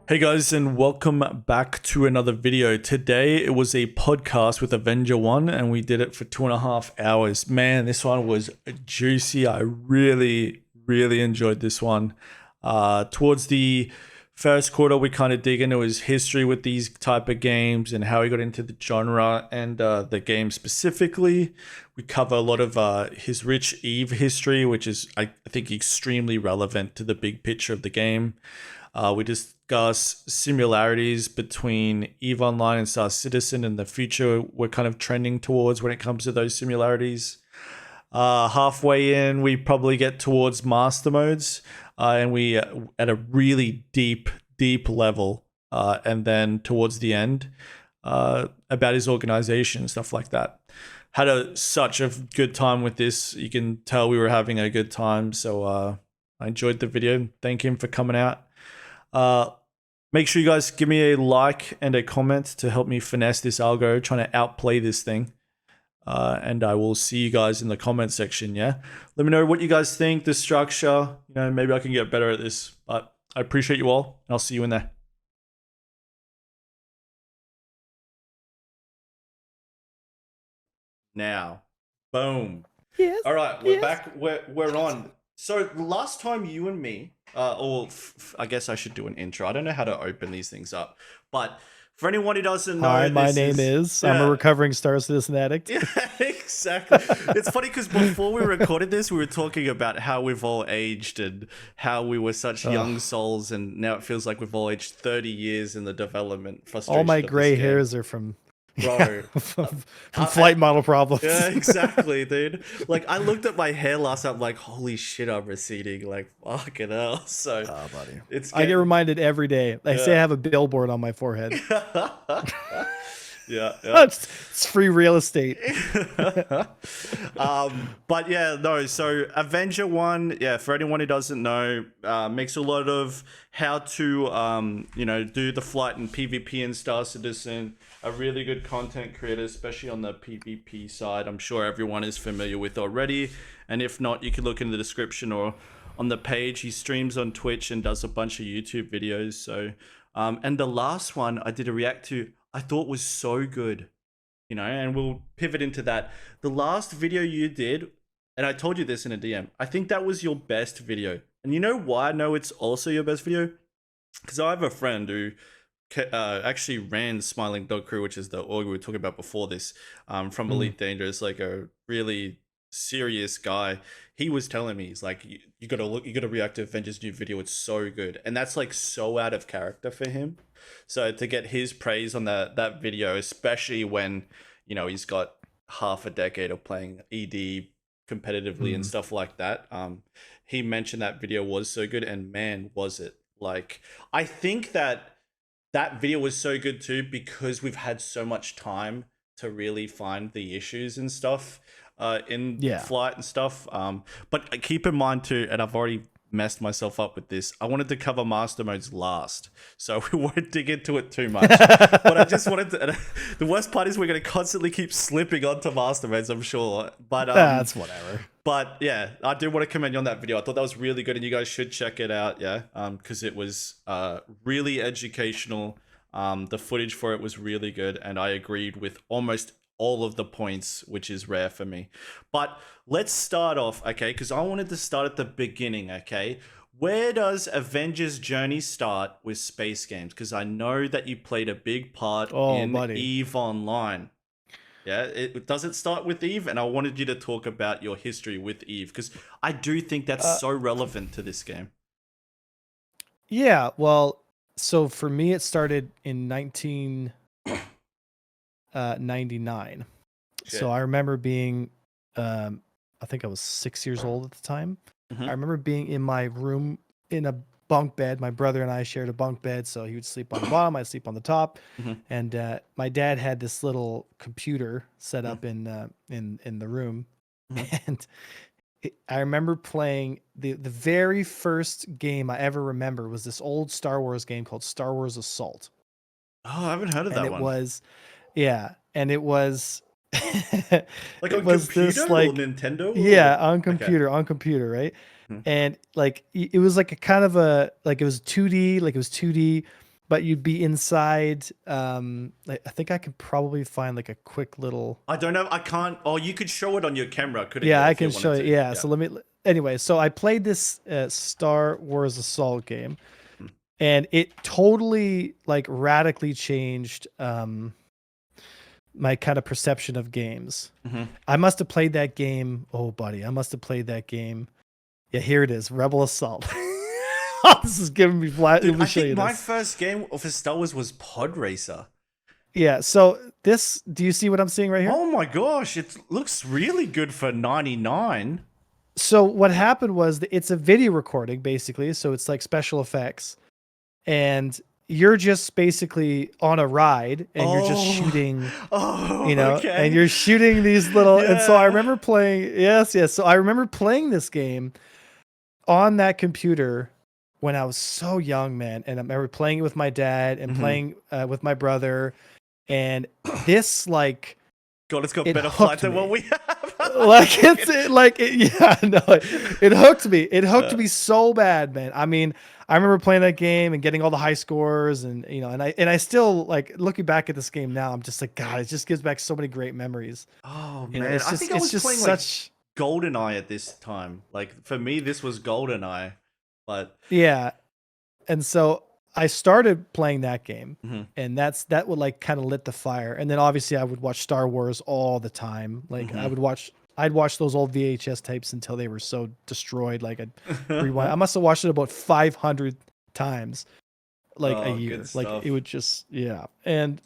Hey guys, and welcome back to another video. Today it was a podcast with Avenger 1 and we did it for 2.5 hours. Man, this one was juicy. I really enjoyed this one. Towards the first quarter, we kind of dig into his history with these type of games and how he got into the genre and the game specifically. We cover a lot of his rich Eve history, which is, I think, extremely relevant to the big picture of the game. We discuss similarities between EVE Online and Star Citizen and the future we're kind of trending towards when it comes to those similarities. Halfway in, we probably get towards master modes, and we at a really deep level. And then towards the end, about his organization and stuff like that. Had such a good time with this. You can tell we were having a good time. So I enjoyed the video. Thank him for coming out. Make sure you guys give me a like and a comment to help me finesse this algo, trying to outplay this thing. And I will see you guys in the comment section, yeah? Let me know what you guys think, the structure. You know, maybe I can get better at this. But I appreciate you all, and I'll see you in there. Now, boom. Yes. All right, we're back. We're on. So last time you and me, I guess I should do an intro. I don't know how to open these things up, but for anyone who doesn't know, hi, my name is. I'm a recovering Star Citizen addict. Yeah, exactly. It's funny because before we recorded this, we were talking about how we've all aged and how we were such young souls, and now it feels like we've all aged 30 years in the development. All my gray hairs are from. Bro, from flight model problems. Yeah, exactly, dude. Like, I looked at my hair last night, I'm like, holy shit, I'm receding. Like, fucking hell. So, buddy. I get reminded every day. I say I have a billboard on my forehead. Yeah. It's free real estate. But yeah, no. So Avenger 1, yeah, for anyone who doesn't know, makes a lot of how to, do the flight and PvP in Star Citizen. A really good content creator, especially on the PvP side. I'm sure everyone is familiar with already. And if not, you can look in the description or on the page. He streams on Twitch and does a bunch of YouTube videos. So, and the last one I did a react to, I thought was so good, and we'll pivot into that. The last video you did, and I told you this in a DM, I think that was your best video. And you know why I know it's also your best video? Because I have a friend who actually ran Smiling Dog Crew, which is the org we were talking about before this, from Elite Dangerous, like a really serious guy. He was telling me, he's like, you gotta react to Avenger's new video, it's so good. And that's like so out of character for him. So to get his praise on that video, especially when, he's got half a decade of playing ED competitively and stuff like that, he mentioned that video was so good, and man, was it. Like, I think that video was so good too because we've had so much time to really find the issues and stuff in flight and stuff. But keep in mind too, and I've already messed myself up with this, I wanted to cover master modes last, so we won't dig into it too much. But I just wanted to, the worst part is we're going to constantly keep slipping onto master modes, I'm sure. But that's whatever. But yeah, I do want to commend you on that video. I thought that was really good, and you guys should check it out, yeah, because it was really educational. The footage for it was really good, and I agreed with almost all of the points, which is rare for me. But let's start off, okay, because I wanted to start at the beginning, okay? Where does Avenger's journey start with space games? Because I know that you played a big part in EVE Online. Yeah, does it start with EVE? And I wanted you to talk about your history with EVE, because I do think that's so relevant to this game. Yeah, well, so for me, it started in 1999. So I remember being, I think I was 6 years old at the time. I remember being in my room in a bunk bed. My brother and I shared a bunk bed, so he would sleep on the bottom, I'd sleep on the top. And my dad had this little computer set up in the room, and I remember playing the very first game I ever remember was this old Star Wars game called Star Wars Assault. Oh, I haven't heard of that one. And it was like on computer or Nintendo? Yeah, on computer, right? And like it was like a kind of a, like it was 2D, but you'd be inside. I think I could probably find like a quick little. I don't know. I can't. Oh, you could show it on your camera, couldn't you? Yeah, I if you can show wanted you. to? Yeah. So let me. Anyway, so I played this Star Wars Assault game, and it totally like radically changed my kind of perception of games. I must have played that game. Oh, buddy, I must have played that game. Yeah, here it is, Rebel Assault. This is giving me flat. Dude, I think my first game for Star Wars was Pod Racer. Yeah, so this, do you see what I'm seeing right here? Oh my gosh, it looks really good for 99. So what happened was it's a video recording basically, so it's like special effects, and you're just basically on a ride and you're just shooting, and you're shooting these little, and so I remember playing, so I remember playing this game on that computer when I was so young, man, and I remember playing it with my dad and playing with my brother, and this like, God, it's got better flight than what we have. It hooked me. It hooked me so bad, man. I mean, I remember playing that game and getting all the high scores, and I still like looking back at this game now. I'm just like, God, it just gives back so many great memories. Oh man, I think I was playing like GoldenEye at this time. Like for me, this was GoldenEye, but yeah, and so I started playing that game, and that would like kind of lit the fire. And then obviously I would watch Star Wars all the time. Like I'd watch those old VHS tapes until they were so destroyed. Like I'd rewind. I must have watched it about 500 times, like a year. Like it would just, and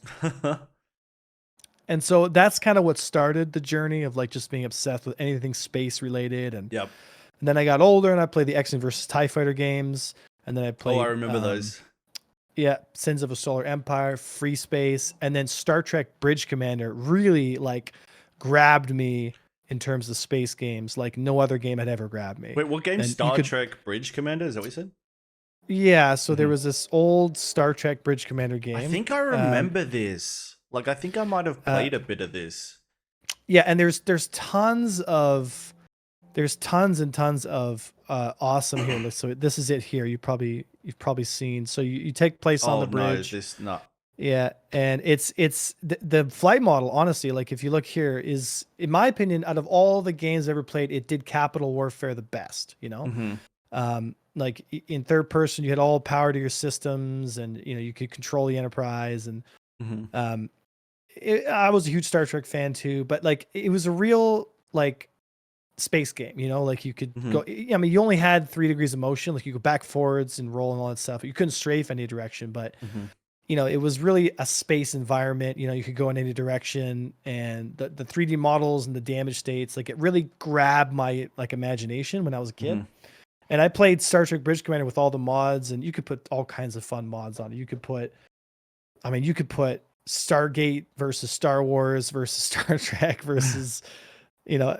and so that's kind of what started the journey of like just being obsessed with anything space related. And and then I got older and I played the X-Wing versus TIE Fighter games, and then I played. Oh, I remember those. Yeah, Sins of a Solar Empire, Free Space, and then Star Trek Bridge Commander really like grabbed me in terms of space games like no other game had ever grabbed me. Wait, what game? Star Trek Bridge Commander? Is that what you said? Yeah, so there was this old Star Trek Bridge Commander game. I think I remember this. Like, I think I might have played a bit of this. Yeah, and there's tons and tons of awesome here. So this is it here. You've probably seen. So you take place on the bridge. Yeah, and it's the flight model. Honestly, like if you look here, is in my opinion, out of all the games I've ever played, it did Capital Warfare the best. Like in third person, you had all power to your systems, and you could control the Enterprise, and I was a huge Star Trek fan too. But like it was a real like space game, like you could go, I mean, you only had 3 degrees of motion, like you go back, forwards, and roll and all that stuff. You couldn't strafe any direction, but it was really a space environment. You could go in any direction, and the 3D models and the damage states, like it really grabbed my like imagination when I was a kid. And I played Star Trek Bridge Commander with all the mods, and you could put all kinds of fun mods on it. You could put Stargate versus Star Wars versus Star Trek versus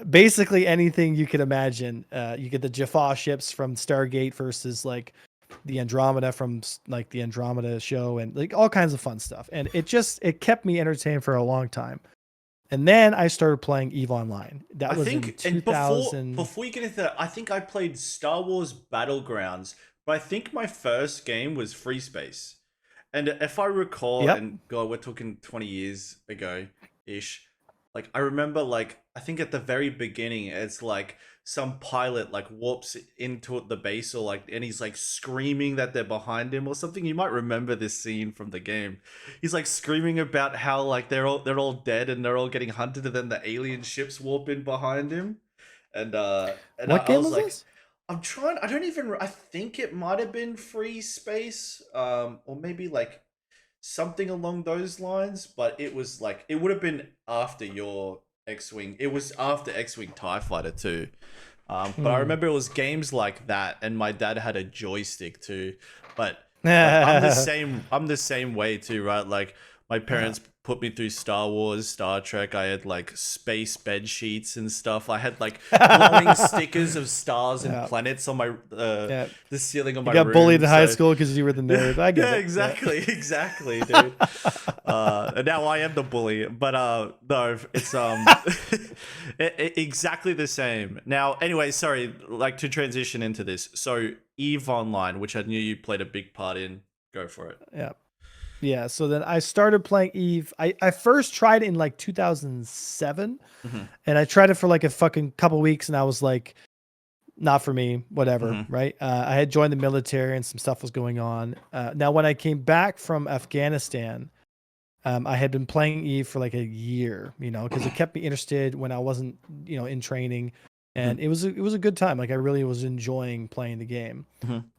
basically anything you could imagine. You get the Jaffa ships from Stargate versus like the Andromeda from like the Andromeda show, and like all kinds of fun stuff. And it kept me entertained for a long time. And then I started playing EVE Online. That was in 2000. Before you get into that, I think I played Star Wars Battlegrounds, but I think my first game was Free Space. And if I recall, and God, we're talking 20 years ago-ish, like I remember like, I think at the very beginning, it's like some pilot like warps into the base, or like, and he's like screaming that they're behind him or something. You might remember this scene from the game. He's like screaming about how like they're all dead and they're all getting hunted, and then the alien ships warp in behind him. And what game was this? I think it might have been Free Space, or maybe like something along those lines, but it was like, it would have been after your X-Wing. It was after X-Wing TIE Fighter too. But I remember it was games like that, and my dad had a joystick too. But like, I'm the same way too, right? Like my parents put me through Star Wars, Star Trek. I had like space bed sheets and stuff. I had like glowing stickers of stars and planets on my the ceiling of my room. You got bullied in high school because you were the nerd. I get it. Exactly, dude. And now I am the bully, but no, it's exactly the same. Now, anyway, sorry, like to transition into this. So EVE Online, which I knew you played a big part in. Go for it. Yeah. Yeah, so then I started playing Eve. I first tried it in like 2007, and I tried it for like a fucking couple weeks, and I was like, not for me, whatever, right? I had joined the military and some stuff was going on. Now, when I came back from Afghanistan, I had been playing Eve for like a year, you know, because it kept me interested when I wasn't, you know, in training, and it was a good time. Like I really was enjoying playing the game,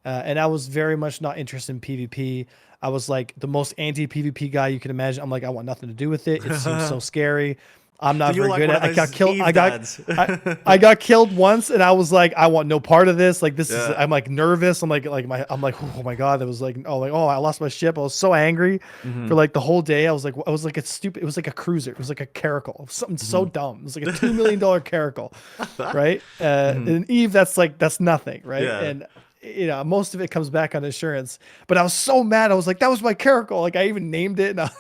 and I was very much not interested in PvP. I was like the most anti-PvP guy you can imagine. I'm like, I want nothing to do with it. It seems so scary. I'm not very good at it. I got killed. I got killed once, and I was like, I want no part of this. Like this is. I'm like nervous. I'm like oh my god. That was like I lost my ship. I was so angry for like the whole day. I was like a stupid. It was like a cruiser. It was like a caracal. It was something so dumb. It was like a $2 million caracal, right? And Eve, that's nothing, right? Yeah. And you know, most of it comes back on insurance. But I was so mad. I was like, that was my caracal. Like I even named it. And I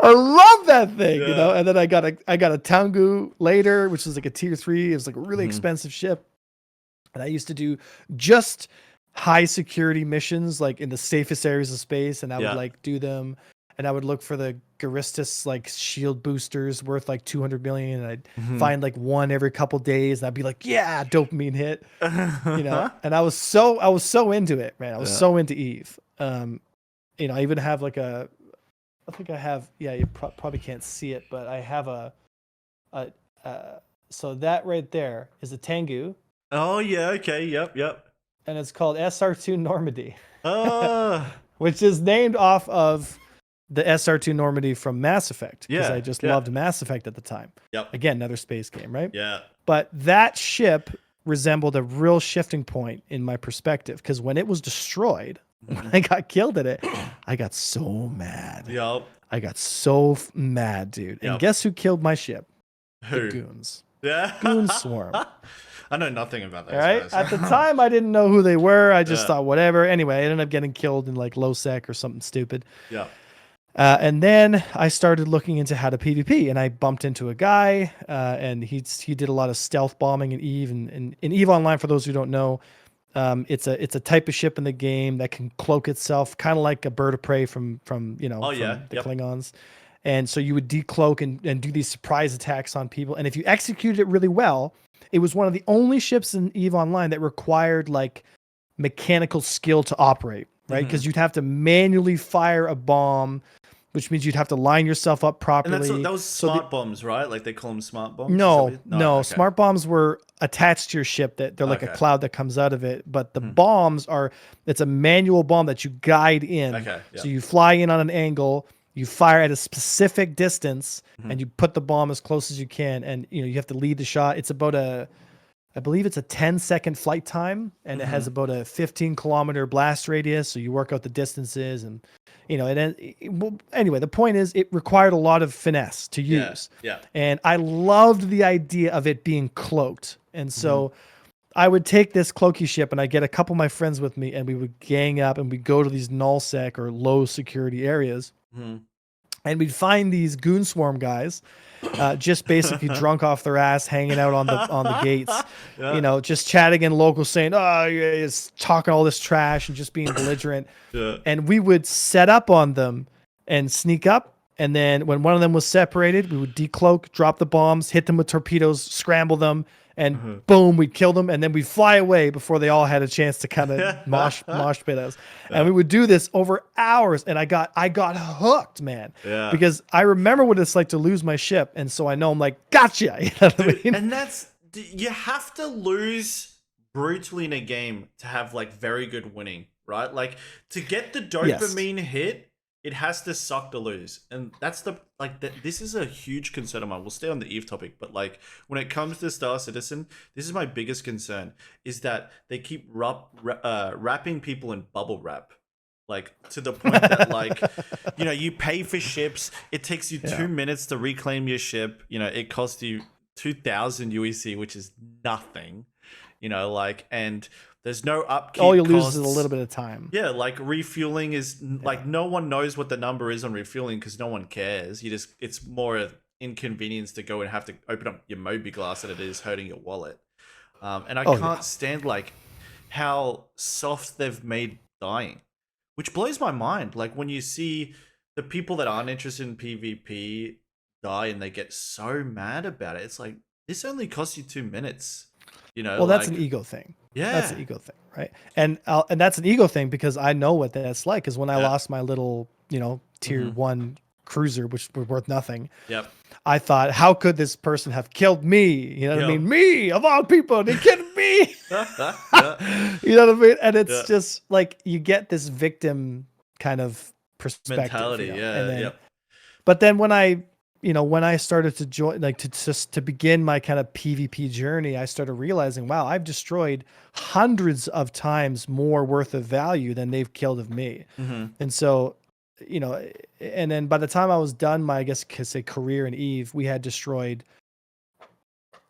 love that thing, you know. And then I got a Tangu later, which was like a tier 3. It was like a really expensive ship. And I used to do just high security missions, like in the safest areas of space, and I would like do them. And I would look for the Garistus like shield boosters worth like 200 million. And I'd find like one every couple days, and I'd be like, yeah, dopamine hit, you know. And I was so into it, man. I was so into Eve. You know, I even have like I think I have, you probably can't see it, but I have so that right there is a Tengu. Oh yeah, okay, yep. And it's called SR2 Normandy. Oh. Which is named off of the SR2 Normandy from Mass Effect, because I just loved Mass Effect at the time. Yep. Again, another space game, right? Yeah. But that ship resembled a real shifting point in my perspective, because when it was destroyed, when I got killed at it, I got so mad. Yep. I got so mad, dude. And guess who killed my ship? Who? The goons. Yeah. Goon Swarm. I know nothing about those right? guys. At the time, I didn't know who they were. I just thought, whatever. Anyway, I ended up getting killed in like low sec or something stupid. Yeah. And then I started looking into how to PvP, and I bumped into a guy, and he did a lot of stealth bombing in Eve. And in Eve Online, for those who don't know, it's a type of ship in the game that can cloak itself, kind of like a bird of prey from the Klingons. And so you would decloak and do these surprise attacks on people. And if you executed it really well, it was one of the only ships in EVE Online that required like mechanical skill to operate, right? Because you'd have to manually fire a bomb, which means you'd have to line yourself up properly. And that was smart bombs, right? Like they call them smart bombs? No. Okay. Smart bombs were attached to your ship. That they're like a cloud that comes out of it. But the bombs it's a manual bomb that you guide in. Okay. Yeah. So you fly in on an angle, you fire at a specific distance, and you put the bomb as close as you can. And you have to lead the shot. It's about I believe it's a 10-second flight time, and it has about a 15-kilometer blast radius. So you work out the distances, and anyway, the point is it required a lot of finesse to use. Yeah. And I loved the idea of it being cloaked. And so I would take this cloaky ship, and I get a couple of my friends with me, and we would gang up and we'd go to these nullsec or low security areas. And we'd find these goon swarm guys, just basically drunk off their ass, hanging out on the gates, just chatting in local, saying, "Oh, it's talking all this trash," and just being belligerent. And we would set up on them and sneak up. And then when one of them was separated, we would decloak, drop the bombs, hit them with torpedoes, scramble them, and boom, we'd kill them. And then we'd fly away before they all had a chance to kind of mosh pit us. And we would do this over hours. And I got hooked, man. Yeah. Because I remember what it's like to lose my ship. And so I know I'm like, gotcha. You know what I mean? And you have to lose brutally in a game to have like very good winning, right? Like to get the dopamine hit, it has to suck to lose. And that's this is a huge concern of mine. We'll stay on the Eve topic, but like when it comes to Star Citizen, this is my biggest concern, is that they keep wrapping people in bubble wrap. Like to the point that like, you pay for ships. It takes you 2 minutes to reclaim your ship. It costs you 2,000 UEC, which is nothing, and there's no upkeep. All you lose is a little bit of time. Yeah, like refueling is like no one knows what the number is on refueling because no one cares. It's more an inconvenience to go and have to open up your Moby glass than it is hurting your wallet. And I can't stand like how soft they've made dying. which blows my mind. Like when you see the people that aren't interested in PvP die and they get so mad about it, it's like this only costs you 2 minutes. Well, that's like an ego thing. That's yeah, an ego thing, right? And that's an ego thing because I know what that's like. Because when I yeah, lost my little, tier 1 cruiser, which was worth nothing, yep, I thought, how could this person have killed me? You know what I yep, mean? Me, of all people, they killed me. yeah, You know what I mean? And it's yeah. just like you get this victim kind of perspective, Mentality, and yeah, then, yep, but then when I started to join, like to begin my kind of PvP journey, I started realizing, wow, I've destroyed hundreds of times more worth of value than they've killed of me. mm-hmm. And so, and then by the time I was done my, I guess, could say career in Eve, we had destroyed,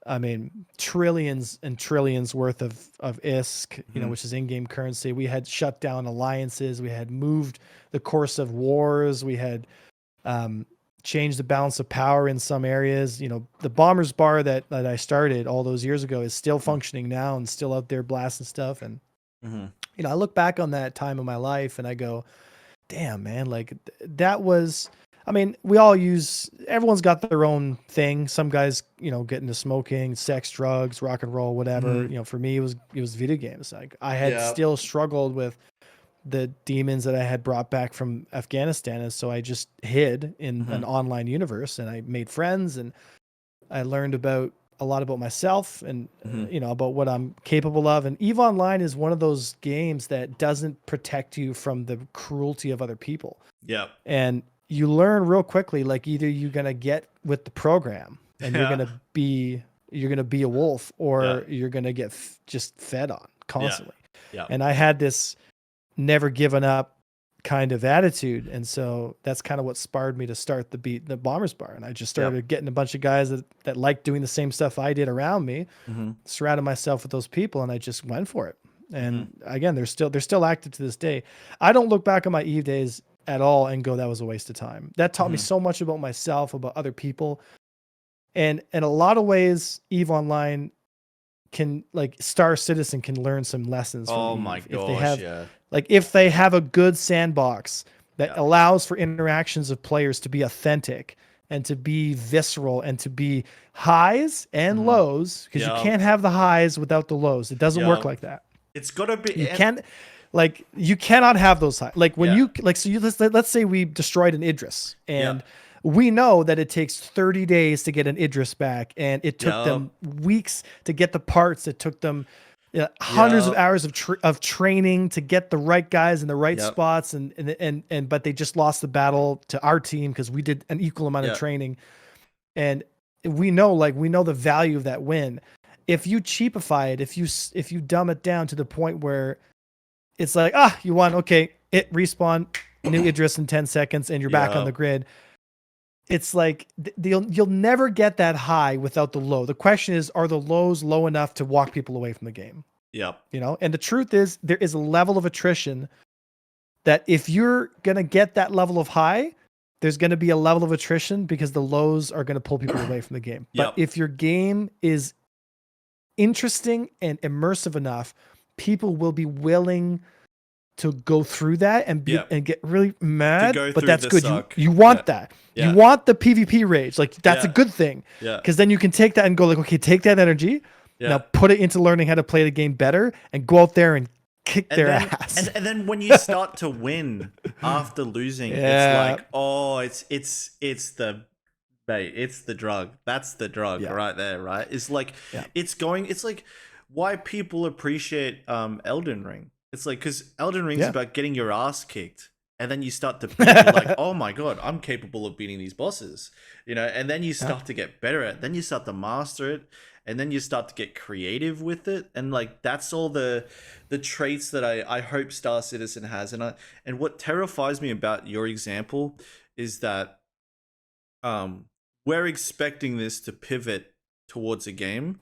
I mean, trillions and trillions worth of ISK, Mm-hmm. which is in-game currency. We had shut down alliances. We had moved the course of wars. We had changed the balance of power in some areas. The Bombers Bar that I started all those years ago is still functioning now and still out there blasting stuff. And Mm-hmm. I look back on that time of my life and I go, damn, man, like that was, I mean, everyone's got their own thing. Some guys, get into smoking, sex, drugs, rock and roll, whatever. Mm-hmm. For me, it was video games. Like I had Yeah, still struggled with the demons that I had brought back from Afghanistan. And so I just hid in mm-hmm. an online universe and I made friends and I learned a lot about myself and, Mm-hmm. about what I'm capable of. And EVE Online is one of those games that doesn't protect you from the cruelty of other people. Yep, And you learn real quickly, like either you're going to get with the program and you're going yeah, to be a wolf, yeah, or you're going to get just fed on yeah, constantly. yeah, And I had this never given up kind of attitude. And so that's kind of what spurred me to start the Bombers Bar. And I just started yep, getting a bunch of guys that liked doing the same stuff I did around me, mm-hmm. surrounded myself with those people, and I just went for it. Mm-hmm. And again, they're still active to this day. I don't look back on my Eve days at all and go, that was a waste of time. That taught me Mm-hmm. so much about myself, about other people. And in a lot of ways, Eve Online can, like, Star Citizen can learn some lessons from Oh my Eve if they gosh, have, yeah, like, if they have a good sandbox that yeah, allows for interactions of players to be authentic and to be visceral and to be highs and mm-hmm. lows, because you Yeah, can't have the highs without the lows. It doesn't work yeah. like that. It's gotta be, You and can't, like, you cannot have those highs. Like when yeah, you, like, so let's say we destroyed an Idris yeah, and we know that it takes 30 days to get an Idris back, and it took yeah, them weeks to get the parts. It took them hundreds of yeah, hours of training to get the right guys in the right yeah, spots, and but they just lost the battle to our team because we did an equal amount of yeah, training. And we know the value of that win. If you cheapify it, if you dumb it down to the point where it's like, you won, okay, it respawn, new Idris in 10 seconds, and you're back on yeah, the grid. It's like you'll never get that high without the low. The question is, are the lows low enough to walk people away from the game? yeah, And the truth is, there is a level of attrition that if you're going to get that level of high, there's going to be a level of attrition because the lows are going to pull people away from the game. But yep, if your game is interesting and immersive enough, people will be willing to go through that and yep. get really To mad, go but through that's the good. suck. You want Yeah, that. You yeah, want the PvP rage. Like that's a yeah, good thing. yeah, Because then you can take that and go like, okay, take that energy, now yeah. put it into learning how to play the game better and go out there and kick And their then ass. and then when you start to win after losing, it's Yeah. like, oh, it's the mate, it's the drug. That's the drug Yeah. right there, right? It's like Yeah. it's like why people appreciate Elden Ring. It's like because Elden Ring's Yeah. about getting your ass kicked. And then you start to build, you're like, oh my god, I'm capable of beating these bosses, and then you start to get better at it. Then you start to master it, and then you start to get creative with it, and like that's all the traits that I hope Star Citizen has. And what terrifies me about your example is that we're expecting this to pivot towards a game,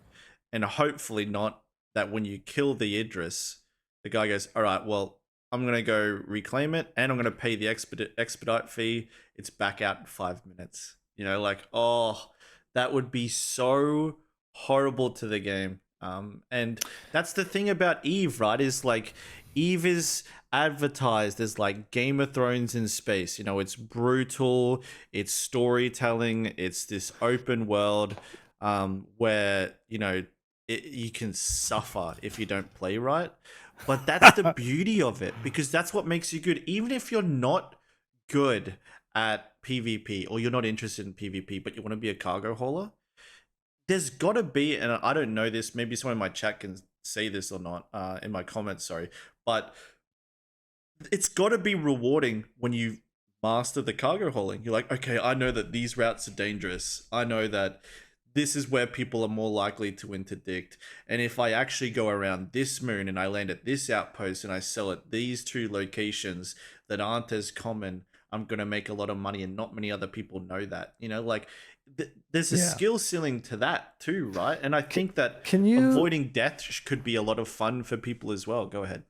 and hopefully not that when you kill the Idris, the guy goes, all right, well, I'm going to go reclaim it and I'm going to pay the expedite fee. It's back out in 5 minutes. Like, oh, that would be so horrible to the game. And that's the thing about Eve, right? Is like Eve is advertised as like Game of Thrones in space. You know, it's brutal, it's storytelling, it's this open world where, you know, you can suffer if you don't play right. But that's the beauty of it, because that's what makes you good. Even if you're not good at PvP or you're not interested in PvP, but you want to be a cargo hauler, there's got to be, and I don't know this, maybe someone in my chat can say this or not, in my comments, sorry, but it's got to be rewarding when you master the cargo hauling. You're like, okay, I know that these routes are dangerous. I know that this is where people are more likely to interdict. And if I actually go around this moon and I land at this outpost and I sell at these 2 locations that aren't as common, I'm going to make a lot of money, and not many other people know that. You know, like there's a skill ceiling to that too, right? And I think that avoiding death could be a lot of fun for people as well. Go ahead.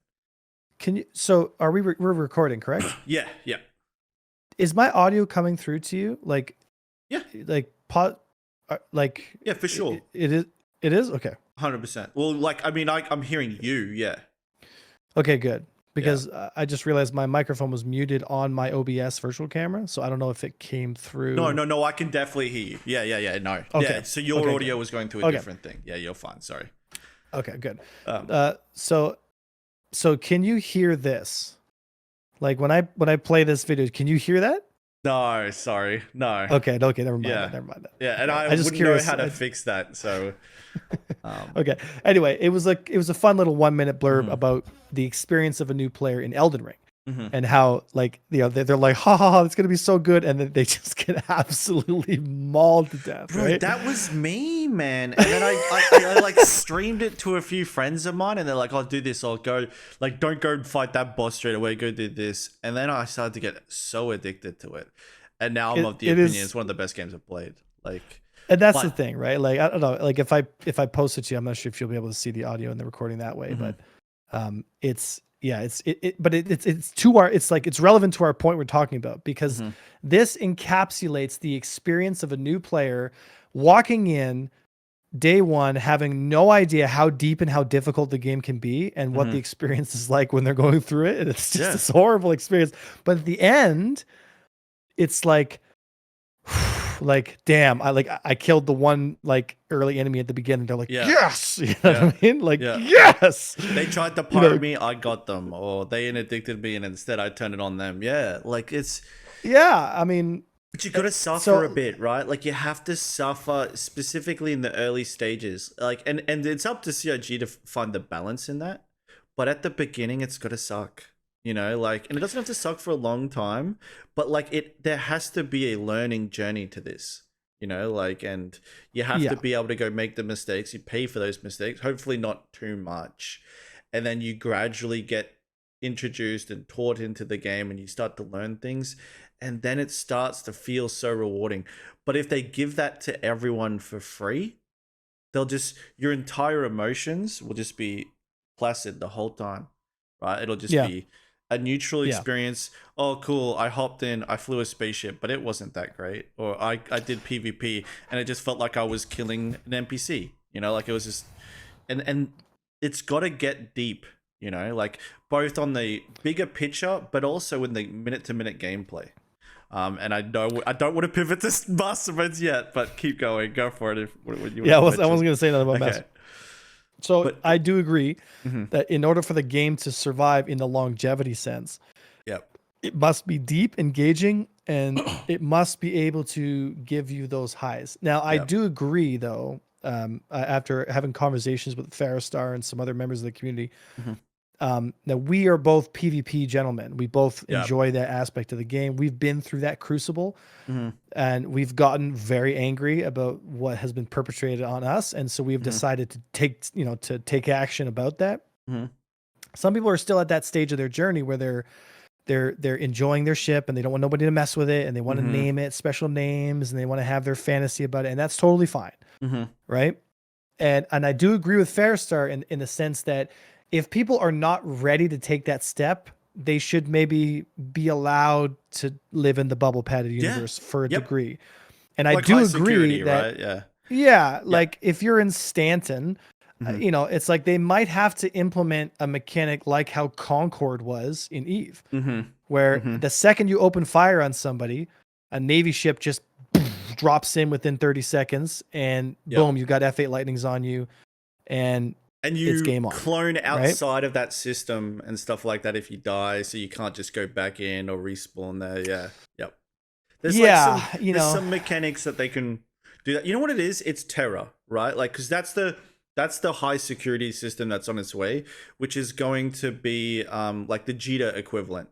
So are we're recording, correct? Yeah. Is my audio coming through to you? Like, yeah, like, yeah, for sure. It is okay. 100%. Well, like, I mean, I'm hearing you. Yeah. Okay, good. Because I just realized my microphone was muted on my OBS virtual camera, so I don't know if it came through. No, I can definitely hear you. Yeah, no. Okay. Yeah, so your audio was going through a different thing. Yeah, you're fine. Sorry. Okay, good. So can you hear this? Like when I play this video, can you hear that? No, sorry. No. Okay, never mind. Yeah. That, never mind that. Yeah, and I just wouldn't know how to fix that, so okay. Anyway, it was a fun little 1-minute blurb about the experience of a new player in Elden Ring. And how, like, you know, they're like, ha, it's gonna be so good, and then they just get absolutely mauled to death. Bro, right? That was me, man. And then I like streamed it to a few friends of mine, and they're like, I'll do this, I'll go, like, don't go fight that boss straight away, go do this. And then I started to get so addicted to it, and now I'm of the opinion it's one of the best games I've played. Like, and that's the thing, right? Like, I don't know, like if I post it to you, I'm not sure if you'll be able to see the audio in the recording that way, but it's relevant to our point we're talking about, because this encapsulates the experience of a new player walking in day one, having no idea how deep and how difficult the game can be, and what the experience is like when they're going through it. And it's just this horrible experience. But at the end, it's like, damn, I killed the one like early enemy at the beginning. They're like, yes, you know what I mean? Like, yes. They tried to pirate me, I got them, or they interdicted me, and instead I turned it on them. Yeah, like it's. Yeah, I mean. But you got to suffer a bit, right? Like you have to suffer, specifically in the early stages. Like, and it's up to CIG to find the balance in that. But at the beginning, it's got to suck. You know, like, and it doesn't have to suck for a long time, but like there has to be a learning journey to this, you know, like, and you have to be able to go make the mistakes. You pay for those mistakes, hopefully not too much. And then you gradually get introduced and taught into the game, and you start to learn things, and then it starts to feel so rewarding. But if they give that to everyone for free, your entire emotions will just be placid the whole time, right? It'll just be a neutral experience. Oh, cool. I hopped in, I flew a spaceship, but it wasn't that great. Or I did PvP and it just felt like I was killing an NPC, you know, like it was just, and it's got to get deep, you know, like both on the bigger picture, but also in the minute to minute gameplay. And I don't want to pivot to masterminds yet, but keep going. Go for it. I wasn't going to say nothing about masterminds. So I do agree that in order for the game to survive in the longevity sense, it must be deep, engaging, and it must be able to give you those highs. Now, I do agree, though, after having conversations with Faristar and some other members of the community, now we are both PvP gentlemen. We both enjoy that aspect of the game. We've been through that crucible, and we've gotten very angry about what has been perpetrated on us, and so we've decided to take action about that. Some people are still at that stage of their journey where they're enjoying their ship and they don't want nobody to mess with it, and they want to name it special names, and they want to have their fantasy about it, and that's totally fine, right? And I do agree with Faristar in the sense that if people are not ready to take that step, they should maybe be allowed to live in the bubble padded universe for a degree. And like I do agree that, right? Like if you're in Stanton, you know, it's like they might have to implement a mechanic like how Concord was in Eve, where the second you open fire on somebody, a Navy ship just drops in within 30 seconds and boom, you got F8 lightnings on you and you it's game on, clone outside right? of that system and stuff like that if you die, so you can't just go back in or respawn there. Yeah. Yep. There's there's some mechanics that they can do that. You know what it is? It's Terra, right? Like, because that's the high security system that's on its way, which is going to be like the Jita equivalent.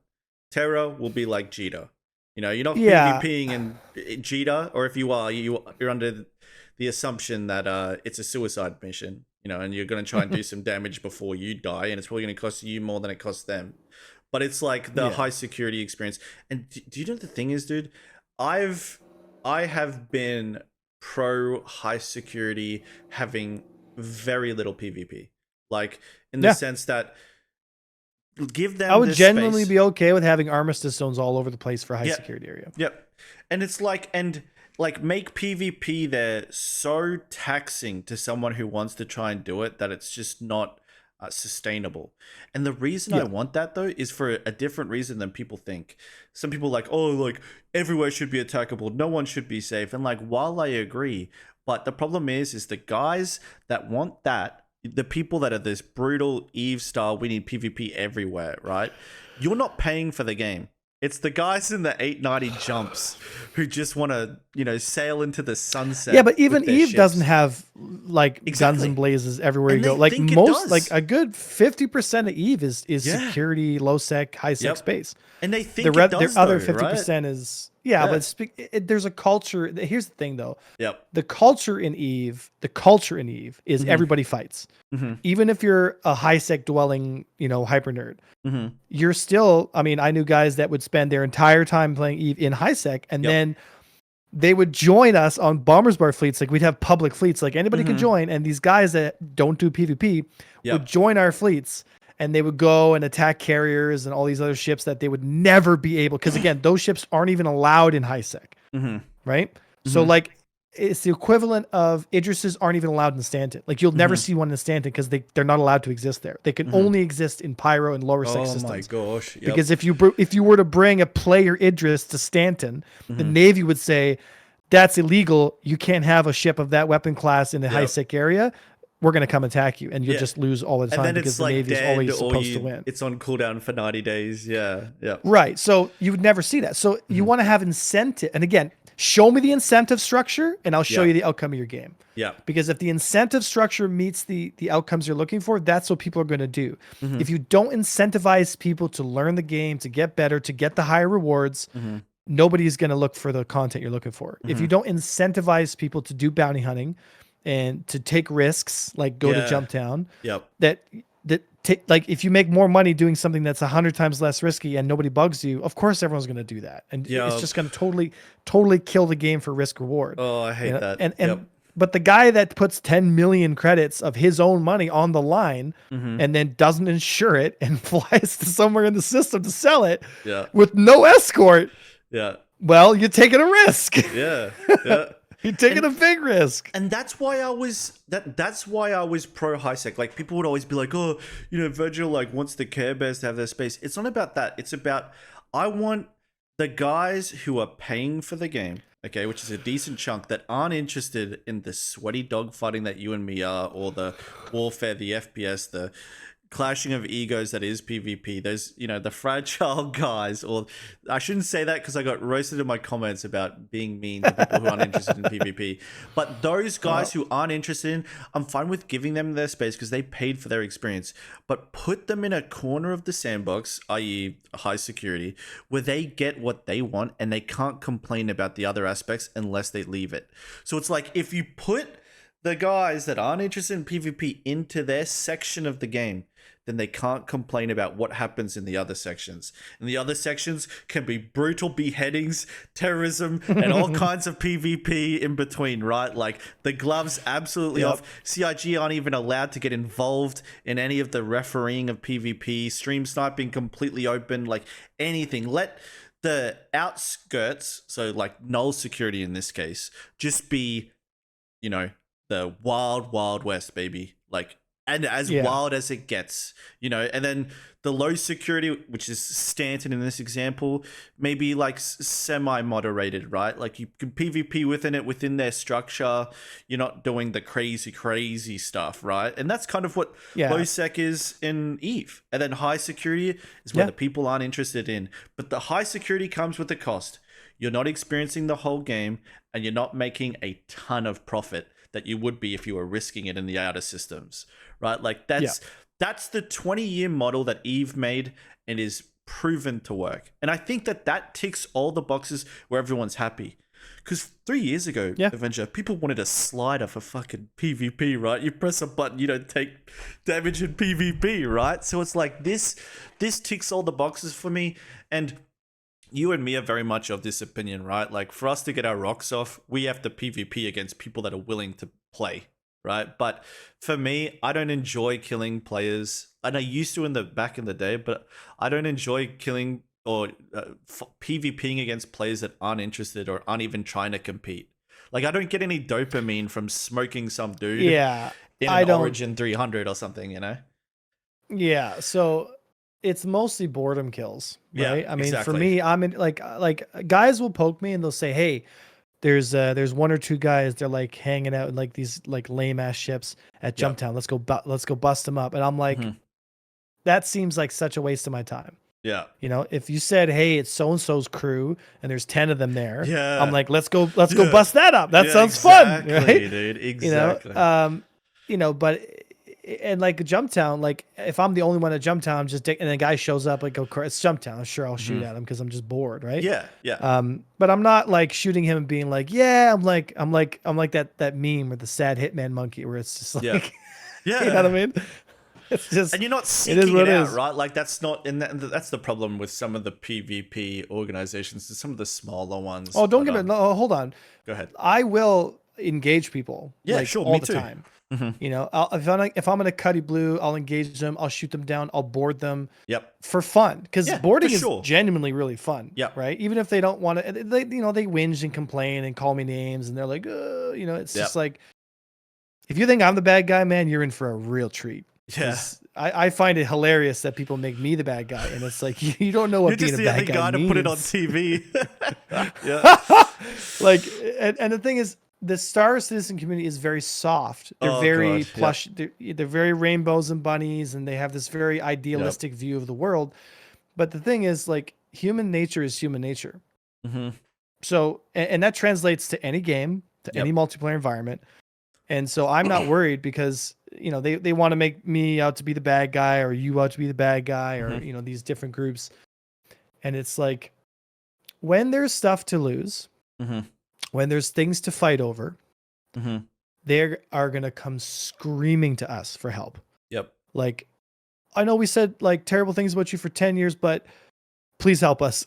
Terra will be like Jita. You know, you're not PvPing in Jita, or if you are, you're under the assumption that it's a suicide mission. You know, and you're going to try and do some damage before you die, and it's probably going to cost you more than it costs them. But it's like the high security experience. And do you know what the thing is, dude? I have been pro high security, having very little PvP. Like, in the sense that give them. I would genuinely be okay with having armistice zones all over the place for high security area. Yep. And it's like, make PvP there so taxing to someone who wants to try and do it that it's just not sustainable. And the reason I want that, though, is for a different reason than people think. Some people are like, oh, like, everywhere should be attackable, no one should be safe. And like, while I agree, but the problem is the guys that want that, the people that are this brutal Eve style, we need PvP everywhere, right? You're not paying for the game. It's the guys in the 890 jumps who just want to, you know, sail into the sunset. Yeah, but even Eve doesn't have like guns and blazes everywhere you go. Like most, like a good 50% of Eve is security, low sec, high sec space. And they think it does, the other 50% is but there's a culture. Here's the thing, though. The culture in Eve is everybody fights. Even if you're a high sec dwelling, you know, hyper nerd, you're still. I mean, I knew guys that would spend their entire time playing Eve in high sec, and then they would join us on Bombers Bar fleets. Like, we'd have public fleets, like anybody could join, and these guys that don't do PvP would join our fleets. And they would go and attack carriers and all these other ships that they would never be able, because again, those ships aren't even allowed in high sec, right? So like, it's the equivalent of Idrises aren't even allowed in Stanton. Like, you'll never see one in Stanton because they're not allowed to exist there. They can only exist in Pyro and lower sec systems. Oh my gosh! Because if you were to bring a player Idris to Stanton, the Navy would say that's illegal. You can't have a ship of that weapon class in the high sec area. We're going to come attack you, and you'll just lose all the time because the Navy is always supposed to win. It's on cooldown for 90 days. Yeah. Right. So you would never see that. So you want to have incentive. And again, show me the incentive structure, and I'll show you the outcome of your game. Yeah. Because if the incentive structure meets the outcomes you're looking for, that's what people are going to do. If you don't incentivize people to learn the game, to get better, to get the higher rewards, nobody's going to look for the content you're looking for. If you don't incentivize people to do bounty hunting, and to take risks, like go to Jump Town. Like, if you make more money doing something that's 100 times less risky and nobody bugs you, of course everyone's going to do that, and it's just going to totally kill the game for risk reward. Oh, I hate that. And but the guy that puts 10 million credits of his own money on the line and then doesn't insure it and flies to somewhere in the system to sell it with no escort. Well, you're taking a risk. You're taking a big risk. And that's why I was pro high sec. Like, people would always be like, oh, you know, Vergil like wants the Care Bears to have their space. It's not about that. It's about, I want the guys who are paying for the game, okay, which is a decent chunk, that aren't interested in the sweaty dogfighting that you and me are, or the warfare, the FPS, the clashing of egos that is PvP. Those, you know, the fragile guys, or I shouldn't say that because I got roasted in my comments about being mean to people who aren't interested in PvP. But those guys who aren't interested in, I'm fine with giving them their space because they paid for their experience. But put them in a corner of the sandbox, i.e. high security, where they get what they want and they can't complain about the other aspects unless they leave it. So it's like, if you put the guys that aren't interested in PvP into their section of the game, then they can't complain about what happens in the other sections. And the other sections can be brutal beheadings, terrorism, and all kinds of PvP in between, right? Like, the gloves absolutely off. CIG aren't even allowed to get involved in any of the refereeing of PvP. Stream sniping completely open, like anything. Let the outskirts, so like null security in this case, just be, you know, the wild, wild west, baby. Like, and as wild as it gets, you know. And then the low security, which is Stanton in this example, maybe like semi-moderated, right? Like you can PvP within it, within their structure. You're not doing the crazy stuff, right? And that's kind of what low sec is in EVE. And then high security is where the people aren't interested in. But the high security comes with a cost. You're not experiencing the whole game, and you're not making a ton of profit that you would be if you were risking it in the outer systems, right? Like that's the 20-year model that EVE made and is proven to work. And I think that ticks all the boxes where everyone's happy. Because 3 years ago, Avenger, people wanted a slider for fucking PvP, right? You press a button, you don't take damage in PvP, right? So it's like this ticks all the boxes for me. And you and me are very much of this opinion, right? Like for us to get our rocks off, we have to PvP against people that are willing to play, right? But for me, I don't enjoy killing players, and I used to back in the day, but I don't enjoy killing or PvPing against players that aren't interested or aren't even trying to compete. Like I don't get any dopamine from smoking some dude in an Origin 300 or something, you know? Yeah, so it's mostly boredom kills, right? Yeah, I mean, exactly. for me, I'm in like guys will poke me and they'll say, "Hey, there's one or two guys, they're like hanging out in like these like lame ass ships at Jumptown. Let's go bust them up." And I'm like, that seems like such a waste of my time. Yeah. You know, if you said, "Hey, it's so and so's crew and there's 10 of them there," I'm like, let's go bust that up. That sounds fun, right? Dude, exactly. You know, but and like Jumptown, like if I'm the only one at Jumptown, and a guy shows up, like, it's Jumptown. Sure, I'll shoot at him because I'm just bored, right? Yeah. But I'm not like shooting him and being like, I'm like that meme with the sad hitman monkey where it's just like, you know what I mean? It's just, and you're not seeking it out, right? Like that's not, and that's the problem with some of the PvP organizations, some of the smaller ones. Oh, don't get me. No, hold on. Go ahead. I will engage people. Yeah, like, sure, all me the too. time. You know, if I'm in a cuddy blue, I'll engage them. I'll shoot them down. I'll board them. Yep. For fun, because boarding is sure. genuinely really fun. Yep. Right. Even if they don't want to, they whinge and complain and call me names, and they're like, you know, it's just like, if you think I'm the bad guy, man, you're in for a real treat. Yeah. I find it hilarious that people make me the bad guy, and it's like you don't know what being a bad guy means. To put it on TV. Like, and the thing is, the Star Citizen community is very soft. They're very plush. They're very rainbows and bunnies, and they have this very idealistic view of the world. But the thing is, like, human nature is human nature. So, and that translates to any game, to any multiplayer environment. And so I'm not worried because, you know, they want to make me out to be the bad guy or you out to be the bad guy or, you know, these different groups. And it's like, when there's stuff to lose, when there's things to fight over, they are going to come screaming to us for help. Yep. Like, I know we said like terrible things about you for 10 years, but please help us.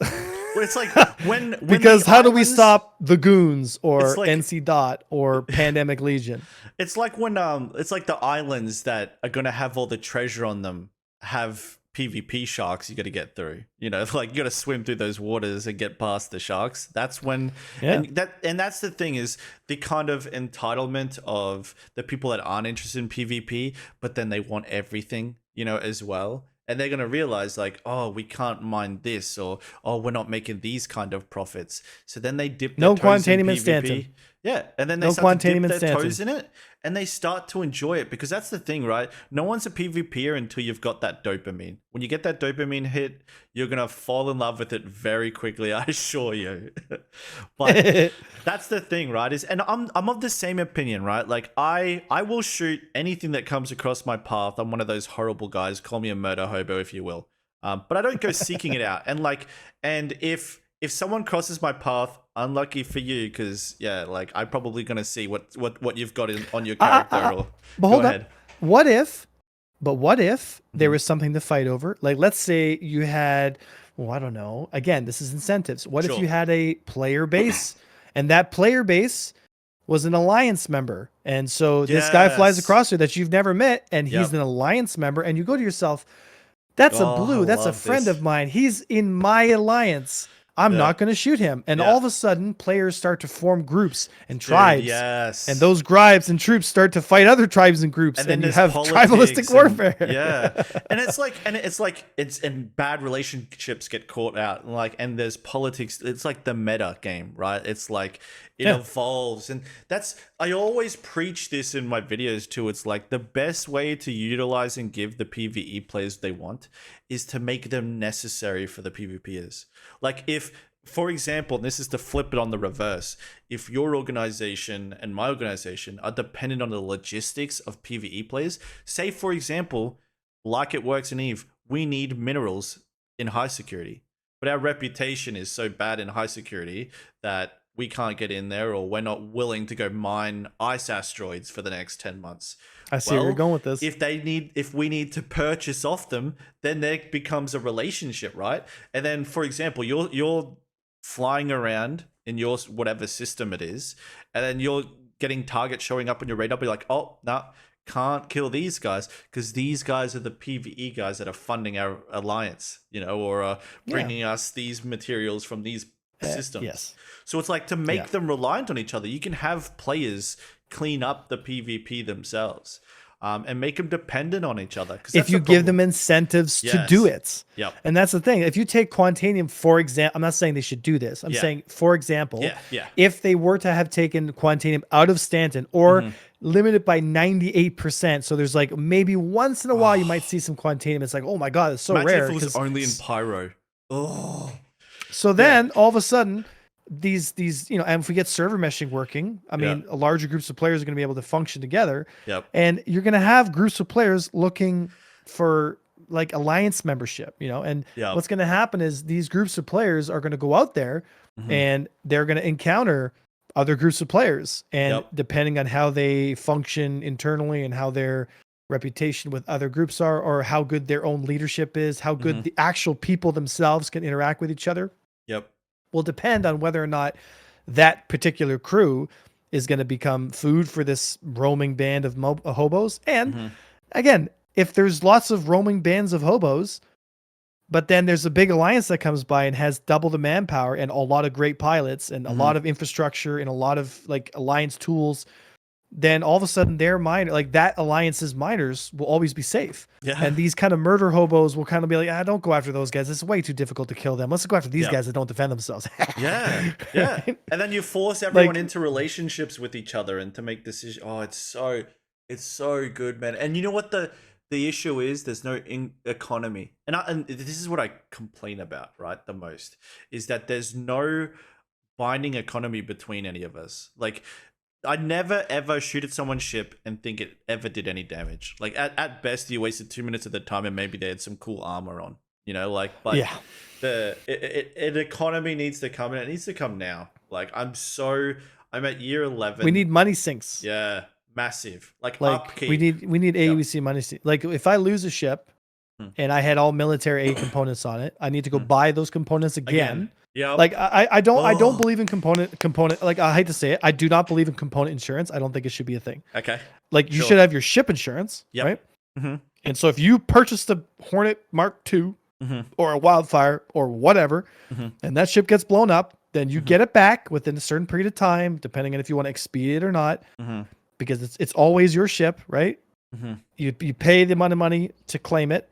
It's like when because how do we stop the goons or like, NC Dot or Pandemic Legion? It's like when it's like the islands that are gonna have all the treasure on them have PvP sharks you got to get through. You know, like you got to swim through those waters and get past the sharks. That's when and that's the thing is the kind of entitlement of the people that aren't interested in PvP, but then they want everything, you know, as well. And they're going to realize like, oh, we can't mine this, or, oh, we're not making these kind of profits. So then they dip their toes in PvP. Yeah, and then they start to dip their toes in it, and they start to enjoy it, because that's the thing, right? No one's a PvPer until you've got that dopamine. When you get that dopamine hit, you're going to fall in love with it very quickly, I assure you. But that's the thing, right? And I'm of the same opinion, right? Like I will shoot anything that comes across my path. I'm one of those horrible guys. Call me a murder hobo if you will. But I don't go seeking it out. And if someone crosses my path, unlucky for you, because like I'm probably gonna see what you've got on your character. But hold on. What if there was something to fight over? Like, let's say you had, well, I don't know. Again, this is incentives. What if you had a player base, and that player base was an alliance member, and so this guy flies across here that you've never met, and he's an alliance member, and you go to yourself, that's a blue, that's a friend of mine. He's in my alliance. I'm not going to shoot him. And all of a sudden, players start to form groups and tribes. Yes. And those tribes and troops start to fight other tribes and groups. And then you have tribalistic warfare. And bad relationships get caught out. And there's politics. It's like the meta game, right? It's like it evolves. And I always preach this in my videos too. It's like the best way to utilize and give the PvE players they want is to make them necessary for the PvPers. Like if, for example, and this is to flip it on the reverse, if your organization and my organization are dependent on the logistics of PvE players, say for example, like it works in EVE, we need minerals in high security, but our reputation is so bad in high security that we can't get in there, or we're not willing to go mine ice asteroids for the next 10 months. I see where you're going with this. If we need to purchase off them, then there becomes a relationship, right? And then, for example, you're flying around in your whatever system it is, and then you're getting targets showing up on your radar, be like, oh, no, can't kill these guys because these guys are the PvE guys that are funding our alliance, or bringing us these materials from these systems. Yes. So it's like to make them reliant on each other. You can have players clean up the PvP themselves, and make them dependent on each other. If you give them incentives to do it. Yep. And that's the thing. If you take Quantanium, for example, I'm not saying they should do this. I'm saying, for example, if they were to have taken Quantanium out of Stanton or limited by 98%, so there's like maybe once in a while you might see some Quantanium. It's like, oh my God, it's so rare. If it was only in Pyro. Oh. So then all of a sudden, these and if we get server meshing working, I mean, larger groups of players are going to be able to function together. Yep. And you're going to have groups of players looking for like alliance membership, and what's going to happen is these groups of players are going to go out there and they're going to encounter other groups of players, and depending on how they function internally and how their reputation with other groups are, or how good their own leadership is, how good the actual people themselves can interact with each other. Yep. Will depend on whether or not that particular crew is going to become food for this roaming band of hobos. And again, if there's lots of roaming bands of hobos, but then there's a big alliance that comes by and has double the manpower and a lot of great pilots and a lot of infrastructure and a lot of like alliance tools, then all of a sudden their miner, like that alliance's miners, will always be safe. Yeah. And these kind of murder hobos will kind of be like, don't go after those guys. It's way too difficult to kill them. Let's go after these guys that don't defend themselves. Yeah. And then you force everyone into relationships with each other and to make decisions. Oh, it's so good, man. And you know what the issue is? There's no economy. And this is what I complain about, right? The most is that there's no binding economy between any of us. Like, I never ever shoot at someone's ship and think it ever did any damage. Like at best, you wasted 2 minutes of the time and maybe they had some cool armor on. But an economy needs to come, and it needs to come now. Like I'm at year 11. We need money sinks. Yeah, massive. Like upkeep. we need AUC money sinks. Like if I lose a ship and I had all military aid components on it, I need to go buy those components again. Yeah. Like I don't believe in component. Like I hate to say it, I do not believe in component insurance. I don't think it should be a thing. Okay. Like you should have your ship insurance, right? And so if you purchase the Hornet Mark II or a Wildfire or whatever, and that ship gets blown up, then you get it back within a certain period of time, depending on if you want to expedite it or not, because it's always your ship, right? You pay the amount of money to claim it.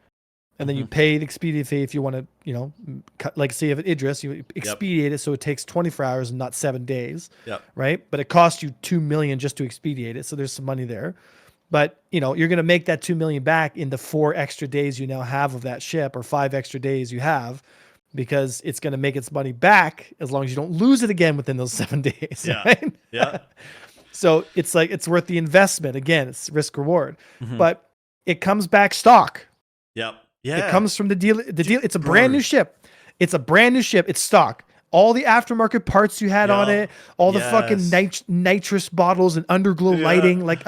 And then you pay the expedite fee if you want to, like say if at Idris, you expedite it so it takes 24 hours and not 7 days, right? But it costs you $2 million just to expedite it, so there's some money there. But you're going to make that $2 million back in the 4 extra days you now have of that ship, or 5 extra days you have, because it's going to make its money back as long as you don't lose it again within those 7 days. Yeah, right? yeah. So it's like it's worth the investment. Again, it's risk reward, but it comes back stock. Yep. Yeah. It comes from the deal. It's a brand new ship. It's a brand new ship. It's stock. All the aftermarket parts you had on it, all the fucking nitrous bottles and underglow lighting. Like,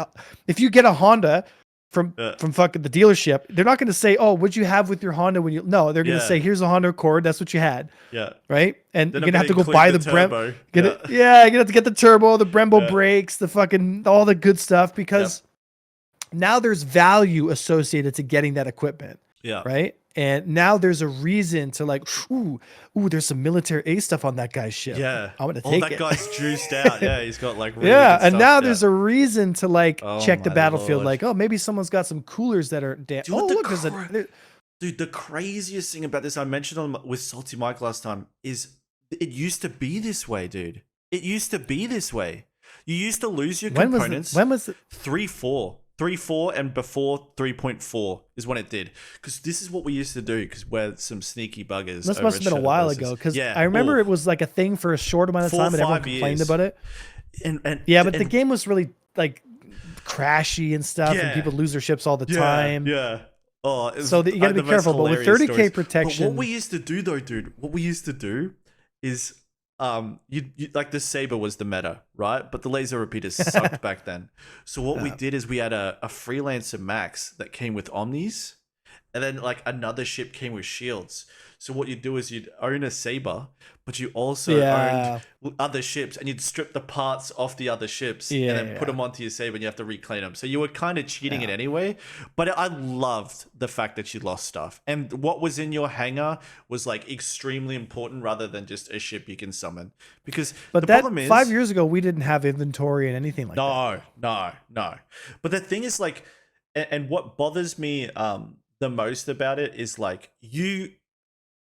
if you get a Honda from fucking the dealership, they're not going to say, "Oh, what'd you have with your Honda when you?" No, they're going to say, "Here's a Honda Accord. That's what you had." Yeah. Right. And you're gonna have to go buy the turbo. You're gonna have to get the turbo, the Brembo brakes, the fucking all the good stuff, because now there's value associated to getting that equipment. Yeah. Right. And now there's a reason to like, ooh, there's some military A stuff on that guy's ship. Yeah. I'm gonna take that it. guy's juiced out. Yeah, he's got like really Yeah, good and stuff. now Yeah. there's a reason to like Oh check the my battlefield. Lord. Like, oh, maybe someone's got some coolers that are damn. Dude, Oh, the look, there's a. Dude, the craziest thing about this I mentioned on with Salty Mike last time is it used to be this way, dude. It used to be this way. You used to lose your components. When was it? 3.4. 3.4 and before 3.4 is when it did. Because this is what we used to do because we're some sneaky buggers. This must have been a while ago. Because I remember it was like a thing for a short amount of time and everyone complained about it. But the game was really like crashy and stuff and people lose their ships all the time. Yeah. Oh, so you got to be careful. But with 30K stories. protection. But what we used to do though, dude, is you like the Saber was the meta, right? But the laser repeaters sucked back then. So what we did is we had a freelancer max that came with omnis, and then like another ship came with shields. So what you'd do is you'd own a Saber, but you also owned other ships, and you'd strip the parts off the other ships and then put them onto your Saber, and you have to reclaim them. So you were kind of cheating it anyway. But I loved the fact that you lost stuff, and what was in your hangar was like extremely important rather than just a ship you can summon. Because the problem is 5 years ago we didn't have inventory and anything like that. No. But the thing is like, and what bothers me the most about it is like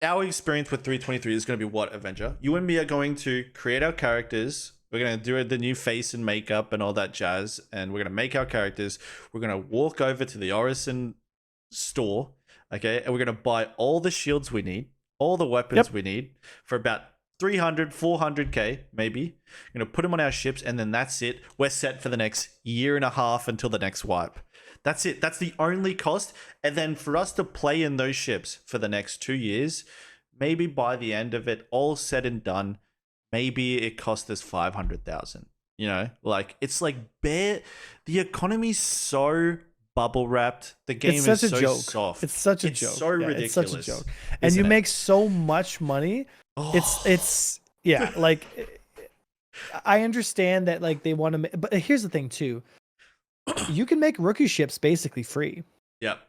our experience with 323 is going to be what, Avenger? You and me are going to create our characters. We're going to do the new face and makeup and all that jazz. And we're going to make our characters. We're going to walk over to the Orison store. Okay. And we're going to buy all the shields we need, all the weapons we need for about 300, 400K, maybe. We're going to put them on our ships. And then that's it. We're set for the next year and a half until the next wipe. That's it. That's the only cost. And then for us to play in those ships for the next 2 years, maybe by the end of it, all said and done, maybe it cost us 500,000. You know, like it's like the economy's so bubble wrapped. The game is so soft. It's such a joke. So ridiculous. It's such a joke. And you make so much money. It's like I understand that like they want to but here's the thing too. You can make rookie ships basically free. Yep.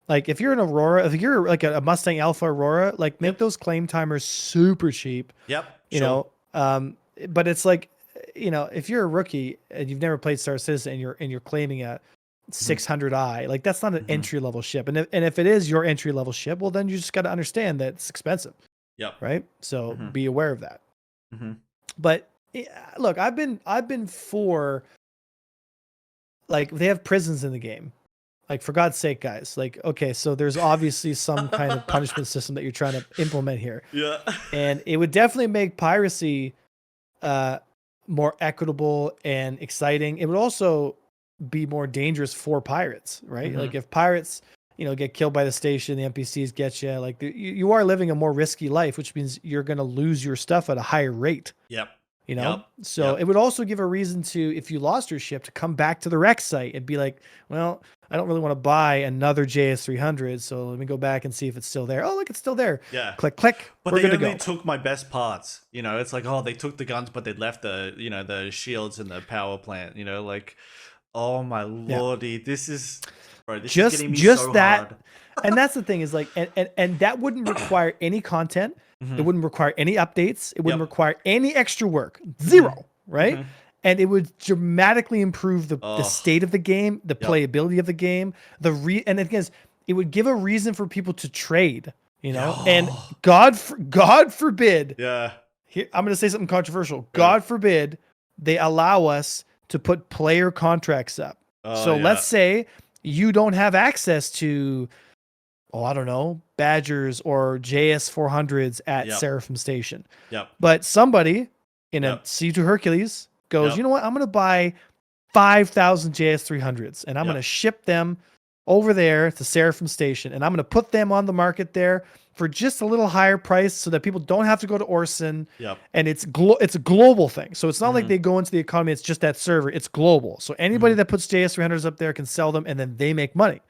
Like if you're an Aurora, if you're like a Mustang Alpha Aurora, like make those claim timers super cheap. Yep. You know, but it's like, you know, if you're a rookie and you've never played Star Citizen and you're claiming a 600i, like that's not an entry level ship. And if it is your entry level ship, well then you just got to understand that it's expensive. Yep. Right. So be aware of that. But look, I've been for. Like they have prisons in the game. Like for God's sake, guys. Like, okay, so there's obviously some kind of punishment system that you're trying to implement here. Yeah. And it would definitely make piracy more equitable and exciting. It would also be more dangerous for pirates, right? Like if pirates, you know, get killed by the station, the NPCs get you, like you are living a more risky life, which means you're going to lose your stuff at a higher rate. Yep. You know, so it would also give a reason to, if you lost your ship, to come back to the wreck site and be like, well, I don't really want to buy another JS300, so let me go back and see if it's still there. Oh, look, it's still there. Yeah. Click, click. But they only took my best parts. You know, it's like, oh, they took the guns, but they left the, you know, the shields and the power plant. You know, like, oh my lordy, this is, bro, this is getting me so hard. And that's the thing is like, and that wouldn't require any content. It wouldn't require any updates. It wouldn't require any extra work. Zero, right? And it would dramatically improve the state of the game, the playability of the game, and again, it would give a reason for people to trade, you know? And God forbid. Yeah. Here, I'm going to say something controversial. God forbid they allow us to put player contracts up. So let's say you don't have access to, I don't know, Badgers or JS400s at Seraphim Station. But somebody in a C2 Hercules goes, you know what? I'm going to buy 5,000 JS300s and I'm going to ship them over there to Seraphim Station. And I'm going to put them on the market there for just a little higher price so that people don't have to go to Orson. And it's a global thing. So it's not like they go into the economy. It's just that server. It's global. So anybody that puts JS300s up there can sell them and then they make money.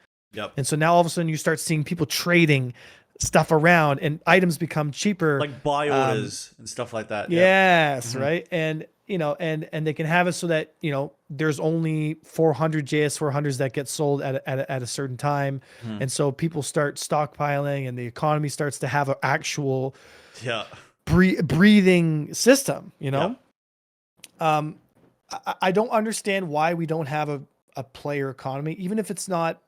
And so now all of a sudden you start seeing people trading stuff around and items become cheaper. Like buy orders and stuff like that. Yes, right. And and they can have it so that, there's only 400 JS400s that get sold at a certain time. And so people start stockpiling and the economy starts to have an actual breathing system, I don't understand why we don't have a player economy, even if it's not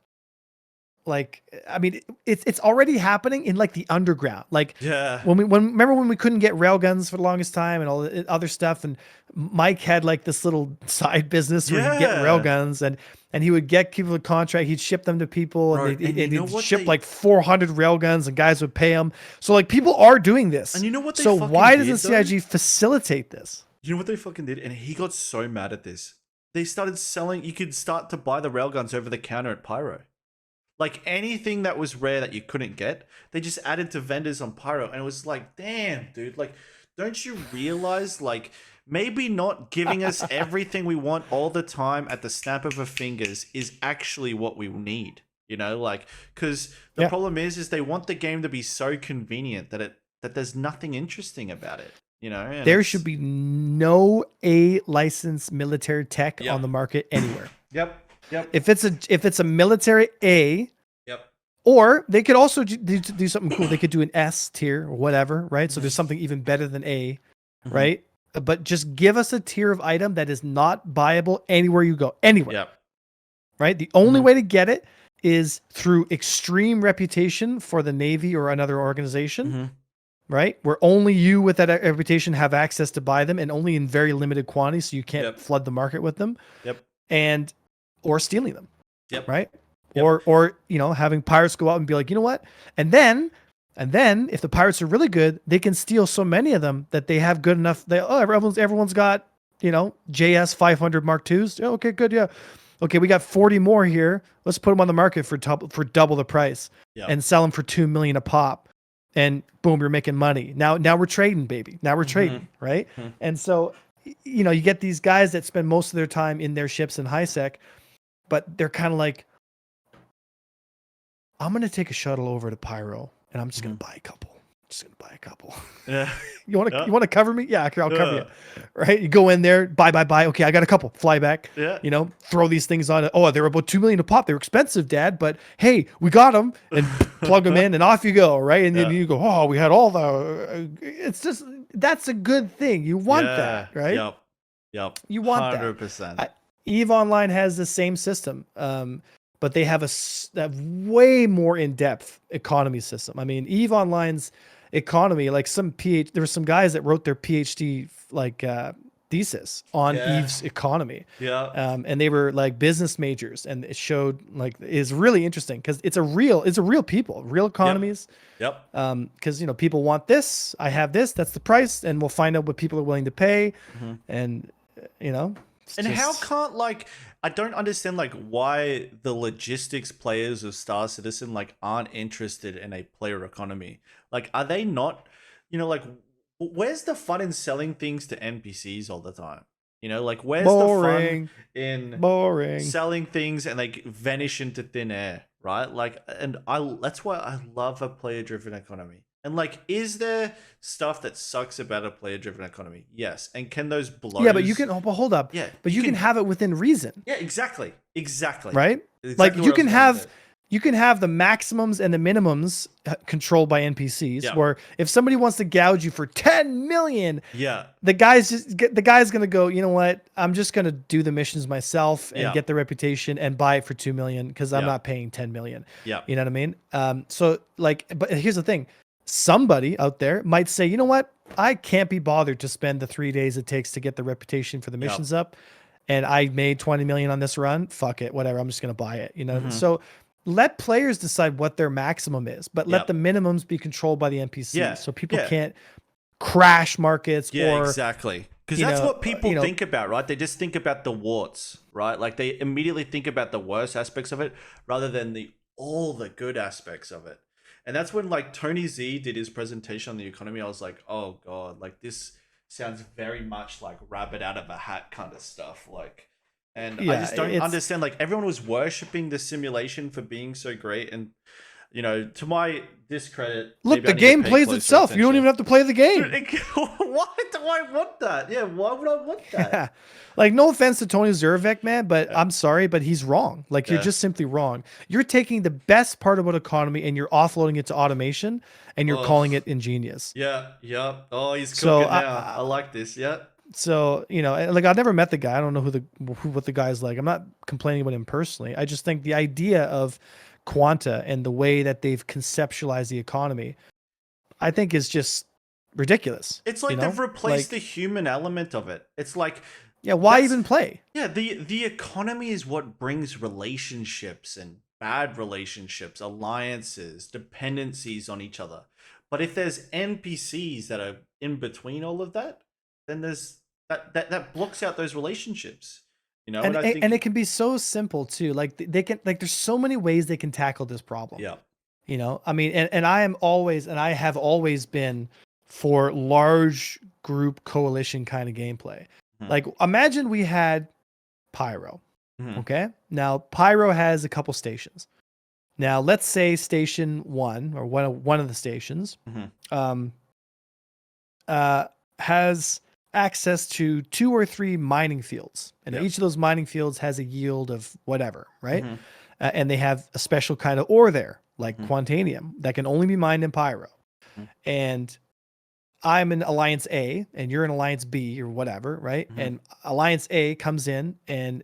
like, I mean, it's already happening in like the underground. Like remember when we couldn't get railguns for the longest time and all the other stuff, and Mike had like this little side business where he'd get railguns and he would get people a contract, he'd ship them to people, and he'd ship like 400 railguns and guys would pay them. So like people are doing this. And you know what they why doesn't CIG facilitate this? You know what they fucking did? And he got so mad at this. They started selling, you could start to buy the railguns over the counter at Pyro. Like anything that was rare that you couldn't get, they just added to vendors on Pyro. And it was like, damn, dude, like, don't you realize, like, maybe not giving us everything we want all the time at the snap of our fingers is actually what we need, like, because the problem is they want the game to be so convenient that there's nothing interesting about it, and there should be no licensed military tech on the market anywhere. Yep. If it's a military A, or they could also do something cool. They could do an S tier or whatever, right? So there's something even better than A, right? But just give us a tier of item that is not buyable anywhere you go, anywhere. Right? The only way to get it is through extreme reputation for the Navy or another organization, right? Where only you with that reputation have access to buy them, and only in very limited quantity, so you can't flood the market with them. Or stealing them. Right? Or having pirates go out and be like, you know what? And then if the pirates are really good, they can steal so many of them that they have good enough. Everyone's got, JS 500 Mark IIs. Oh, okay, good. Yeah. Okay. We got 40 more here. Let's put them on the market for double the price and sell them for 2 million a pop. And boom, you're making money. Now we're trading, baby. Now we're trading. Right. And so, you get these guys that spend most of their time in their ships in high sec, but they're kind of like, I'm going to take a shuttle over to Pyro and I'm just going to buy a couple. Yeah. You want to cover me? Yeah, I'll cover you. Right? You go in there, buy. Okay, I got a couple. Fly back. Yeah. Throw these things on. Oh, they're about 2 million a pop. They're expensive, Dad, but hey, we got them, and plug them in and off you go, right? And then you go, oh, we had all the it's just, that's a good thing. You want that, right? Yep. You want 100%. That. EVE Online has the same system. But they have a way more in-depth economy system. I mean, EVE Online's economy, like there were some guys that wrote their PhD thesis on EVE's economy. And they were like business majors, and it showed like is really interesting because it's a real people, real economies. Because people want this, I have this, that's the price, and we'll find out what people are willing to pay, and how can't I don't understand why the logistics players of Star Citizen aren't interested in a player economy. Are they not, where's the fun in selling things to NPCs all the time? Where's the fun in selling things and vanish into thin air, right? That's why I love a player driven economy. And is there stuff that sucks about a player-driven economy? Yes. And can those blows? Yeah, but you can hold up. Yeah, but you can have it within reason. Yeah, exactly. Right? Exactly you can have the maximums and the minimums controlled by NPCs. Where if somebody wants to gouge you for 10 million, the guy's gonna go, you know what? I'm just gonna do the missions myself and get the reputation and buy it for 2 million because I'm not paying 10 million. Yeah, you know what I mean? But here's the thing. Somebody out there might say, you know what? I can't be bothered to spend the 3 days it takes to get the reputation for the missions up. And I made 20 million on this run. Fuck it. Whatever. I'm just going to buy it. So let players decide what their maximum is, but let the minimums be controlled by the NPCs. So people can't crash markets exactly. Because that's what people think about, right? They just think about the warts, right? They immediately think about the worst aspects of it rather than all the good aspects of it. And that's when Tony Z did his presentation on the economy. I was like, oh God, this sounds very much like rabbit out of a hat kind of stuff. I just don't understand. Everyone was worshipping the simulation for being so great. And you know, to my discredit, Look, maybe I the need to game pay plays closer itself. You don't attention. even have to play the game. Dude, why do I want that? Yeah, why would I want that? Like, no offense to Tony Zurvek, man, but Yeah. I'm sorry, but he's wrong. Like, you're Yeah. just simply wrong. You're taking the best part about economy and you're offloading it to automation, and you're calling it ingenious. Yeah, yeah. Oh, he's So, cooking now. I like this. Yeah. so you know, like, I've never met the guy. I don't know what the guy's like. I'm not complaining about him personally. I just think the idea of Quanta and the way that they've conceptualized the economy, I think, is just ridiculous. It's like they've replaced the human element of it. It's like, yeah, why even play? Yeah, the economy is what brings relationships and bad relationships, alliances, dependencies on each other. But if there's NPCs that are in between all of that, then there's that blocks out those relationships. You know, And I think and it can be so simple too. Like, they can, like, there's so many ways they can tackle this problem. yeah. You know, I mean, and I am always, and I have always been for large group coalition kind of gameplay. Like, imagine we had Pyro. Okay. Now, Pyro has a couple stations. Now, let's say station 1, or one of the stations, has access to 2 or 3 mining fields, and each of those mining fields has a yield of whatever, right? And they have a special kind of ore there, like Quantanium, that can only be mined in Pyro. And I'm in Alliance A and you're in Alliance B or whatever, right? And Alliance A comes in, and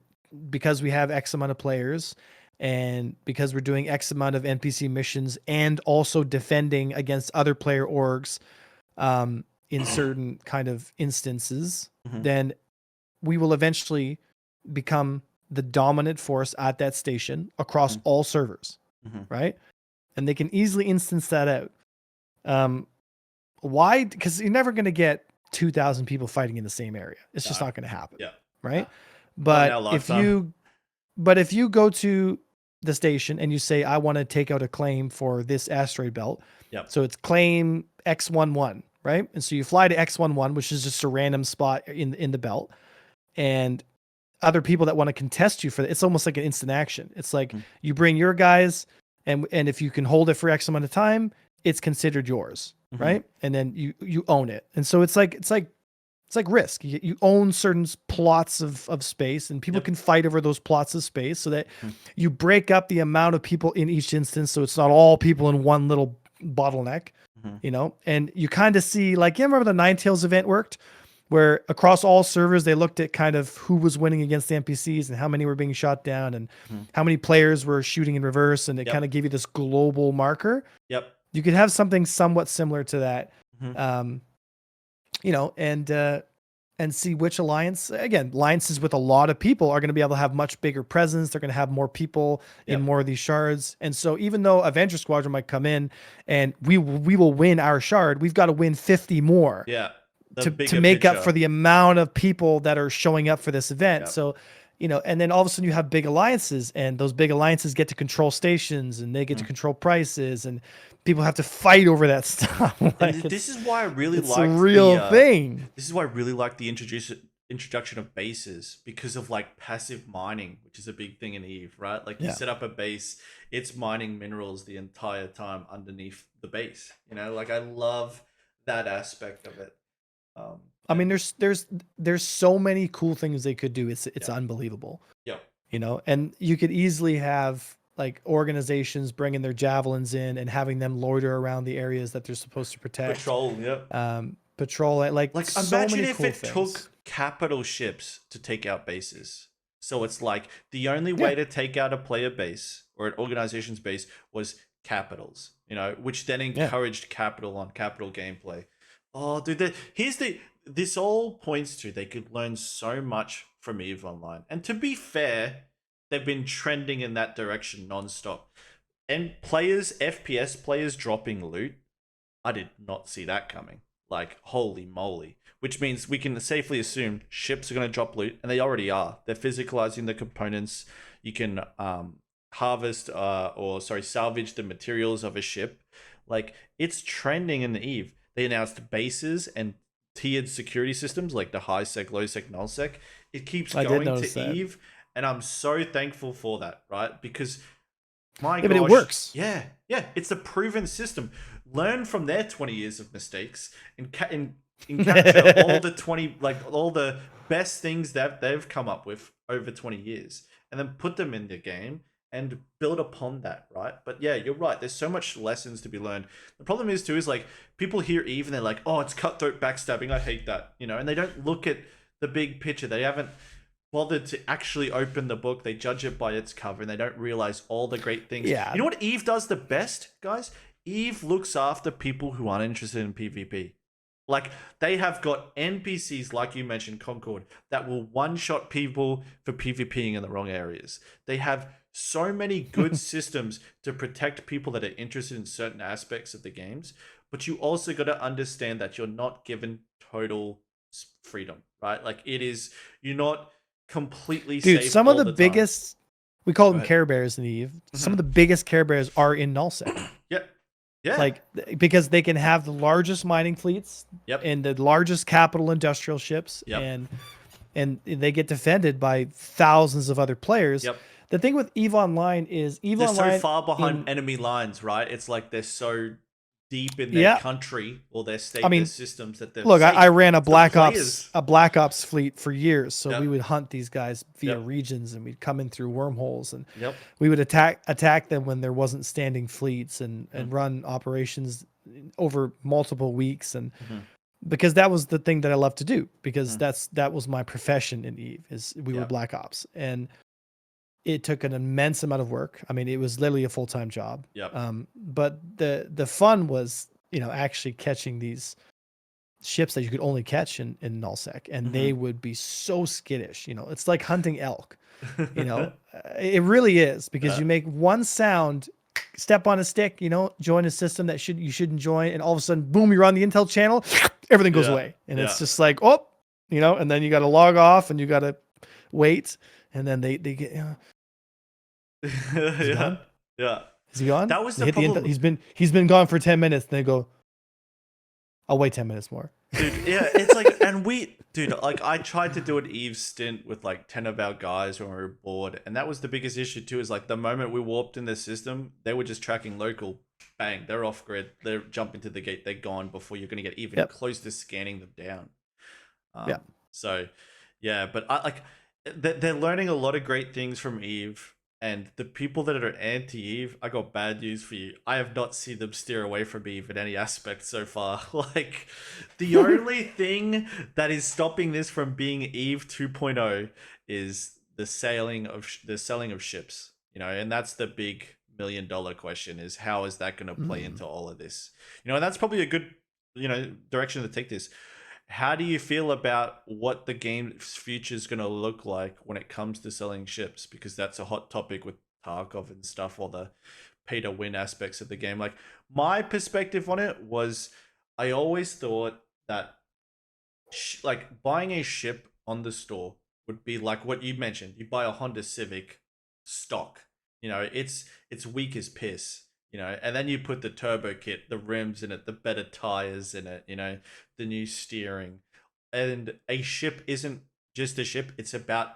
because we have X amount of players, and because we're doing X amount of NPC missions and also defending against other player orgs in certain kind of instances, then we will eventually become the dominant force at that station across all servers, right? And they can easily instance that out. Why? Because you're never going to get 2,000 people fighting in the same area. It's just not going to happen. Yeah. Right. But if you go to the station and you say, I want to take out a claim for this asteroid belt. So it's claim X11, right? And so you fly to X11, which is just a random spot in the belt, and other people that want to contest you for that. It's almost like an instant action. It's like you bring your guys, and if you can hold it for X amount of time, it's considered yours. Right. And then you own it. And so it's like Risk. You own certain plots of space, and people can fight over those plots of space, so that you break up the amount of people in each instance. So it's not all people in one little bottleneck, you know, and you kind of see, like, you remember the Ninetales event worked, where across all servers, they looked at kind of who was winning against the NPCs and how many were being shot down and how many players were shooting in reverse. And it kind of gave you this global marker. You could have something somewhat similar to that, you know, and see which alliance. Again, alliances with a lot of people are going to be able to have much bigger presence. They're going to have more people in more of these shards. And so even though Avenger Squadron might come in and we will win our shard, we've got to win 50 more. To make up for the amount of people that are showing up for this event. So, you know, and then all of a sudden you have big alliances, and those big alliances get to control stations, and they get to control prices, and people have to fight over that stuff. Like, this is why I really like a real thing. This is why I really like the introduction of bases, because of like passive mining, which is a big thing in EVE, right? Like you set up a base, it's mining minerals the entire time underneath the base. You know, like I love that aspect of it. I mean, there's so many cool things they could do. It's unbelievable. You know, and you could easily have like organizations bringing their javelins in and having them loiter around the areas that they're supposed to protect. Patrol. Like so imagine many if cool it things. took capital ships to take out bases. So it's like the only way to take out a player base or an organization's base was capitals, you know, which then encouraged capital on capital gameplay. Oh, dude, this all points to they could learn so much from EVE Online. And to be fair, they've been trending in that direction nonstop. And FPS players dropping loot, I did not see that coming. Like, holy moly. Which means we can safely assume ships are going to drop loot, and they already are. They're physicalizing the components. You can salvage the materials of a ship. Like, it's trending in EVE. They announced bases and tiered security systems like the high sec, low sec, null sec. It keeps going to EVE, and I'm so thankful for that, right? Because My Yeah, but it gosh. works. Yeah. Yeah. It's a proven system. Learn from their 20 years of mistakes and capture all the 20, like all the best things that they've come up with over 20 years and then put them in the game and build upon that, right? But yeah, you're right. There's so much lessons to be learned. The problem is too, is like people hear Eve and they're like, oh, it's cutthroat backstabbing. I hate that, you know, and they don't look at the big picture. They haven't bothered to actually open the book. They judge it by its cover and they don't realize all the great things. Yeah. You know what Eve does the best, guys? Eve looks after people who aren't interested in PvP. Like, they have got NPCs, like you mentioned, Concord, that will one-shot people for PvPing in the wrong areas. They have so many good systems to protect people that are interested in certain aspects of the games, but you also got to understand that you're not given total freedom, right? Like, you're not completely Dude, safe some all of the time. biggest, we call them ahead. Care Bears in Eve. Some of the biggest Care Bears are in nullsec. Yep. Yeah. Like, because they can have the largest mining fleets Yep. and the largest capital industrial ships, Yep. and they get defended by thousands of other players. Yep. The thing with Eve Online is they're so far behind enemy lines, right? It's like they're so deep in their country or their state, their systems that they're look. safe. I ran a Black Ops fleet for years, so we would hunt these guys via regions, and we'd come in through wormholes, and we would attack them when there wasn't standing fleets, and run operations over multiple weeks, and because that was the thing that I loved to do, because that was my profession in Eve. Is we were Black Ops, and it took an immense amount of work. I mean, it was literally a full-time job. But the fun was, you know, actually catching these ships that you could only catch in nullsec, and they would be so skittish. You know, it's like hunting elk. You know, it really is, because you make one sound, step on a stick, you know, join a system that you shouldn't join, and all of a sudden, boom, you're on the intel channel, everything goes away, and it's just like, oh, you know, and then you got to log off and you got to wait, and then they get. Yeah. Is he gone? That was the problem. He's been gone for 10 minutes. And they go, I'll wait 10 minutes more. Dude, yeah, it's like, and like I tried to do an Eve stint with like 10 of our guys when we were bored, and that was the biggest issue too, is like the moment we warped in the system, they were just tracking local. Bang, they're off grid. They're jumping to the gate. They're gone before you're going to get even close to scanning them down. So, yeah, but they're learning a lot of great things from Eve. And the people that are anti-Eve, I got bad news for you. I have not seen them steer away from Eve in any aspect so far. Like, the only thing that is stopping this from being Eve 2.0 is the selling of ships. You know, and that's the big $1 million question: is how is that going to play into all of this? You know, and that's probably a good, you know, direction to take this. How do you feel about what the game's future is going to look like when it comes to selling ships? Because that's a hot topic with Tarkov and stuff, or the pay to win aspects of the game. Like, my perspective on it was, I always thought that like buying a ship on the store would be like what you mentioned. You buy a Honda Civic stock, you know, it's weak as piss. You know, and then you put the turbo kit, the rims in it, the better tires in it, you know, the new steering. And a ship isn't just a ship. It's about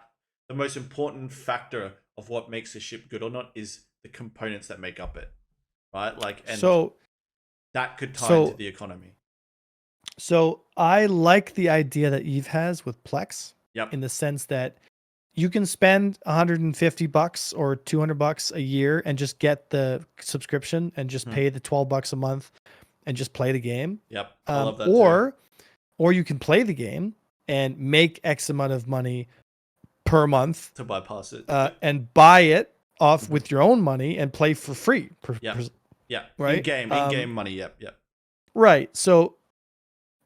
the most important factor of what makes a ship good or not is the components that make up it, right? Like, and so that could tie into the economy. So I like the idea that Eve has with Plex. Yep. In the sense that you can spend $150 or $200 a year and just get the subscription and just pay the $12 a month and just play the game. Yep. I love that or you can play the game and make X amount of money per month to bypass it and buy it off with your own money and play for free. Yeah. Right. In-game money. Yep. Right. So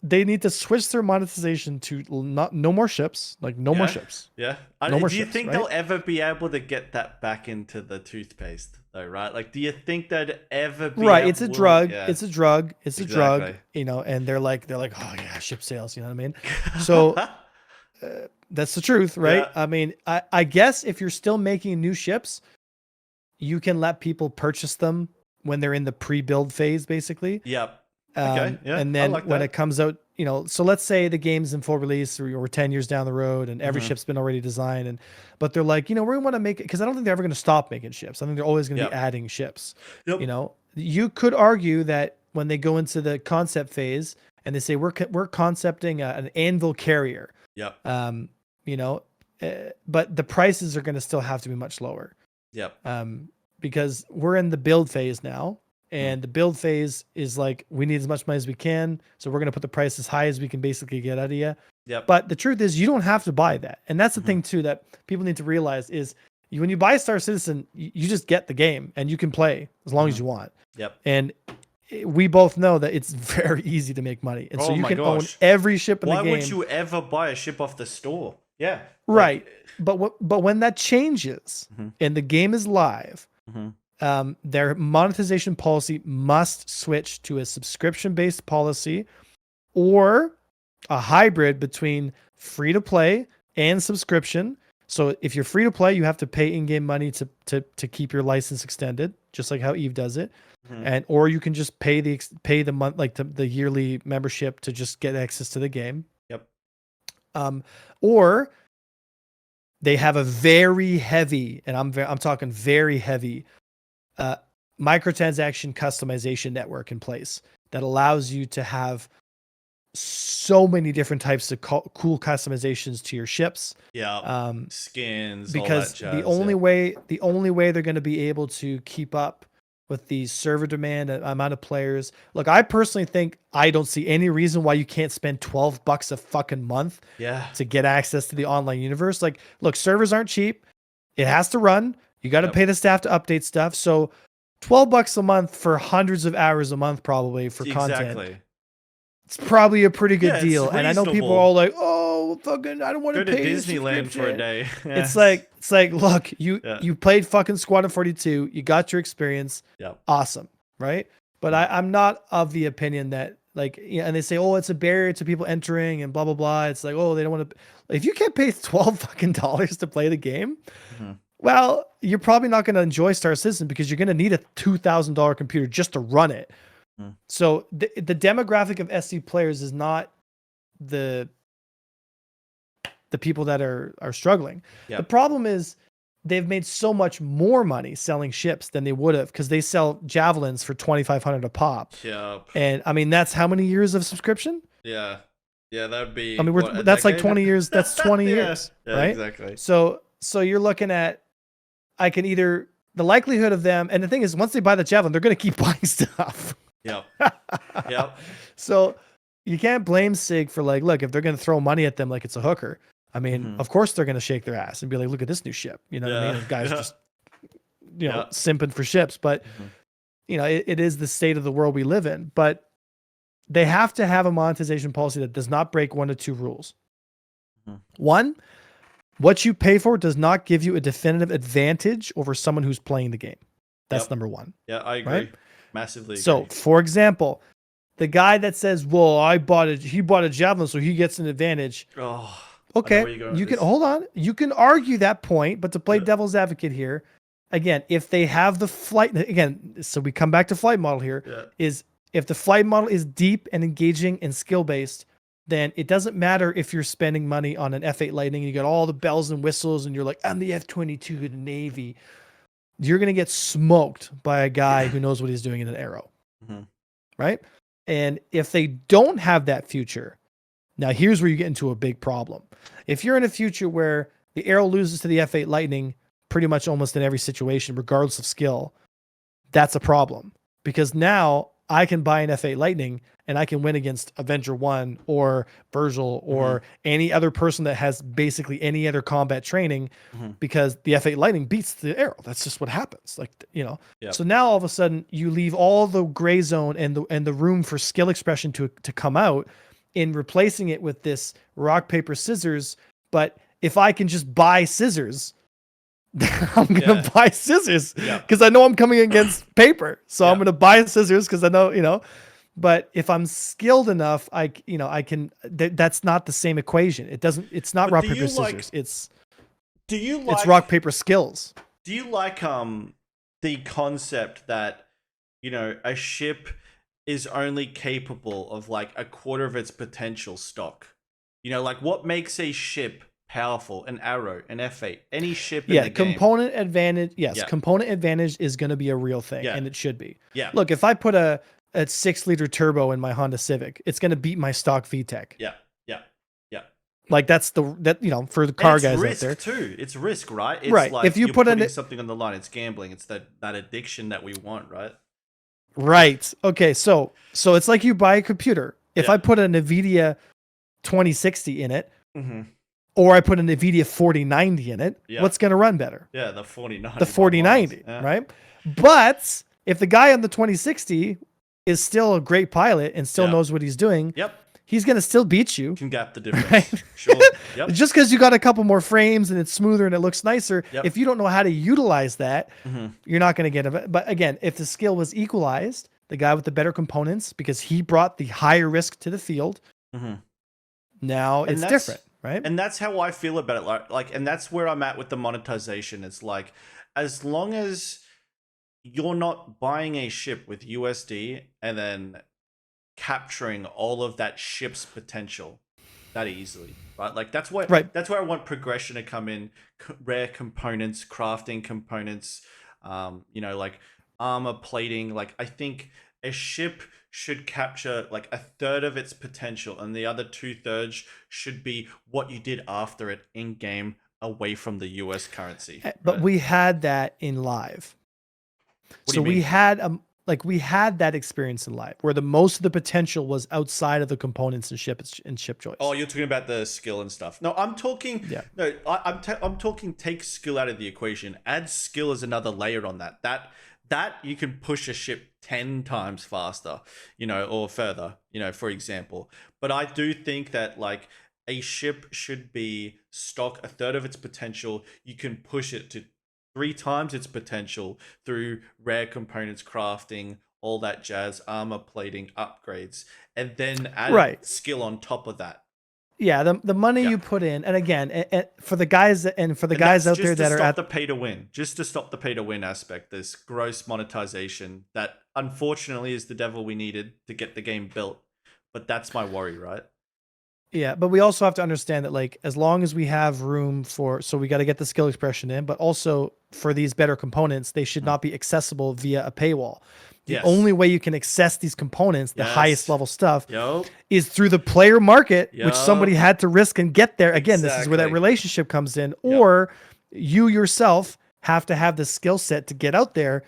they need to switch their monetization to no more ships, like no more ships. Yeah. Do you think they'll ever be able to get that back into the toothpaste though, right? Like, do you think they'd ever be able, it's a drug. Yeah. It's a drug. It's a drug, you know, and they're like, oh yeah, ship sales, you know what I mean? So that's the truth, right? Yeah. I mean, I guess if you're still making new ships, you can let people purchase them when they're in the pre-build phase, basically. Yep. Okay, yeah, and I then like when that. it comes out, so let's say the game's in full release or 10 years down the road and every ship's been already designed, but they're like, we want to make it, because I don't think they're ever going to stop making ships. I think they're always going to be adding ships. Yep. You could argue that when they go into the concept phase and they say we're concepting an anvil carrier, Yep. but the prices are going to still have to be much lower. Yep. Because we're in the build phase now, and the build phase is like, we need as much money as we can, so we're going to put the price as high as we can basically get out of you. Yep. But the truth is, you don't have to buy that, and that's the thing too that people need to realize is, when you buy Star Citizen, you just get the game and you can play as long as you want. Yep. And we both know that it's very easy to make money, and so you can own every ship in the game. Why would you ever buy a ship off the store? Yeah. Right. But when that changes and the game is live, their monetization policy must switch to a subscription-based policy or a hybrid between free-to-play and subscription. So if you're free-to-play, you have to pay in-game money to keep your license extended, just like how Eve does it. Or you can just pay the month, like the yearly membership, to just get access to the game. Yep. Or they have a very heavy, and I'm talking very heavy, microtransaction customization network in place that allows you to have so many different types of cool customizations to your ships. Yeah. Skins. Because all that jazz, the only way they're going to be able to keep up with the server demand and amount of players. Look, I personally think I don't see any reason why you can't spend $12 a fucking month to get access to the online universe. Like, look, servers aren't cheap. It has to run. You got to pay the staff to update stuff. So $12 a month for hundreds of hours a month, probably, for content. Exactly. It's probably a pretty good deal. And I know people are all like, oh, fucking, I don't want to pay Disneyland for a day. It's like, look, you played fucking Squadron 42. You got your experience. Awesome. Right. But I'm not of the opinion that, like, and they say, oh, it's a barrier to people entering and blah, blah, blah. It's like, oh, they don't want to. If you can't pay $12 fucking to play the game, well, you're probably not going to enjoy Star Citizen, because you're going to need a $2,000 computer just to run it. So the demographic of SC players is not the people that are struggling. The problem is they've made so much more money selling ships than they would have, because they sell javelins for $2,500 a pop. And I mean, that's how many years of subscription? Yeah, that'd be. I mean, that's like 20 years. That's 20 years, right? Exactly. So you're looking at, I can either, the likelihood of them, and the thing is, once they buy the javelin, they're going to keep buying stuff. Yep. So you can't blame SIG for, like, look, if they're going to throw money at them like it's a hooker, I mean, of course they're going to shake their ass and be like, look at this new ship. You know what I mean? The guy's just, simping for ships. But, it is the state of the world we live in. But they have to have a monetization policy that does not break one of two rules. One, what you pay for does not give you a definitive advantage over someone who's playing the game. That's number one. Yeah, I agree. Right? Massively agree. So, for example, the guy that says, well, he bought a javelin, so he gets an advantage. Oh, okay. You can hold on. You can argue that point, but to play devil's advocate here, again, if they have the flight, again, so we come back to flight model here, is if the flight model is deep and engaging and skill-based, then it doesn't matter if you're spending money on an F8 Lightning and you got all the bells and whistles and you're like, I'm the F-22 of the Navy. You're going to get smoked by a guy who knows what he's doing in an Arrow. Right? And if they don't have that future, now here's where you get into a big problem. If you're in a future where the Arrow loses to the F8 Lightning pretty much almost in every situation, regardless of skill, that's a problem. Because now I can buy an F8 Lightning and I can win against Avenger 1 or Vergil or any other person that has basically any other combat training, because the F8 Lightning beats the Arrow. That's just what happens. Like, So now all of a sudden you leave all the gray zone and the room for skill expression to come out in replacing it with this rock, paper, scissors. But if I can just buy scissors, I'm going to buy scissors because I know I'm coming against paper. So I'm going to buy scissors because I know, but if I'm skilled enough, I can, that's not the same equation. It's not rock, paper, scissors. It's rock, paper, skills. Do you like, the concept that, a ship is only capable of like a quarter of its potential stock. You know, like what makes a ship powerful? An arrow, an F8, any ship in the game. Component advantage. Yes, component advantage is going to be a real thing, and it should be. Yeah. Look, if I put a 6-liter turbo in my Honda Civic, it's going to beat my stock VTEC. Yeah. Like that's you know, for the car guys risk out there too. It's risk, right? It's right. Like if you put something on the line, it's gambling. It's that addiction that we want, right? Right. Okay. So it's like you buy a computer. If I put a NVIDIA 2060 in it, or I put an NVIDIA 4090 in it, what's going to run better? Yeah, the 4090. The 4090, right? But if the guy on the 2060 is still a great pilot and still knows what he's doing, he's going to still beat you. Can gap the difference. Right? Sure. Yep. Just because you got a couple more frames and it's smoother and it looks nicer, if you don't know how to utilize that, you're not going to get it. But again, if the skill was equalized, the guy with the better components, because he brought the higher risk to the field, now it's different, right? And that's how I feel about it. Like, and that's where I'm at with the monetization. It's like, as long as you're not buying a ship with USD and then capturing all of that ship's potential that easily, right? Like that's where I want progression to come in, rare components, crafting components, you know, like armor plating. Like I think a ship should capture like a third of its potential, and the other 2/3 should be what you did after it in game, away from the US currency. But we had that in live. So we had we had that experience in live where the most of the potential was outside of the components and ship choice. Oh, you're talking about the skill and stuff. No, I'm talking. Yeah. No, I'm talking. Take skill out of the equation. Add skill as another layer on that. That you can push a ship 10 times faster, you know, or further, you know, for example. But I do think that like a ship should be stock a third of its potential. You can push it to 3 times its potential through rare components, crafting, all that jazz, armor plating, upgrades, and then add skill on top of that. Yeah, the money you put in, and again, for the guys out there that are at the pay to win, just to stop the pay to win aspect, this gross monetization that unfortunately is the devil we needed to get the game built. But that's my worry, right? Yeah, but we also have to understand that like as long as we have room for, so we got to get the skill expression in, but also for these better components, they should not be accessible via a paywall. The only way you can access these components, the highest level stuff, is through the player market, which somebody had to risk and get there. Again, this is where that relationship comes in. Or you yourself have to have the skill set to get out there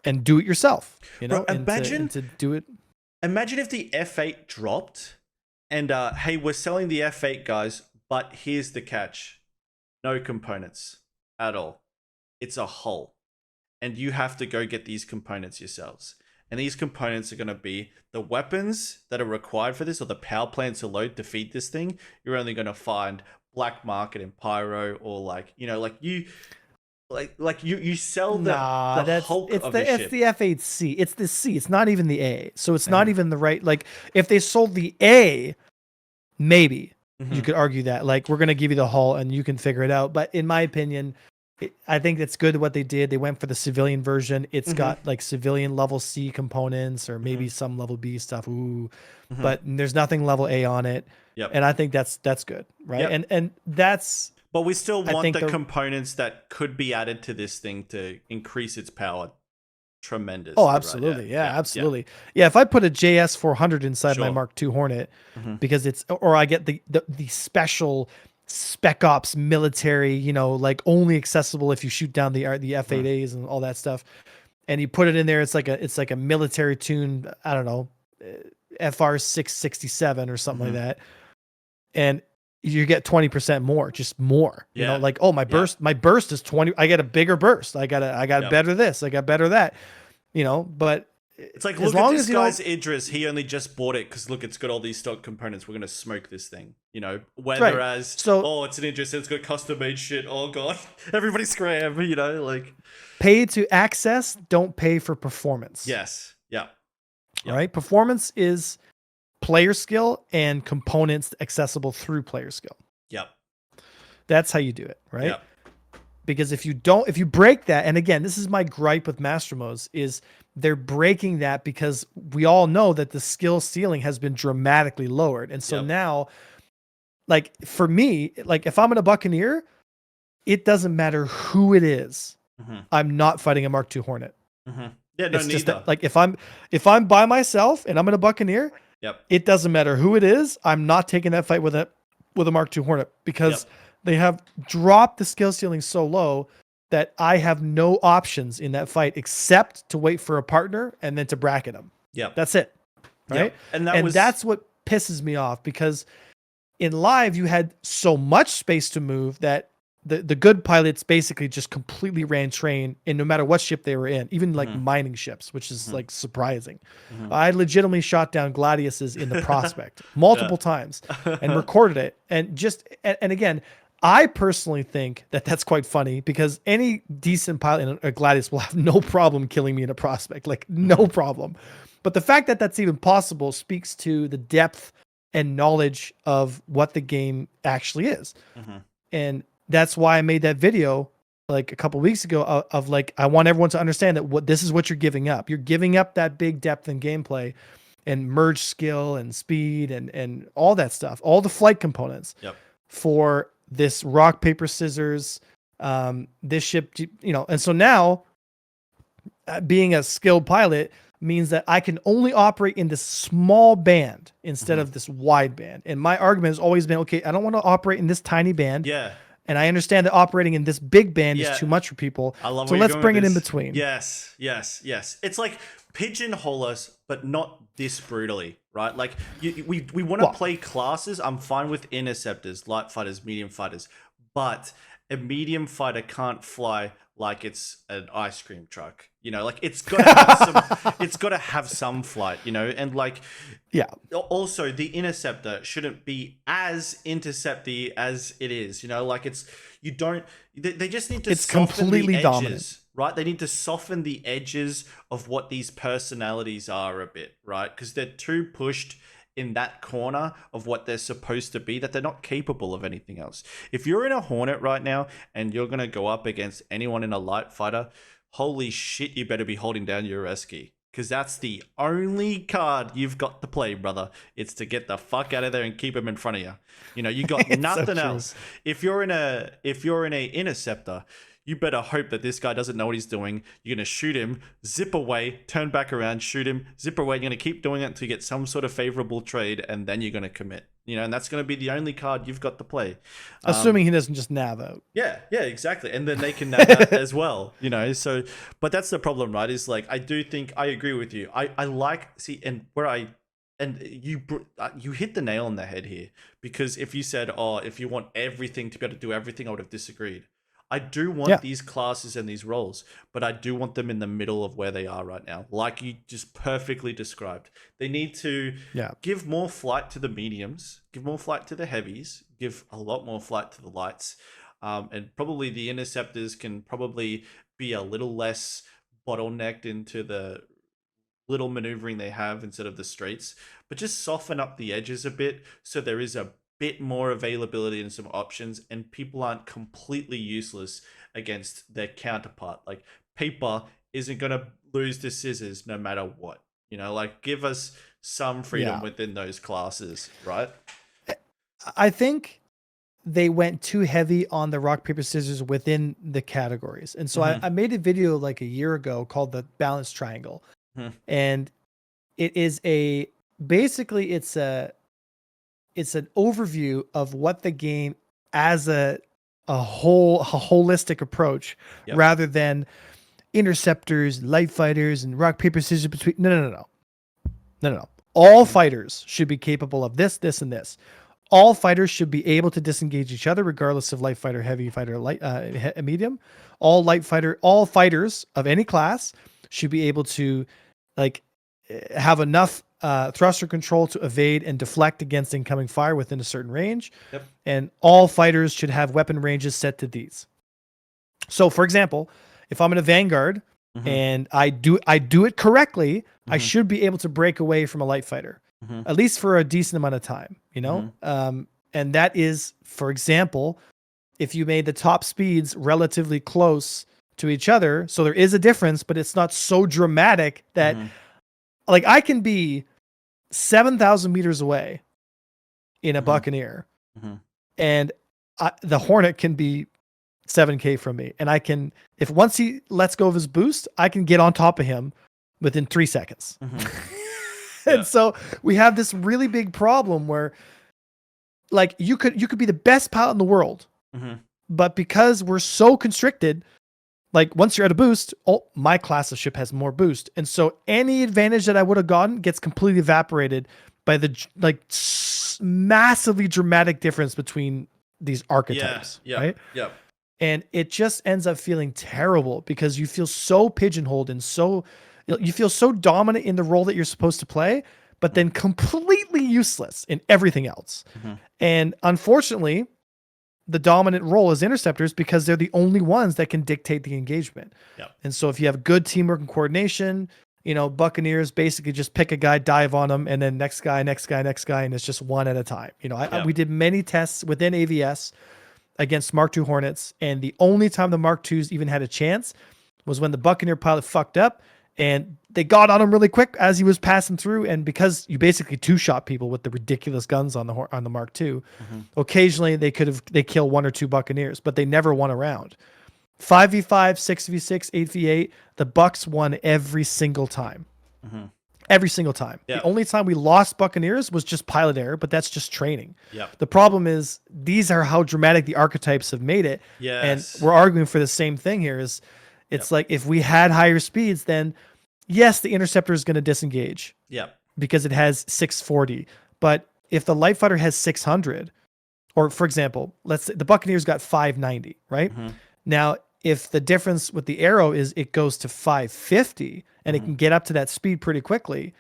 and do it yourself. You know, bro, imagine to do it. Imagine if the F8 dropped and hey, we're selling the F8, guys, but here's the catch. No components at all. It's a hull. And you have to go get these components yourselves. And these components are going to be the weapons that are required for this, or the power plants to load to feed this thing. You're only going to find black market in Pyro, or like, you know, like you sell the Hulk of the ship. It's the F8C. It's the C. It's not even the A. So it's not even the right. Like if they sold the A, maybe you could argue that like we're going to give you the hull and you can figure it out. But in my opinion, I think it's good what they did. They went for the civilian version. It's got like civilian level C components or maybe some level B stuff. But there's nothing level A on it. And I think that's good, right? And that's. But we still want the components that could be added to this thing to increase its power tremendously. Oh, absolutely. Right? Yeah, absolutely. Yeah, if I put a JS 400 inside my Mark II Hornet, because it's, or I get the special Spec Ops military, you know, like only accessible if you shoot down the F8As and all that stuff, and you put it in there, it's like a military tune, I don't know, FR 667 or something like that, and you get 20% more, just more. You know, like, oh, my burst is 20. I get a bigger burst. I got better this. I got better that. You know, but it's like, look at this guy's Idris. He only just bought it because look, it's got all these stock components. We're gonna smoke this thing. You know, whereas oh, it's an Idris. It's got custom made shit. Oh god, everybody scram. You know, like pay to access, don't pay for performance. Yes. Yeah. All right. Performance is player skill and components accessible through player skill. Yep. That's how you do it, right? Yep. Because if you break that, and again, this is my gripe with master modes, is they're breaking that because we all know that the skill ceiling has been dramatically lowered. And so now, like for me, like if I'm in a Buccaneer, it doesn't matter who it is. I'm not fighting a Mark II Hornet. Yeah, no, it's neither. just that, like if I'm by myself and I'm in a Buccaneer, it doesn't matter who it is. I'm not taking that fight with a Mark II Hornet because they have dropped the skill ceiling so low that I have no options in that fight except to wait for a partner and then to bracket them. That's it. Right. And that's what pisses me off, because in live you had so much space to move that the good pilots basically just completely ran train in no matter what ship they were in, even like mining ships, which is like surprising. I legitimately shot down Gladiuses in the Prospect multiple times and recorded it. And again, I personally think that that's quite funny, because any decent pilot in a Gladius will have no problem killing me in a Prospect, like no problem. But the fact that that's even possible speaks to the depth and knowledge of what the game actually is. And that's why I made that video like a couple of weeks ago of like, I want everyone to understand that this is what you're giving up. You're giving up that big depth in gameplay and merge skill and speed and all that stuff, all the flight components for this rock, paper, scissors, this ship, and so now being a skilled pilot means that I can only operate in this small band instead of this wide band. And my argument has always been, okay, I don't want to operate in this tiny band. And I understand that operating in this big band is too much for people. So let's bring it in between. Yes. It's like pigeonhole us, but not this brutally, right? Like we want to play classes. I'm fine with interceptors, light fighters, medium fighters, but a medium fighter can't fly like it's an ice cream truck. Like it's got to have some, it's got to have some flight, and like, also the interceptor shouldn't be as intercepty as it is, like they just need to soften completely the edges, dominant. right? They need to soften the edges of what these personalities are a bit, right? Because they're too pushed in that corner of what they're supposed to be, that they're not capable of anything else. If you're in a Hornet right now and you're going to go up against anyone in a light fighter, holy shit, you better be holding down your rescue, because that's the only card you've got to play, brother. It's to get the fuck out of there and keep him in front of you. You got nothing else. If you're in a interceptor, you better hope that this guy doesn't know what he's doing. You're going to shoot him, zip away, turn back around, shoot him, zip away. You're going to keep doing it until you get some sort of favorable trade, and then you're going to commit. And that's going to be the only card you've got to play. Assuming he doesn't just nav out. Yeah, exactly. And then they can nav out as well, So, but that's the problem, right? Is like, I do think, I agree with you. I like, you hit the nail on the head here, because if you said, if you want everything to be able to do everything, I would have disagreed. I do want these classes and these roles, but I do want them in the middle of where they are right now, like you just perfectly described. They need to give more flight to the mediums, give more flight to the heavies, give a lot more flight to the lights, and probably the interceptors can probably be a little less bottlenecked into the little maneuvering they have instead of the straights, but just soften up the edges a bit so there is a bit more availability and some options, and people aren't completely useless against their counterpart. Like, paper isn't going to lose to scissors no matter what. Like, give us some freedom within those classes, right? I think they went too heavy on the rock, paper, scissors within the categories. And so I made a video like a year ago called the balance triangle. And it is basically it's an overview of what the game as a holistic approach, rather than interceptors, light fighters, and rock, paper, scissors between. No. All fighters should be capable of this, and this. All fighters should be able to disengage each other, regardless of light fighter, heavy fighter, light, medium. All fighters of any class should be able to have enough thruster control to evade and deflect against incoming fire within a certain range. And all fighters should have weapon ranges set to these. So, for example, if I'm in a Vanguard and I do it correctly, I should be able to break away from a light fighter, at least for a decent amount of time, and that is, for example, if you made the top speeds relatively close to each other. So there is a difference, but it's not so dramatic that like I can be 7,000 meters away in a Buccaneer and the Hornet can be 7K from me. And I can, if once he lets go of his boost, I can get on top of him within 3 seconds. And so we have this really big problem where like you could be the best pilot in the world, but because we're so constricted, like once you're at a boost, my class of ship has more boost. And so any advantage that I would have gotten gets completely evaporated by the like massively dramatic difference between these archetypes, right? Yeah. And it just ends up feeling terrible because you feel so pigeonholed and so you feel so dominant in the role that you're supposed to play, but then completely useless in everything else. And unfortunately, the dominant role is interceptors because they're the only ones that can dictate the engagement. And so if you have good teamwork and coordination, you know, Buccaneers basically just pick a guy, dive on him, and then next guy, and it's just one at a time. You know, we did many tests within AVS against Mark II Hornets, and the only time the Mark IIs even had a chance was when the Buccaneer pilot fucked up, and they got on him really quick as he was passing through. And because you basically two-shot people with the ridiculous guns on the Mark II, occasionally they kill 1 or 2 Buccaneers, but they never won a round. 5v5, 6v6, 8v8, the Bucks won every single time. Every single time. The only time we lost Buccaneers was just pilot error, but that's just training. The problem is these are how dramatic the archetypes have made it. And we're arguing for the same thing here is it's like if we had higher speeds, then yes, the interceptor is going to disengage. Because it has 640. But if the light fighter has 600, or for example, let's say the Buccaneers got 590, right? Now, if the difference with the arrow is it goes to 550 and it can get up to that speed pretty quickly.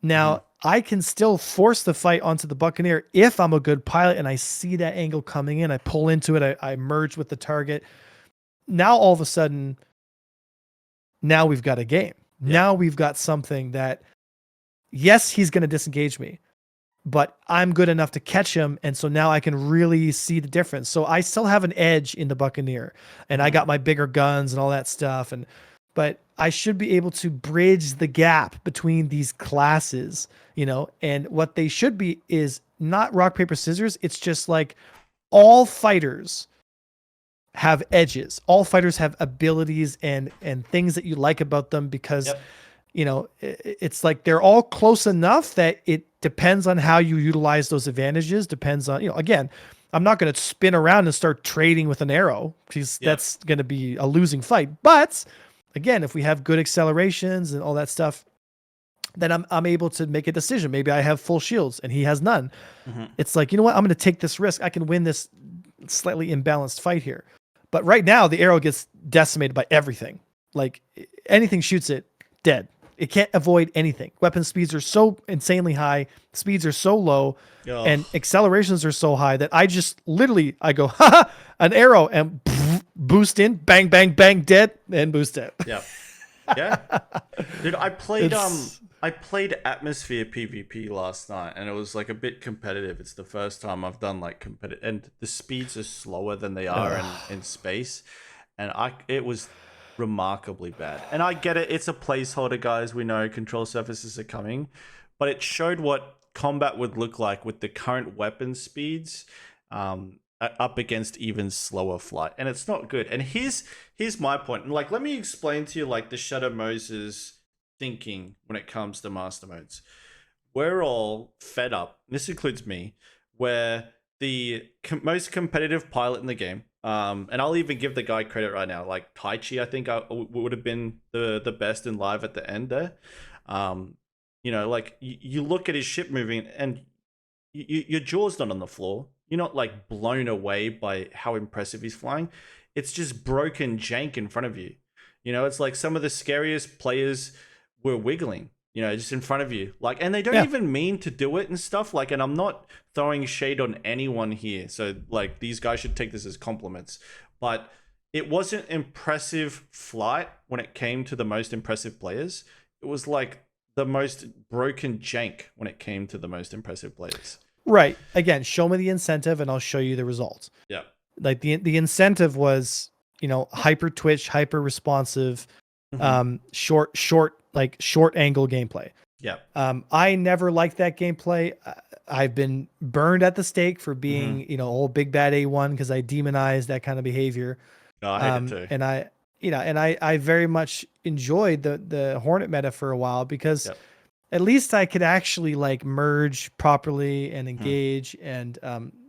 Now, I can still force the fight onto the Buccaneer if I'm a good pilot and I see that angle coming in. I pull into it. I merge with the target. Now, all of a sudden, now we've got a game. Now we've got something that, yes, he's going to disengage me, but I'm good enough to catch him. And so now I can really see the difference. So I still have an edge in the Buccaneer and I got my bigger guns and all that stuff. But I should be able to bridge the gap between these classes, you know, and what they should be is not rock, paper, scissors. It's just like all fighters have edges. All fighters have abilities and things that you like about them because you know, it's like they're all close enough that it depends on how you utilize those advantages. Depends on, you know, again, I'm not going to spin around and start trading with an arrow because that's going to be a losing fight. But again, if we have good accelerations and all that stuff, then I'm able to make a decision. Maybe I have full shields and he has none. It's like, you know what? I'm going to take this risk. I can win this slightly imbalanced fight here. But right now the arrow gets decimated by everything. Like anything shoots it, dead. It can't avoid anything. Weapon speeds are so insanely high. Speeds are so low and accelerations are so high that I just literally, I go, an arrow and boost in, bang, bang, bang, dead, and boost it. Dude, I played Atmosphere PvP last night and it was like a bit competitive. It's the first time I've done like competitive, and the speeds are slower than they are in space. And it was remarkably bad. And I get it, it's a placeholder, guys. We know control surfaces are coming, but it showed what combat would look like with the current weapon speeds up against even slower flight, and it's not good. And here's my point. And like, let me explain to you like the Shadow Moses thinking when it comes to master modes. We're all fed up, this includes me, where the most competitive pilot in the game, and I'll even give the guy credit right now, like Taichi, I think would have been the best in live at the end there. You know, like you look at his ship moving and your jaw's not on the floor. You're not like blown away by how impressive he's flying. It's just broken jank in front of you. You know, it's like some of the scariest players were wiggling, you know, just in front of you. Like, and they don't even mean to do it and stuff. Like, and I'm not throwing shade on anyone here. So like these guys should take this as compliments, but it wasn't impressive flight when it came to the most impressive players. It was like the most broken jank when it came to the most impressive players. Right. Again, show me the incentive and I'll show you the results. Yeah. Like the incentive was hyper twitch, hyper responsive, Mhm. short angle gameplay. Yeah. I never liked that gameplay. I've been burned at the stake for Mhm. being, old big bad A1 because I demonized that kind of behavior. No, I hate it too. And I very much enjoyed the Hornet meta for a while because Yep. at least I could actually like merge properly and Mhm. engage. And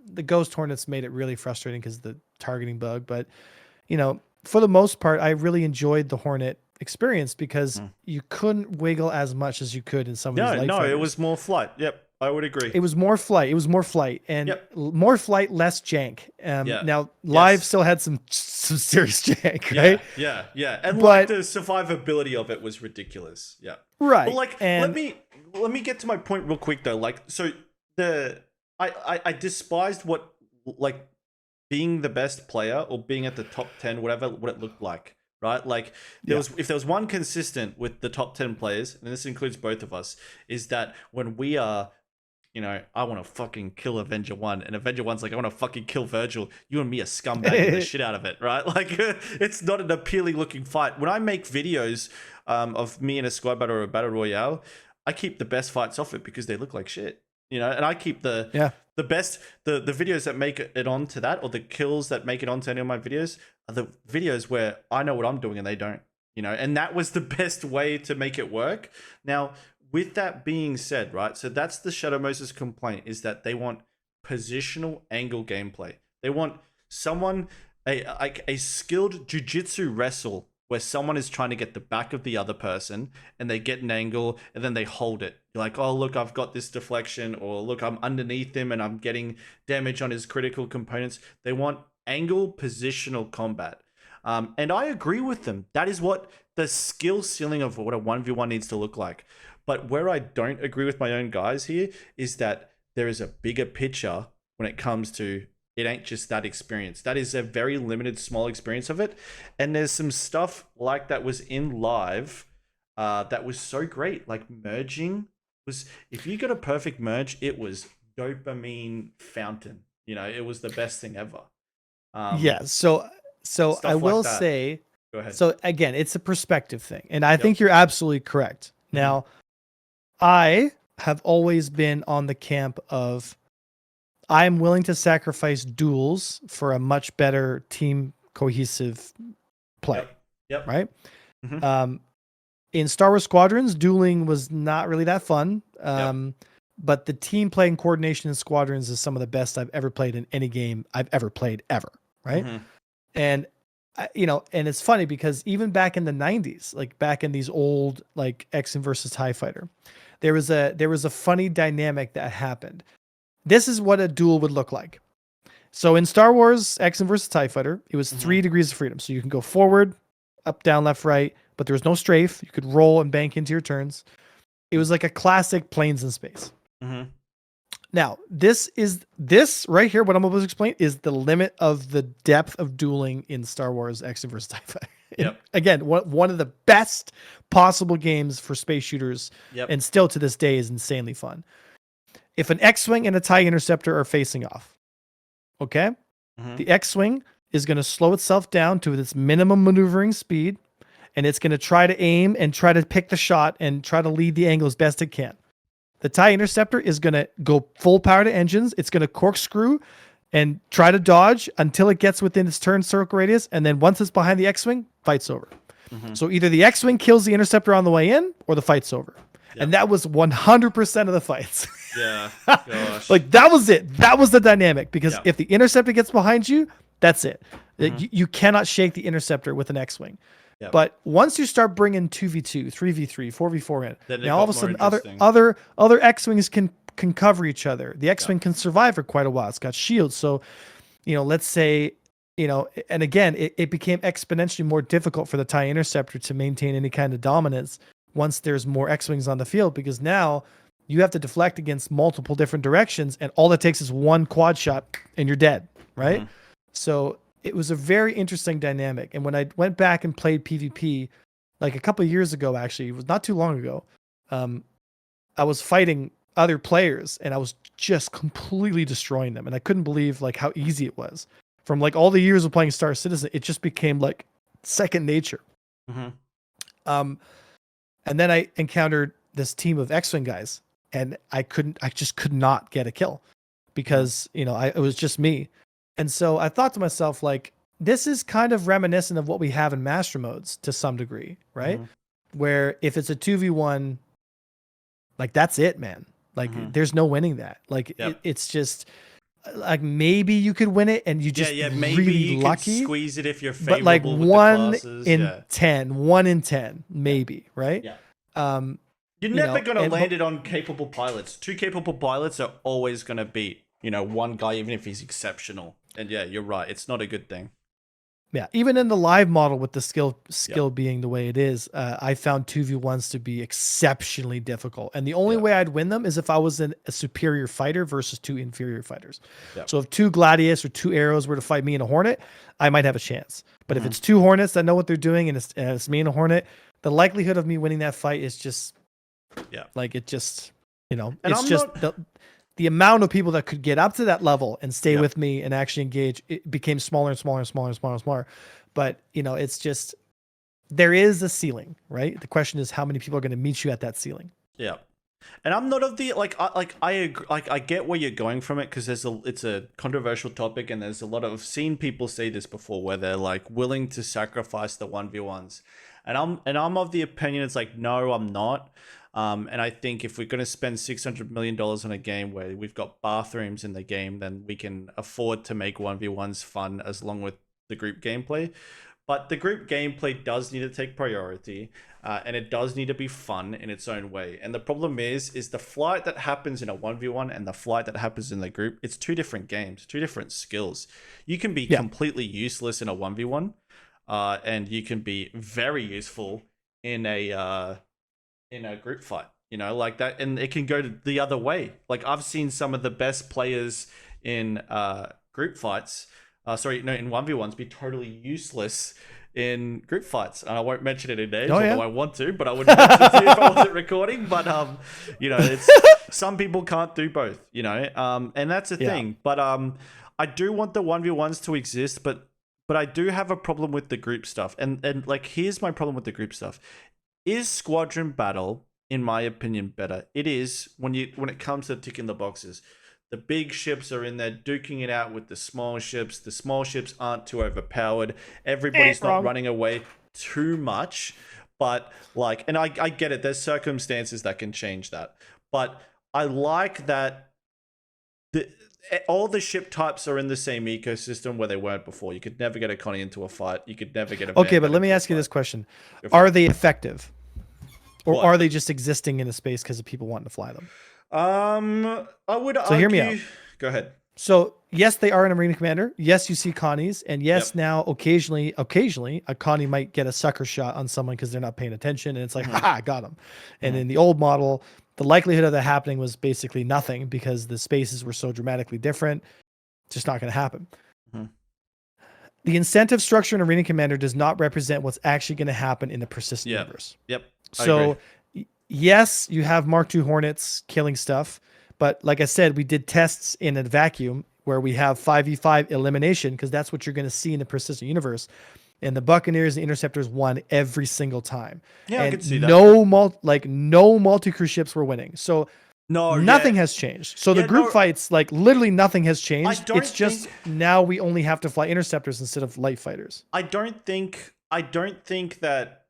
the Ghost Hornets made it really frustrating because the targeting bug. But for the most part, I really enjoyed the Hornet experience because Mhm. you couldn't wiggle as much as you could in some of these No, light no, it fighters. was more flight. Yep, I would agree. It was more flight. It was more flight and Yep. more flight, less jank. Yeah. Now live Yes. still had some serious jank, Yeah, right? yeah. And like But the survivability of it was ridiculous. Yeah. But right, like and let me get to my point real quick though. Like so the I despised what like being the best player or being at the top 10, whatever what it looked like. Right? Like yeah, if there was one consistent with the top 10 players, and this includes both of us, is that when we are I want to fucking kill Avenger 1, and Avenger 1's like, I want to fucking kill Vergil. You and me are scumbagging the shit out of it, right? Like, it's not an appealing looking fight. When I make videos of me in a squad battle or a battle royale, I keep the best fights off it because they look like shit, and I keep yeah, the best, the videos that make it onto that, or the kills that make it onto any of my videos, are the videos where I know what I'm doing and they don't, and that was the best way to make it work. Now, with that being said, right, so that's the Shadow Moses complaint, is that they want positional angle gameplay. They want someone, a skilled jujitsu wrestle where someone is trying to get the back of the other person and they get an angle and then they hold it. You're like, oh, look, I've got this deflection, or look, I'm underneath him and I'm getting damage on his critical components. They want angle positional combat. And I agree with them. That is what the skill ceiling of what a 1v1 needs to look like. But where I don't agree with my own guys here is that there is a bigger picture when it comes to it ain't just that experience. That is a very limited, small experience of it. And there's some stuff like that was in live that was so great. Like merging was, if you got a perfect merge, it was dopamine fountain. It was the best thing ever. yeah. So I Stuff like will that. say, Go ahead. so again, it's a perspective thing, and I Yep. think you're absolutely correct. Mm-hmm. Now, I have always been on the camp of I'm willing to sacrifice duels for a much better team cohesive play, Yep. Yep. right? Mm-hmm. In Star Wars Squadrons, dueling was not really that fun. Yep. But the team play and coordination in Squadrons is some of the best I've ever played in any game I've ever played ever, right? Mm-hmm. And and it's funny because even back in the 90s, like back in these old like X-Wing versus TIE Fighter, there was a funny dynamic that happened. This is what a duel would look like. So in Star Wars X-Wing versus TIE Fighter, it was 3 degrees of freedom. So you can go forward, up, down, left, right, but there was no strafe. You could roll and bank into your turns. It was like a classic planes in space. Mm-hmm. Now, this right here, what I'm about to explain, is the limit of the depth of dueling in Star Wars X-Wing versus TIE Fighter. Yep. Again, one of the best possible games for space shooters, Yep. and still to this day is insanely fun. If an X-Wing and a TIE Interceptor are facing off, okay? Mm-hmm. The X-Wing is going to slow itself down to its minimum maneuvering speed, and it's going to try to aim and try to pick the shot and try to lead the angle as best it can. The TIE Interceptor is going to go full power to engines. It's going to corkscrew and try to dodge until it gets within its turn circle radius, and then once it's behind the X-Wing, fight's over. Mm-hmm. So either the X-Wing kills the Interceptor on the way in, or the fight's over. Yep. And that was 100% of the fights. Yeah. Gosh. Like that was it. That was the dynamic, because Yeah. if the Interceptor gets behind you, that's it. Mm-hmm. You cannot shake the Interceptor with an X-Wing. Yep. But once you start bringing 2v2, 3v3, 4v4 in, now all of a sudden interesting. other X-Wings can cover each other. The X-Wing can survive for quite a while. It's got shields. So, let's say, and again, it became exponentially more difficult for the TIE Interceptor to maintain any kind of dominance once there's more X-Wings on the field, because now you have to deflect against multiple different directions, and all it takes is one quad shot and you're dead, right? Mm-hmm. So it was a very interesting dynamic. And when I went back and played PvP, like a couple of years ago, actually, it was not too long ago, I was fighting other players and I was just completely destroying them. And I couldn't believe like how easy it was from like all the years of playing Star Citizen, it just became like second nature. And then I encountered this team of X-Wing guys, and I just could not get a kill because, you know, it was just me. And so I thought to myself, like, this is kind of reminiscent of what we have in master modes to some degree, right? Where if it's a 2v1, like, that's it, man. Like, there's no winning that. Like, it's just like, maybe you could win it and you just maybe really you lucky. could squeeze it if you're favorable, but like with 1 the classes. in 10, 1 in 10, maybe, right? You're never going to land it on capable pilots. 2 capable pilots are always going to beat, you know, 1 guy, even if he's exceptional. And yeah, you're right. It's not a good thing. Yeah, even in the live model with the skill being the way it is, I found 2v1s to be exceptionally difficult. And the only way I'd win them is if I was a superior fighter versus 2 inferior fighters. So if 2 Gladius or 2 Arrows were to fight me and a Hornet, I might have a chance. But if it's 2 Hornets that know what they're doing and it's me and a Hornet, the likelihood of me winning that fight is just, like, it just, you know, and it's just the amount of people that could get up to that level and stay with me and actually engage, it became smaller and smaller and smaller and smaller and smaller. But, you know, it's just, there is a ceiling, right? The question is how many people are going to meet you at that ceiling. Yeah. And I'm not of the, I agree, I get where you're going from it, because it's a controversial topic, and there's a lot of, I've seen people say this before where they're like willing to sacrifice the 1v1s. And I'm of the opinion, it's like, no, I'm not. And I think if we're going to spend $600 million on a game where we've got bathrooms in the game, then we can afford to make 1v1s fun as long with the group gameplay. But the group gameplay does need to take priority, and it does need to be fun in its own way. And the problem is the flight that happens in a 1v1 and the flight that happens in the group, it's 2 different games, 2 different skills. You can be completely useless in a 1v1, and you can be very useful in a group fight, you know, like that. And it can go the other way. Like, I've seen some of the best players in group fights, in 1v1s be totally useless in group fights. And I won't mention it in names, although I want to, but I wouldn't mention it to you if I wasn't recording. But you know, it's some people can't do both, you know, and that's the thing. But I do want the 1v1s to exist, but I do have a problem with the group stuff. And like, here's my problem with the group stuff. Is Squadron Battle, in my opinion, better? It is when it comes to ticking the boxes. The big ships are in there duking it out with the small ships. The small ships aren't too overpowered. Everybody's not running away too much. But like, and I get it. There's circumstances that can change that. But I like that all the ship types are in the same ecosystem where they weren't before. You could never get a Connie into a fight. You could never get a... Okay, but let me ask you this question. Are they effective? Or are they just existing in a space because of people wanting to fly them? I would argue... So hear me out. Go ahead. So yes, they are an arena commander. Yes, you see Connies. And yes, now occasionally a Connie might get a sucker shot on someone because they're not paying attention. And it's like, haha, got him. And in the old model, the likelihood of that happening was basically nothing because the spaces were so dramatically different. It's just not going to happen. The incentive structure in Arena Commander does not represent what's actually going to happen in the persistent universe. So yes, you have Mark II Hornets killing stuff. But like I said, we did tests in a vacuum where we have 5v5 elimination because that's what you're going to see in the persistent universe. And the Buccaneers and Interceptors won every single time. Yeah, and I could see that. No multi-crew ships were winning. So nothing has changed. So the group fights, like literally nothing has changed. It's just now we only have to fly interceptors instead of light fighters. I don't think that,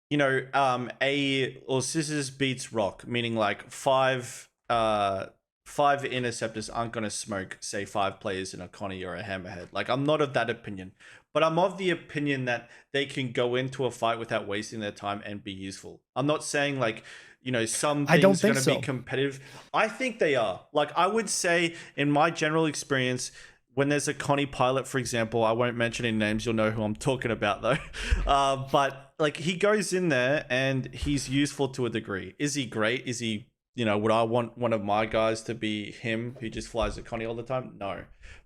you know, A or scissors beats rock, meaning like five interceptors aren't going to smoke, say, 5 players in a Connie or a Hammerhead. Like, I'm not of that opinion. But I'm of the opinion that they can go into a fight without wasting their time and be useful. I'm not saying, like, you know, some things are going to be competitive. I think they are. Like, I would say, in my general experience, when there's a Connie pilot, for example, I won't mention any names. You'll know who I'm talking about, though. But, like, he goes in there and he's useful to a degree. Is he great? Is he, you know, would I want one of my guys to be him who just flies a Connie all the time? No.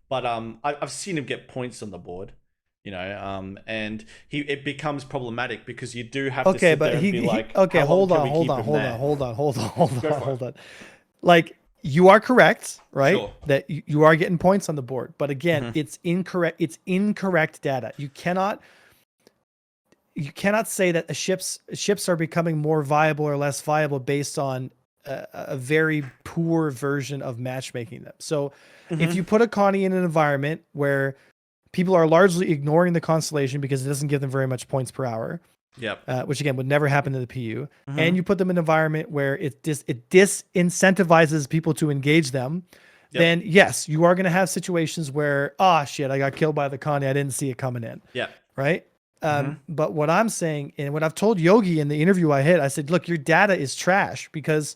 But I've seen him get points on the board. You know, and it becomes problematic because you do have to sit there and be like, hold on. Like, You are correct, right? Sure. That you are getting points on the board, but again, Mm-hmm. it's incorrect. It's incorrect data. You cannot say that the ships are becoming more viable or less viable based on a very poor version of matchmaking them. So if you put a Connie in an environment where people are largely ignoring the Constellation because it doesn't give them very much points per hour, Yep. which again would never happen to the PU, and you put them in an environment where it disincentivizes people to engage them, then yes, you are going to have situations where, shit, I got killed by the Connie, I didn't see it coming in. Yeah. Right. But what I'm saying, and what I've told Yogi in the interview I said, look, your data is trash because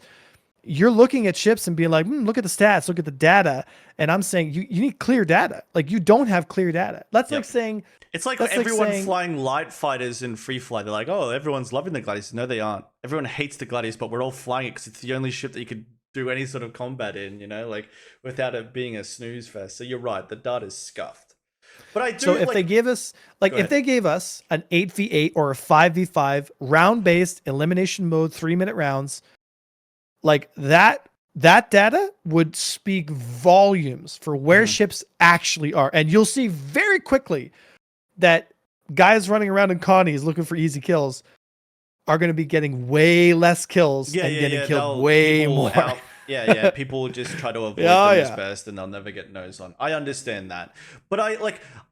you're looking at ships and being like, look at the stats, look at the data. And I'm saying you need clear data. Like, you don't have clear data. That's like saying, it's like everyone flying light fighters in free flight. They're like, oh, everyone's loving the Gladius. No, they aren't. Everyone hates the Gladius, but we're all flying it because it's the only ship that you could do any sort of combat in, like without it being a snooze fest. So you're right. The data's scuffed. But I do. So if they give us, if they gave us an 8v8 or a 5v5 round-based elimination mode 3-minute rounds, like that data would speak volumes for where ships actually are. And you'll see very quickly that guys running around in Connies looking for easy kills are going to be getting way less kills and getting killed way more. People will just try to avoid them as best, and they'll never get nose on. I understand that, but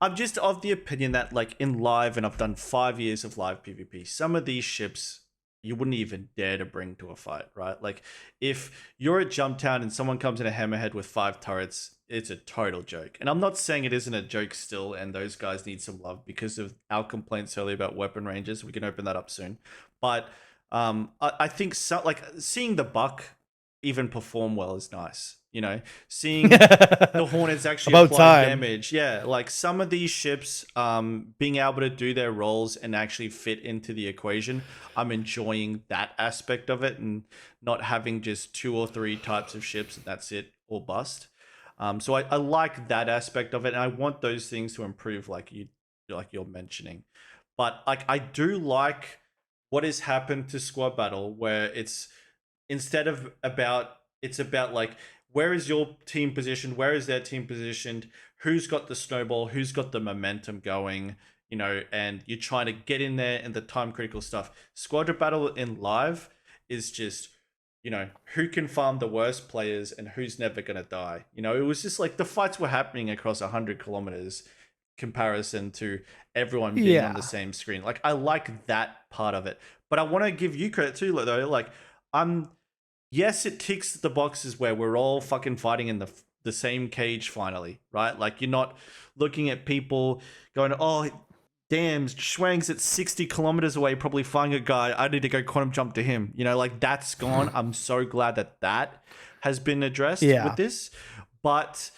I'm just of the opinion that in live, and I've done 5 years of live PvP, some of these ships you wouldn't even dare to bring to a fight, right? Like, if you're at Jumptown and someone comes in a hammerhead with 5 turrets, it's a total joke. And I'm not saying it isn't a joke still, and those guys need some love because of our complaints earlier about weapon ranges. We can open that up soon. But I think seeing the Buck even perform well is nice. Seeing the Hornets actually apply damage. Yeah, like some of these ships being able to do their roles and actually fit into the equation. I'm enjoying that aspect of it and not having just 2 or 3 types of ships and that's it, or bust. So I like that aspect of it, and I want those things to improve, like you're mentioning. But I do like what has happened to Squad Battle, where it's about where is your team positioned, where is their team positioned, who's got the snowball, who's got the momentum going, and you're trying to get in there and the time critical stuff. Squad Battle in live is just, who can farm the worst players and who's never going to die. It was just like the fights were happening across 100 kilometers comparison to everyone being on the same screen. Like, I like that part of it. But I want to give you credit too, though. Yes, it ticks the boxes where we're all fucking fighting in the same cage finally, right? Like, you're not looking at people going, oh, damn, Schwang's at 60 kilometers away, probably flying a guy. I need to go quantum jump to him. That's gone. I'm so glad that has been addressed with this. But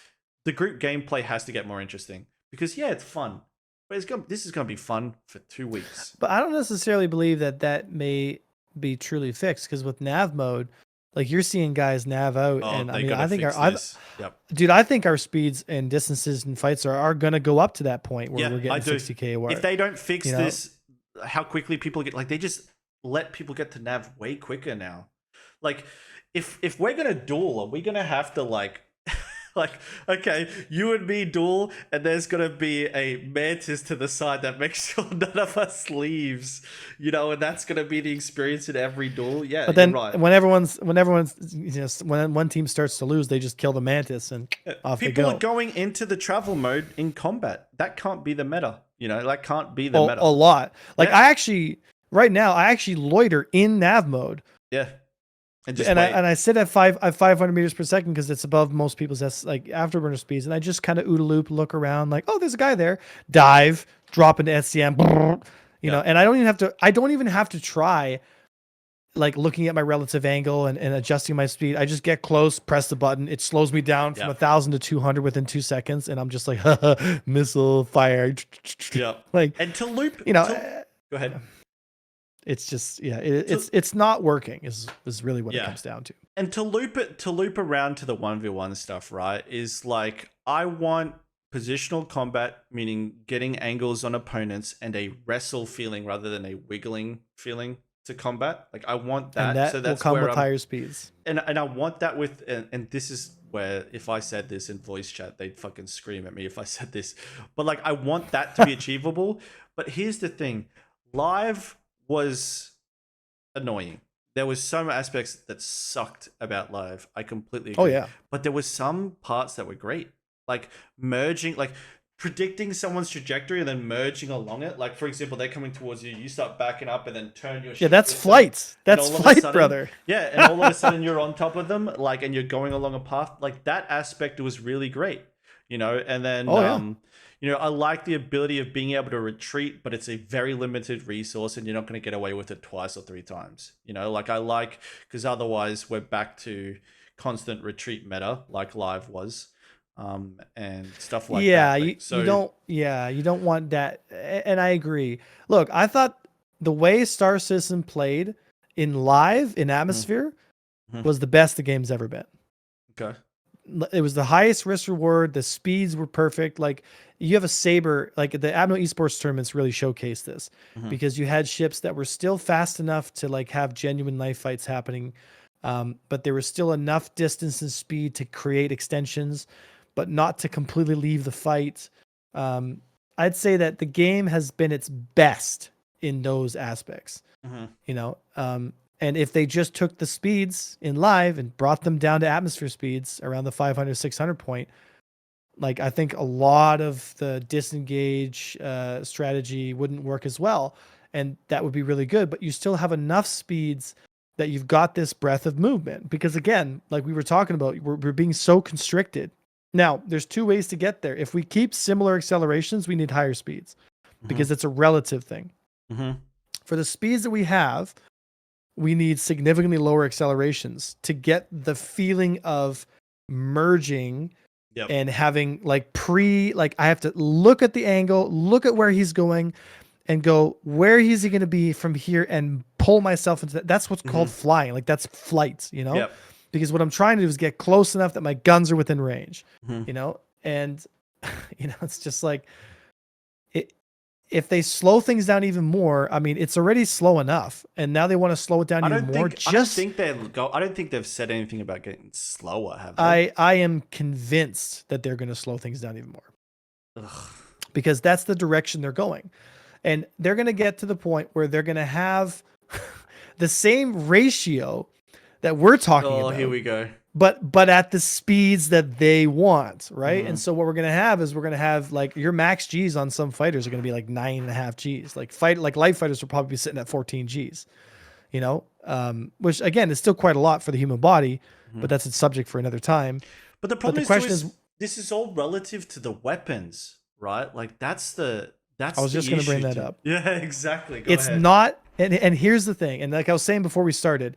the group gameplay has to get more interesting because, it's fun. But this is going to be fun for 2 weeks. But I don't necessarily believe that may be truly fixed, because with nav mode, you're seeing guys nav out, and I think I think our speeds and distances and fights are going to go up to that point where we're getting 60k AOR. If they don't fix this, how quickly people get, they just let people get to nav way quicker now. If we're going to duel, are we going to have to okay, you and me duel, and there's gonna be a mantis to the side that makes sure none of us leaves, and that's gonna be the experience in every duel. Yeah, but then right. when one team starts to lose, they just kill the mantis and off they go. People are going into the travel mode in combat. That can't be the meta. That can't be the meta. A lot. Right now, I actually loiter in nav mode. Yeah. And I sit at 500 meters per second because it's above most people's afterburner speeds, and I just kind of OODA loop, look around, oh, there's a guy there, dive, drop into SCM, and I don't even have to try looking at my relative angle and adjusting my speed. I just get close, press the button, it slows me down from 1,000 to 200 within 2 seconds, and I'm just like, missile fire. Yeah. And to loop, go ahead. It's just it's not working is really what it comes down to. And to loop around to the 1v1 stuff, right, is I want positional combat, meaning getting angles on opponents and a wrestle feeling rather than a wiggling feeling to combat. Like I want that. And that So will that's come where with higher speeds. and I want that with, and this is where if I said this in voice chat, they'd fucking scream at me if I said this. But like I want that to be achievable. But here's the thing, live was annoying. There was some aspects that sucked about live. I completely agree. Oh yeah. But there was some parts that were great. Like merging, like predicting someone's trajectory and then merging along it. Like for example, they're coming towards you, you start backing up and then turn your ship. Yeah, that's flight. That's flight, brother. Yeah, and all of a sudden you're on top of them, like, and you're going along a path. Like that aspect was really great, you know. And then you know, I like the ability of being able to retreat, but it's a very limited resource and you're not going to get away with it twice or 3 times. You know, like I like, because otherwise we're back to constant retreat meta like live was. And stuff like that. You don't want that. And I agree. Look, I thought the way Star Citizen played in live, in atmosphere, was the best the game's ever been. Okay. It was the highest risk reward. The speeds were perfect. Like you have a Saber, like the Admiral Esports tournaments really showcased this because you had ships that were still fast enough to like have genuine knife fights happening. But there was still enough distance and speed to create extensions, but not to completely leave the fight. I'd say that the game has been its best in those aspects, you know? And if they just took the speeds in live and brought them down to atmosphere speeds around the 500, 600 point, like I think a lot of the disengage strategy wouldn't work as well. And that would be really good, but you still have enough speeds that you've got this breadth of movement. Because again, like we were talking about, we're being so constricted. Now, there's 2 ways to get there. If we keep similar accelerations, we need higher speeds because it's a relative thing. For the speeds that we have, we need significantly lower accelerations to get the feeling of merging and having like I have to look at the angle, look at where he's going and go, where is he going to be from here and pull myself into that. That's what's called flying. Like that's flight, you know? Because what I'm trying to do is get close enough that my guns are within range, you know? And, you know, it's just like, if they slow things down even more, I mean, it's already slow enough. And now they want to slow it down even more. I don't think they've said anything about getting slower, have they? I am convinced that they're going to slow things down even more. Because that's the direction they're going. And they're going to get to the point where they're going to have the same ratio that we're talking about. Oh, here we go. But at the speeds that they want, right? And so what we're gonna have is like your max Gs on some fighters are gonna be like 9.5 Gs. Like light fighters will probably be sitting at 14 Gs, you know, which again is still quite a lot for the human body, but that's a subject for another time. But the problem is this is all relative to the weapons, right? Like that's I was just gonna bring that up. Yeah, exactly. It's not, and here's the thing, and like I was saying before we started.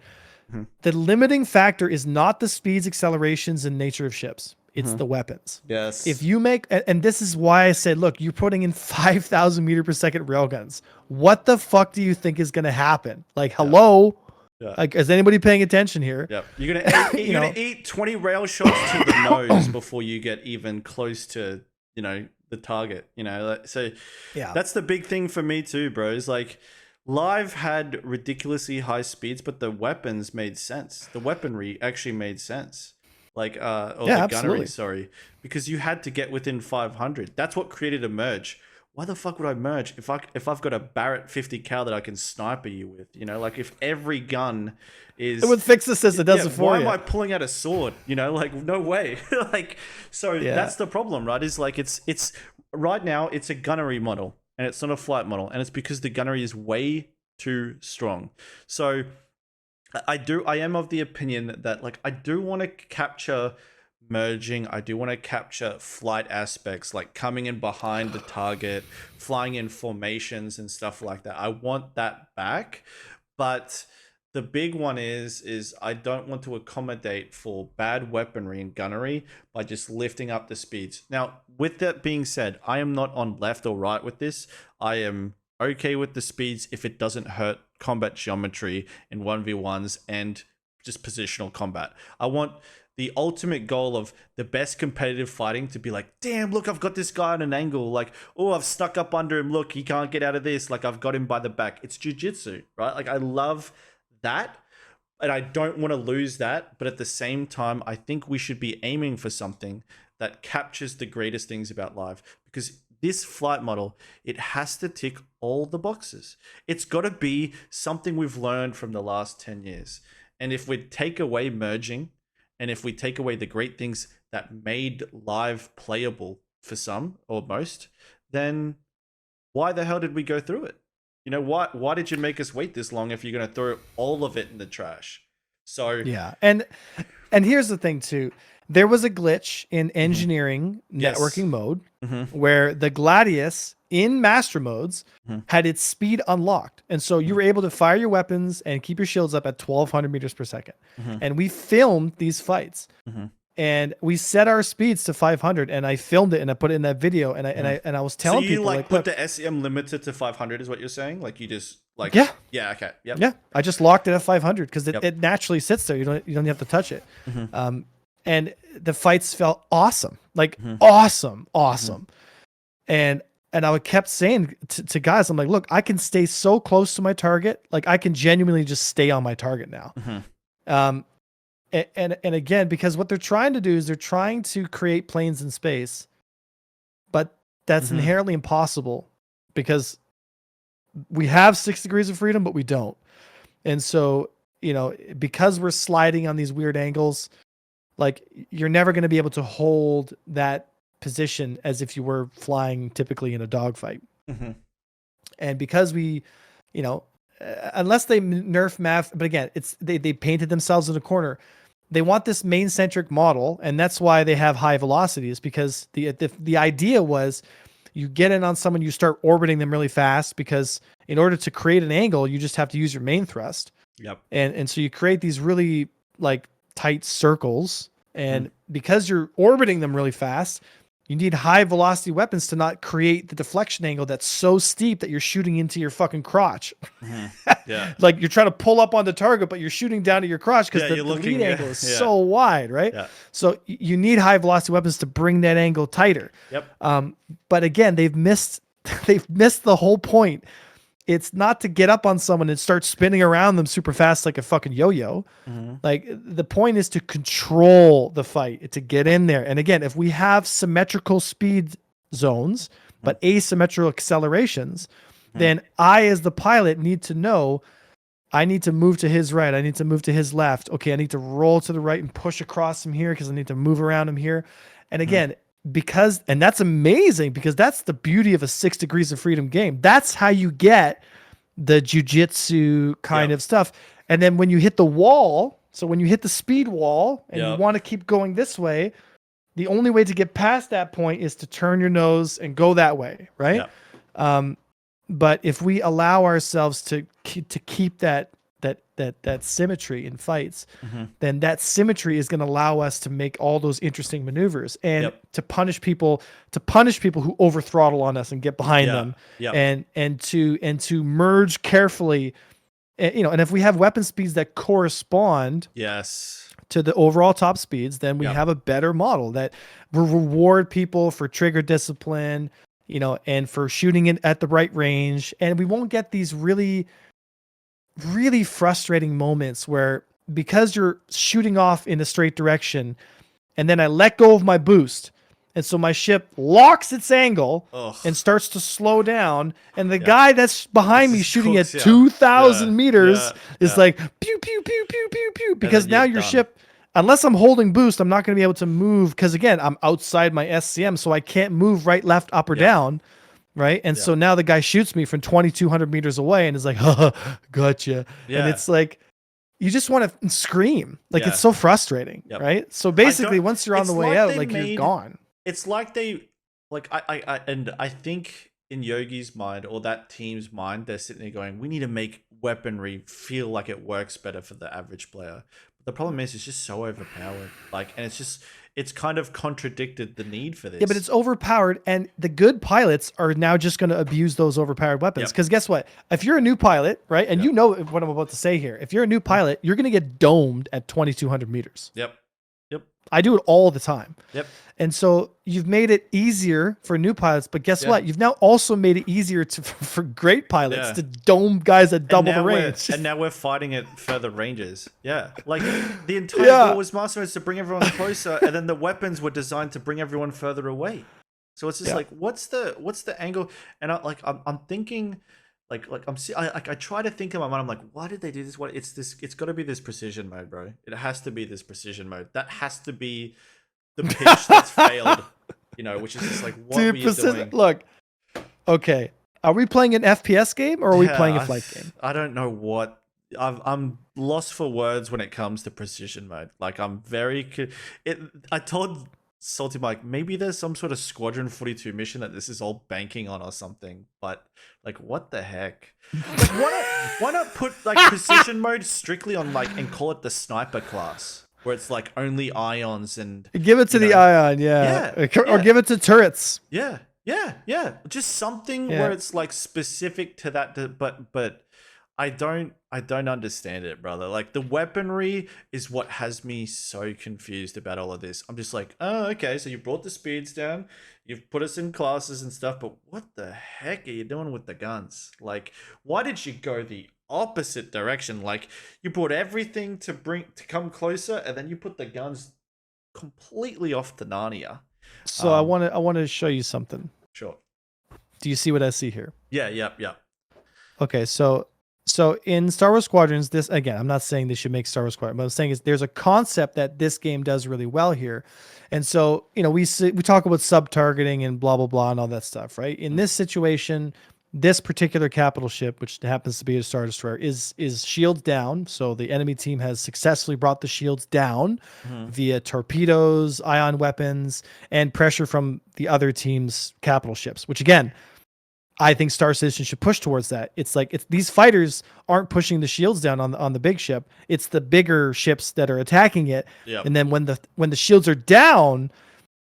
The limiting factor is not the speeds, accelerations, and nature of ships. It's the weapons. Yes. If you make, and this is why I said, look, you're putting in 5,000 meter per second railguns. What the fuck do you think is going to happen? Like, hello? Yeah. Like, is anybody paying attention here? Yeah. You're gonna eat 20 rail shots to the nose before you get even close to, you know, the target. You know, so yeah, that's the big thing for me too, bros. Like. Live had ridiculously high speeds, but the weapons made sense. The weaponry actually made sense. Like, the gunnery, sorry. Because you had to get within 500. That's what created a merge. Why the fuck would I merge if I've got a Barrett 50 cal that I can sniper you with? You know, like if every gun is... It would fix this as it does it for why you. am I pulling out a sword? You know, like, no way. Like, so that's the problem, right? Is like, it's right now, it's a gunnery model. And it's not a flight model, and it's because the gunnery is way too strong. So I am of the opinion that like I do want to capture merging. I do want to capture flight aspects, like coming in behind the target, flying in formations and stuff like that. I want that back, but the big one is I don't want to accommodate for bad weaponry and gunnery by just lifting up the speeds. Now, with that being said, I am not on left or right with this. I am okay with the speeds if it doesn't hurt combat geometry in 1v1s and just positional combat. I want the ultimate goal of the best competitive fighting to be like, damn, look, I've got this guy on an angle. Like, oh, I've stuck up under him. Look, he can't get out of this. Like, I've got him by the back. It's jiu-jitsu, right? Like, I love that. And I don't want to lose that. But at the same time, I think we should be aiming for something that captures the greatest things about live. Because this flight model, it has to tick all the boxes. It's got to be something we've learned from the last 10 years. And if we take away merging, and if we take away the great things that made live playable for some or most, then why the hell did we go through it? You know, why did you make us wait this long if you're going to throw all of it in the trash? So yeah. And here's the thing too. There was a glitch in engineering networking mode where the Gladius in master modes had its speed unlocked. And so you were able to fire your weapons and keep your shields up at 1200 meters per second. And we filmed these fights and we set our speeds to 500 and I filmed it and I put it in that video and I was telling people like put the SEM limited to 500 is what you're saying? Like you just like, yeah, okay. Yep. Yeah. I just locked it at 500 because it naturally sits there. You don't have to touch it. And the fights felt awesome, like awesome. And I kept saying to guys, I'm like, look, I can stay so close to my target. Like I can genuinely just stay on my target now. And again, because what they're trying to do is they're trying to create planes in space, but that's inherently impossible because we have 6 degrees of freedom, but we don't. And so, you know, because we're sliding on these weird angles, like you're never going to be able to hold that position as if you were flying typically in a dogfight. And because we, you know, unless they nerf math, but again, it's they painted themselves in a corner. They want this main centric model, and that's why they have high velocities, because the idea was you get in on someone, you start orbiting them really fast, because in order to create an angle, you just have to use your main thrust. Yep. And so you create these really like tight circles, and because you're orbiting them really fast, you need high velocity weapons to not create the deflection angle that's so steep that you're shooting into your fucking crotch. Yeah. Like you're trying to pull up on the target, but you're shooting down at your crotch because the lead angle is so wide, right? Yeah. So you need high velocity weapons to bring that angle tighter. Yep. But again, they've missed the whole point. It's not to get up on someone and start spinning around them super fast like a fucking yo-yo. Like the point is to control the fight, to get in there. And again, if we have symmetrical speed zones, but asymmetrical accelerations, then I, as the pilot, need to know I need to move to his right. I need to move to his left. Okay, I need to roll to the right and push across him here because I need to move around him here. And again, and that's amazing, because that's the beauty of a 6 degrees of freedom game. That's how you get the jiu-jitsu kind of stuff. And then when you hit the wall, so when you hit the speed wall and you want to keep going this way, the only way to get past that point is to turn your nose and go that way, right? But if we allow ourselves to keep that symmetry in fights, then that symmetry is going to allow us to make all those interesting maneuvers and to punish people who over throttle on us and get behind them, and to merge carefully, you know. And if we have weapon speeds that correspond to the overall top speeds, then we have a better model that will reward people for trigger discipline, you know, and for shooting it at the right range. And we won't get these really frustrating moments where, because you're shooting off in a straight direction and then I let go of my boost, and so my ship locks its angle and starts to slow down, and the guy that's behind me shooting at 2,000 meters is like pew pew pew pew pew pew, because now your ship, unless I'm holding boost, I'm not going to be able to move, because again, I'm outside my SCM, so I can't move right, left, up, or down. Right. And so now the guy shoots me from 2,200 meters away and is like, gotcha. And it's like, you just want to scream. Like, it's so frustrating. Right. So basically, once you're on the way out, like you're gone. It's like I think in Yogi's mind, or that team's mind, they're sitting there going, we need to make weaponry feel like it works better for the average player. But the problem is, it's just so overpowered. Like, and it's kind of contradicted the need for this. Yeah, but it's overpowered, and the good pilots are now just going to abuse those overpowered weapons. Because guess what? If you're a new pilot, right, and you know what I'm about to say here, if you're a new pilot, you're going to get domed at 2,200 meters. I do it all the time. Yep. And so you've made it easier for new pilots, but guess what? You've now also made it easier for great pilots to dome guys at double the range. And now we're fighting at further ranges. Yeah. Like the entire goal was Master Race to bring everyone closer, and then the weapons were designed to bring everyone further away. So it's just like, what's the angle? And I'm thinking, I try to think in my mind. I'm like, why did they do this? What it's got to be this precision mode, bro. It has to be this precision mode. That has to be the pitch that's failed. You know, which is just like, what were you doing? Look, okay, are we playing an FPS game or are we playing a flight game? I don't know what. I'm lost for words when it comes to precision mode. Like I'm I told Salty Mike, maybe there's some sort of Squadron 42 mission that this is all banking on or something, but like, what the heck? Like, why not put like precision mode strictly on like, and call it the sniper class, where it's like only ions and give it to the ion, or give it to turrets. Yeah. Just something where it's like specific to that, but I don't understand it, brother. Like the weaponry is what has me so confused about all of this. I'm just like, oh, okay, so you brought the speeds down, you've put us in classes and stuff, but what the heck are you doing with the guns? Like, why did you go the opposite direction? Like, you brought everything to come closer, and then you put the guns completely off to Narnia. So I want to show you something. Sure. Do you see what I see here? Yeah. Okay, so in Star Wars Squadrons, this, again, I'm not saying they should make Star Wars Squadrons, but I'm saying is there's a concept that this game does really well here. And so, you know, we talk about sub-targeting and blah, blah, blah, and all that stuff, right? In this situation, this particular capital ship, which happens to be a Star Destroyer, is shields down. So the enemy team has successfully brought the shields down via torpedoes, ion weapons, and pressure from the other team's capital ships, which again, I think Star Citizen should push towards that. It's like these fighters aren't pushing the shields down on the big ship. It's the bigger ships that are attacking it. Yep. And then when the shields are down,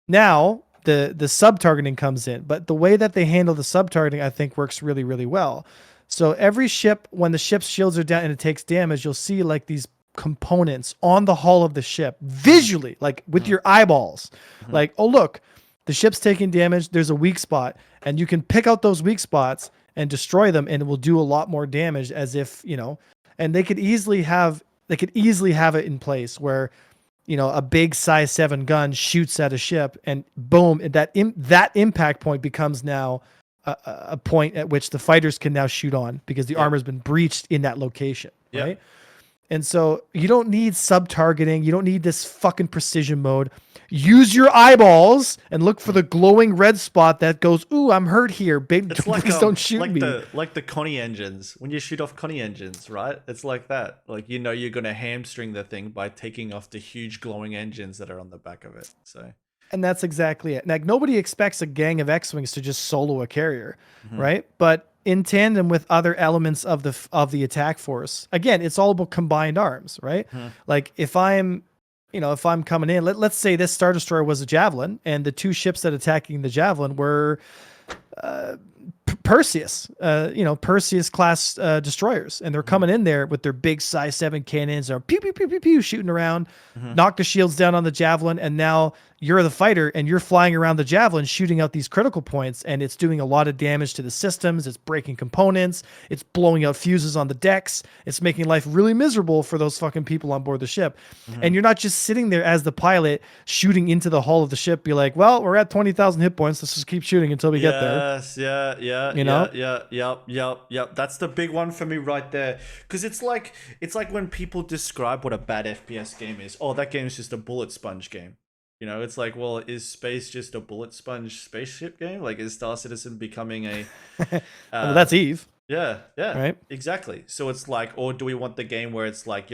now the sub-targeting comes in. But the way that they handle the sub-targeting, I think, works really, really well. So every ship, when the ship's shields are down and it takes damage, you'll see like these components on the hull of the ship visually, like with your eyeballs. Like, oh, look, the ship's taking damage. There's a weak spot. And you can pick out those weak spots and destroy them, and it will do a lot more damage, as if, you know, and they could easily have it in place where, you know, a big size 7 gun shoots at a ship and boom, that impact point becomes now a point at which the fighters can now shoot on because the armor's been breached in that location, right? And so you don't need sub-targeting. You don't need this fucking precision mode. Use your eyeballs and look for the glowing red spot that goes, ooh, I'm hurt here. Baby, please don't shoot me. Like the Connie engines. When you shoot off Connie engines, right? It's like that. Like, you know, you're going to hamstring the thing by taking off the huge glowing engines that are on the back of it. So, and that's exactly it. Like, nobody expects a gang of X-Wings to just solo a carrier, right? But in tandem with other elements of the attack force, again, it's all about combined arms, right? Like if I'm coming in, let's say this Star Destroyer was a Javelin, and the two ships that attacking the Javelin were Perseus, Perseus class destroyers, and they're coming in there with their big size 7 cannons, or pew pew pew pew pew shooting around, knock the shields down on the Javelin, and now you're the fighter and you're flying around the Javelin shooting out these critical points, and it's doing a lot of damage to the systems. It's breaking components. It's blowing out fuses on the decks. It's making life really miserable for those fucking people on board the ship. And you're not just sitting there as the pilot shooting into the hull of the ship, be like, well, we're at 20,000 hit points. Let's just keep shooting until we get there. Yep. That's the big one for me right there. Because it's like when people describe what a bad FPS game is. Oh, that game is just a bullet sponge game. You know, it's like, well, is space just a bullet sponge spaceship game? Like, is Star Citizen becoming a... well, that's Eve. Yeah, right? Exactly. So it's like, or do we want the game where it's like,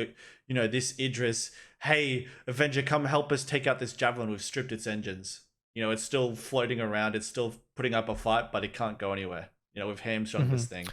this Idris, hey, Avenger, come help us take out this Javelin. We've stripped its engines. You know, it's still floating around. It's still putting up a fight, but it can't go anywhere. You know, we've hamstrung this thing.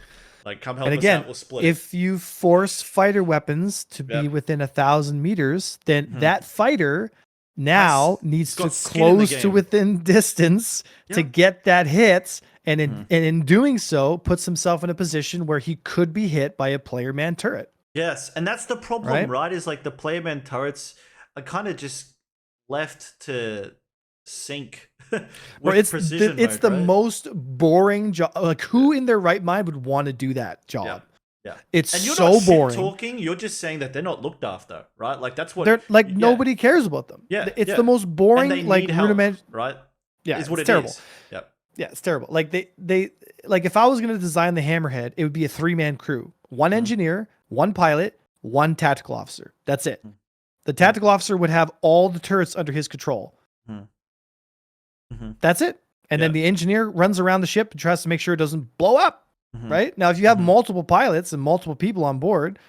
Like, come help us out, we'll split. If you force fighter weapons to be within 1,000 meters, then that fighter... now needs to close to within distance to get that hit, and in doing so puts himself in a position where he could be hit by a player man turret. Yes, and that's the problem, right? Is like the player man turrets are kind of just left to sync with Bro, it's precision it's mode, the right? most boring job. Like, who in their right mind would want to do that job? Yeah. It's And you're so not shit boring. talking, you're just saying that they're not looked after, right? Like that's what They're like nobody cares about them. Yeah. It's the most boring, and they like need help, rudiment. right? Yeah, Is what it's it terrible. is. Yep. Yeah, it's terrible. Like they like if I was gonna design the Hammerhead, it would be a 3-man crew: one engineer, one pilot, one tactical officer. That's it. The tactical officer would have all the turrets under his control. That's it. And then the engineer runs around the ship and tries to make sure it doesn't blow up. Right? Now, if you have multiple pilots and multiple people on board,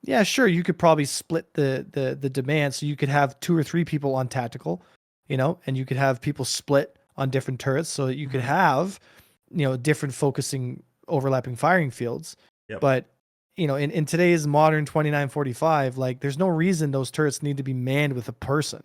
yeah, sure, you could probably split the demand. So you could have 2 or 3 people on tactical, you know, and you could have people split on different turrets so that you could have, you know, different focusing, overlapping firing fields. But, you know, in today's modern 2945, like there's no reason those turrets need to be manned with a person.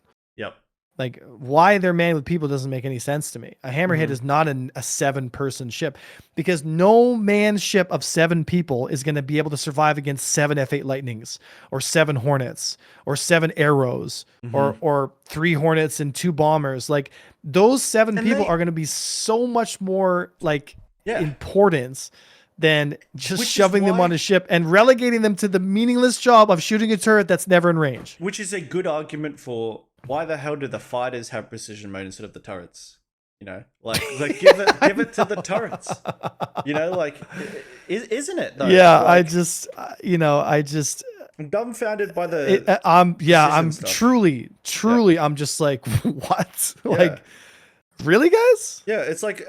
Like why they're manned with people doesn't make any sense to me. A Hammerhead is not a 7-person ship because no manned ship of 7 people is going to be able to survive against 7 F8 Lightnings or 7 Hornets or 7 Arrows or 3 Hornets and 2 bombers. Like those 7 people are going to be so much more like importance than just shoving them on a ship and relegating them to the meaningless job of shooting a turret that's never in range. Which is a good argument for why the hell do the fighters have precision mode instead of the turrets? You know, like give it to the turrets. You know, like isn't it? Though? Yeah, like, I'm dumbfounded by the. I'm truly. I'm just like, what? Like, really, guys? Yeah, it's like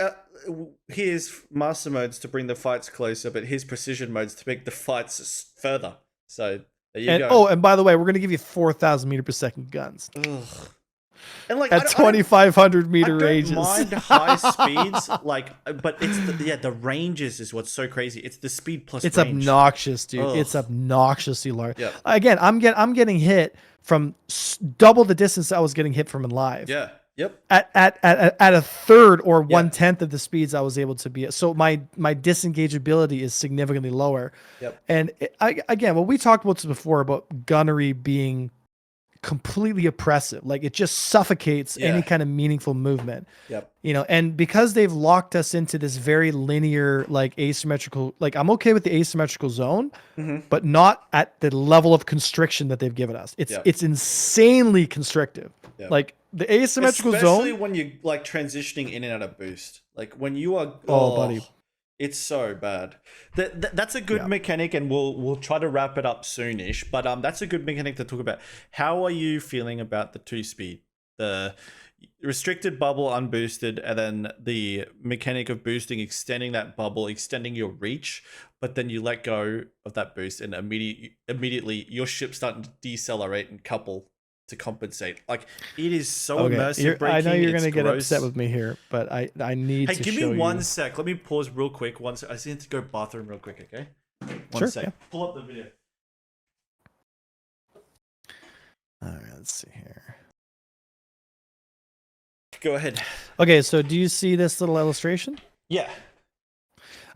here's master modes to bring the fights closer, but here's precision modes to make the fights further. So. There you go. Oh, and by the way, we're going to give you 4,000 meter per second guns. Ugh. And like at 2,500 meter ranges. I don't mind high speeds, like, but it's the ranges is what's so crazy. It's the speed plus. It's range. Obnoxious, dude. Ugh. It's obnoxiously large. Yeah. Again, I'm getting hit from double the distance I was getting hit from in live. Yeah. Yep. At a third or 1/10 of the speeds I was able to be at. So my disengageability is significantly lower. Yep. And again, what we talked about this before about gunnery being completely oppressive, like it just suffocates any kind of meaningful movement. Yep. You know, and because they've locked us into this very linear, like asymmetrical, like I'm okay with the asymmetrical zone, but not at the level of constriction that they've given us. It's insanely constrictive. Yep. Like the asymmetrical especially zone, when you're like transitioning in and out of boost, like when you are buddy, it's so bad. That's a good mechanic, and we'll try to wrap it up soonish. But that's a good mechanic to talk about. How are you feeling about the 2-speed, the restricted bubble unboosted, and then the mechanic of boosting, extending that bubble, extending your reach, but then you let go of that boost, and immediately your ship's starting to decelerate and couple to compensate. Like it is so immersive breaking. I know you're gonna get gross. upset with me here, but I need to show you. Hey, give me 1 sec. Let me pause real quick. I just need to go bathroom real quick, okay? One sec. Yeah. Pull up the video. All right, let's see here. Go ahead. Okay, so do you see this little illustration? Yeah.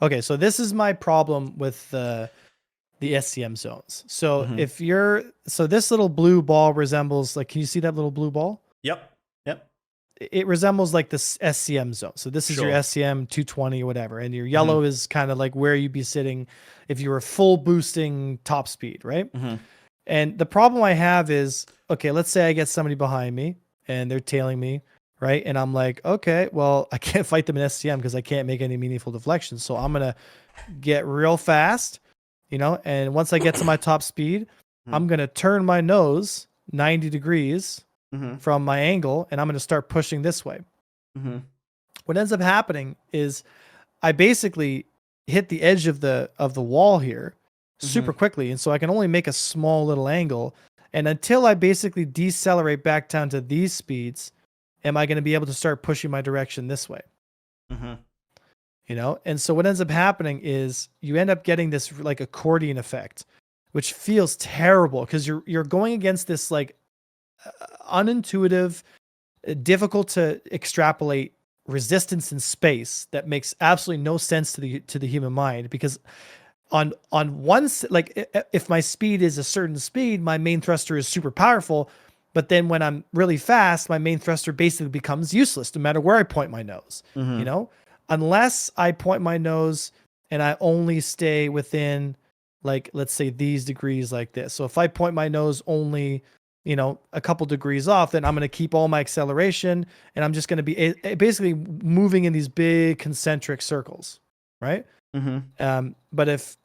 Okay, so this is my problem with the SCM zones. So so this little blue ball resembles, like, can you see that little blue ball? Yep. It resembles like this SCM zone. So this is your SCM 220 or whatever. And your yellow is kind of like where you'd be sitting if you were full boosting top speed, right? And the problem I have is, okay, let's say I get somebody behind me and they're tailing me, right? And I'm like, okay, well, I can't fight them in SCM because I can't make any meaningful deflections. So I'm going to get real fast, you know, and once I get to my top speed, I'm going to turn my nose 90 degrees from my angle, and I'm going to start pushing this way. What ends up happening is I basically hit the edge of the wall here super quickly, and so I can only make a small little angle. And until I basically decelerate back down to these speeds, am I going to be able to start pushing my direction this way? You know, and so what ends up happening is you end up getting this like accordion effect, which feels terrible because you're going against this like unintuitive, difficult to extrapolate resistance in space that makes absolutely no sense to the human mind. Because on one, like if my speed is a certain speed, my main thruster is super powerful, But then when I'm really fast, my main thruster basically becomes useless no matter where I point my nose, you know, unless I point my nose and I only stay within, like, let's say these degrees like this. So if I point my nose only, you know, a couple degrees off, then I'm going to keep all my acceleration and I'm just going to be basically moving in these big concentric circles. Right. But if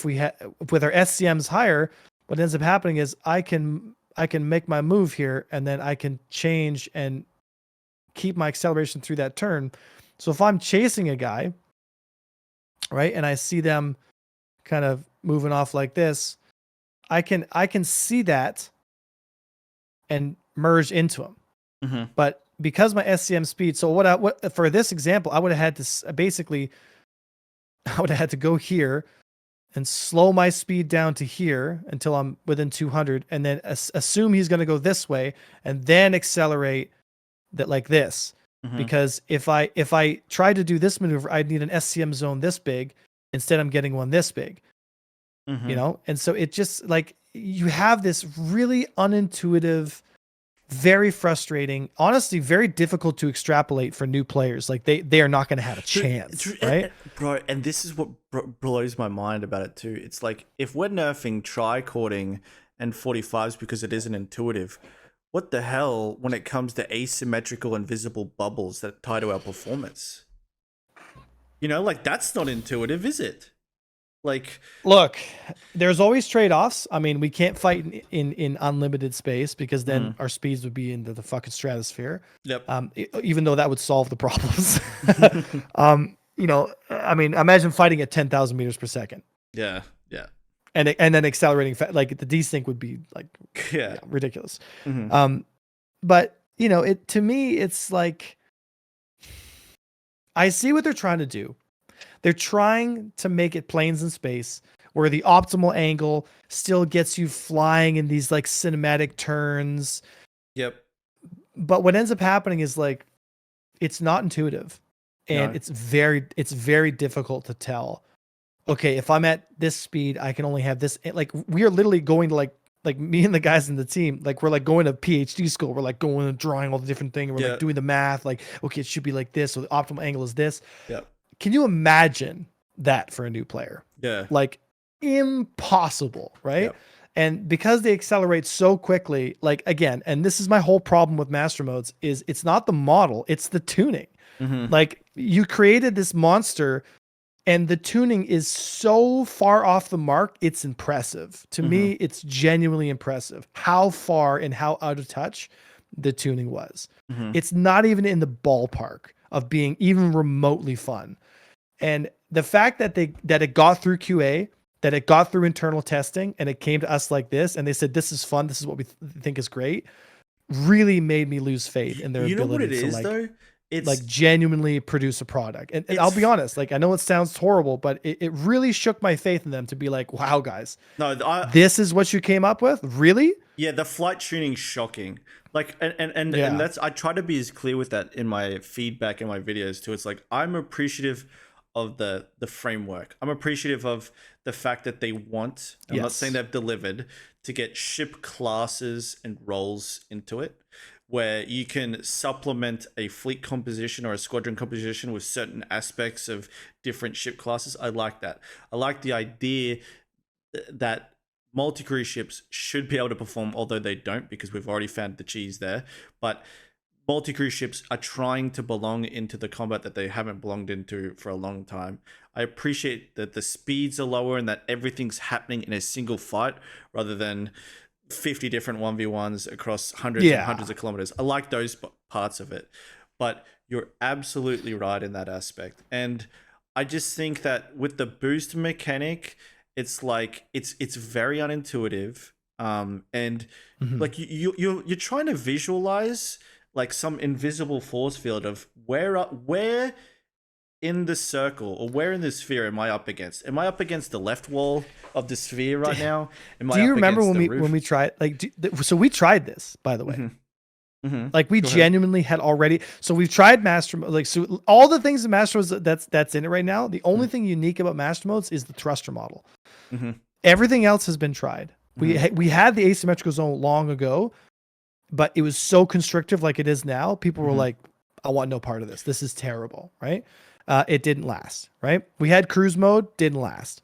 we have, with our SCMs higher, what ends up happening is I can make my move here and then I can change and keep my acceleration through that turn. So if I'm chasing a guy, right, and I see them kind of moving off like this, I can see that and merge into him. But because my SCM speed, so what for this example, I would have had to basically, I would have had to go here and slow my speed down to here until I'm within 200, and then assume he's going to go this way, and then accelerate that like this. Because if I try to do this maneuver, I'd need an SCM zone this big. Instead, I'm getting one this big. You know, and so it just, like, you have this really unintuitive, very frustrating, honestly, very difficult to extrapolate for new players. Like they are not going to have a chance, right? Bro, and this is what blows my mind about it too. It's like, if we're nerfing Trichording and 45s because it isn't intuitive, what the hell when it comes to asymmetrical and visible bubbles that tie to our performance? You know, like, that's not intuitive, is it? Like, look, there's always trade-offs. I mean, we can't fight in unlimited space because then our speeds would be into the fucking stratosphere. Yep. Even though that would solve the problems. You know, I mean, imagine fighting at 10,000 meters per second. Yeah, yeah. And then accelerating, like the desync would be like, ridiculous. But you know, to me, it's like, I see what they're trying to do. They're trying to make it planes in space where the optimal angle still gets you flying in these like cinematic turns. Yep. But what ends up happening is, like, it's not intuitive, and it's very difficult to tell. Okay, if I'm at this speed, I can only have this. Like, we are literally going to like me and the guys in the team, like, we're like going to PhD school. We're like going and drawing all the different things. We're like doing the math. Like, okay, it should be like this. So the optimal angle is this. Yeah. Can you imagine that for a new player? Yeah. Like, impossible, right? Yep. And because they accelerate so quickly, like, again, and this is my whole problem with master modes, is it's not the model, it's the tuning. Like, you created this monster and the tuning is so far off the mark, it's impressive. To me, it's genuinely impressive how far and how out of touch the tuning was. It's not even in the ballpark of being even remotely fun. And the fact that it got through QA, that it got through internal testing, and it came to us like this, and they said, this is fun, this is what we think is great, really made me lose faith in their ability. You know what it is, though? It's like genuinely produce a product. And I'll be honest, like, I know it sounds horrible, but it really shook my faith in them to be like, wow, guys, this is what you came up with? Really? Yeah, the flight tuning's shocking. Like, and that's, I try to be as clear with that in my feedback in my videos too. It's like, I'm appreciative of the framework. I'm appreciative of the fact that they want, I'm not saying they've delivered, to get ship classes and roles into it, where you can supplement a fleet composition or a squadron composition with certain aspects of different ship classes. I like that. I like the idea that multi-crew ships should be able to perform, although they don't, because we've already found the cheese there. But multi-crew ships are trying to belong into the combat that they haven't belonged into for a long time. I appreciate that the speeds are lower and that everything's happening in a single fight rather than 50 different 1v1s across hundreds and hundreds of kilometers. I like those parts of it, but you're absolutely right in that aspect. And I just think that with the boost mechanic, it's like, it's very unintuitive. And like you're trying to visualize like some invisible force field of where in the circle or where in the sphere am I up against? Am I up against the left wall of the sphere right now? Do you remember when we tried, like, so we tried this, by the way. Like, we genuinely had already, so we've tried master mode, like, so all the things in master modes that's in it right now, the only thing unique about master modes is the thruster model. Everything else has been tried. We had the asymmetrical zone long ago, but it was so constrictive like it is now. People were like, I want no part of this. This is terrible, right? It didn't last, right? We had cruise mode, didn't last,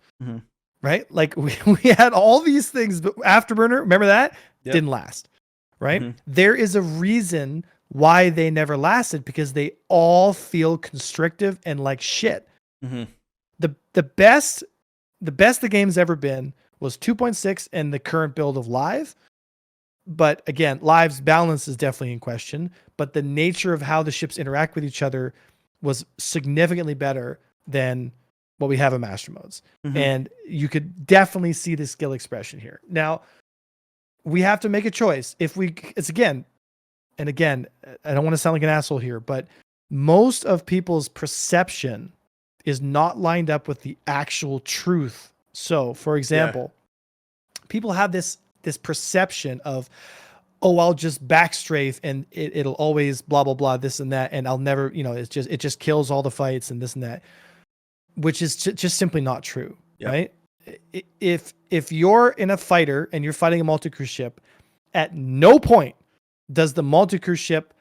right? Like we had all these things, but Afterburner, remember that? Yep. Didn't last, right? There is a reason why they never lasted, because they all feel constrictive and like shit. The best the game's ever been was 2.6 and the current build of Live. But again, Live's balance is definitely in question, but the nature of how the ships interact with each other was significantly better than what we have in Master Modes. And you could definitely see the skill expression here. Now, we have to make a choice. It's again, I don't want to sound like an asshole here, but most of people's perception is not lined up with the actual truth. So, for example, people have this perception of, oh, I'll just backstrafe and it'll always blah, blah, blah, this and that. And I'll never, it just kills all the fights and this and that, which is just simply not true. Right. If you're in a fighter and you're fighting a multi-crew ship, at no point does the multi-crew ship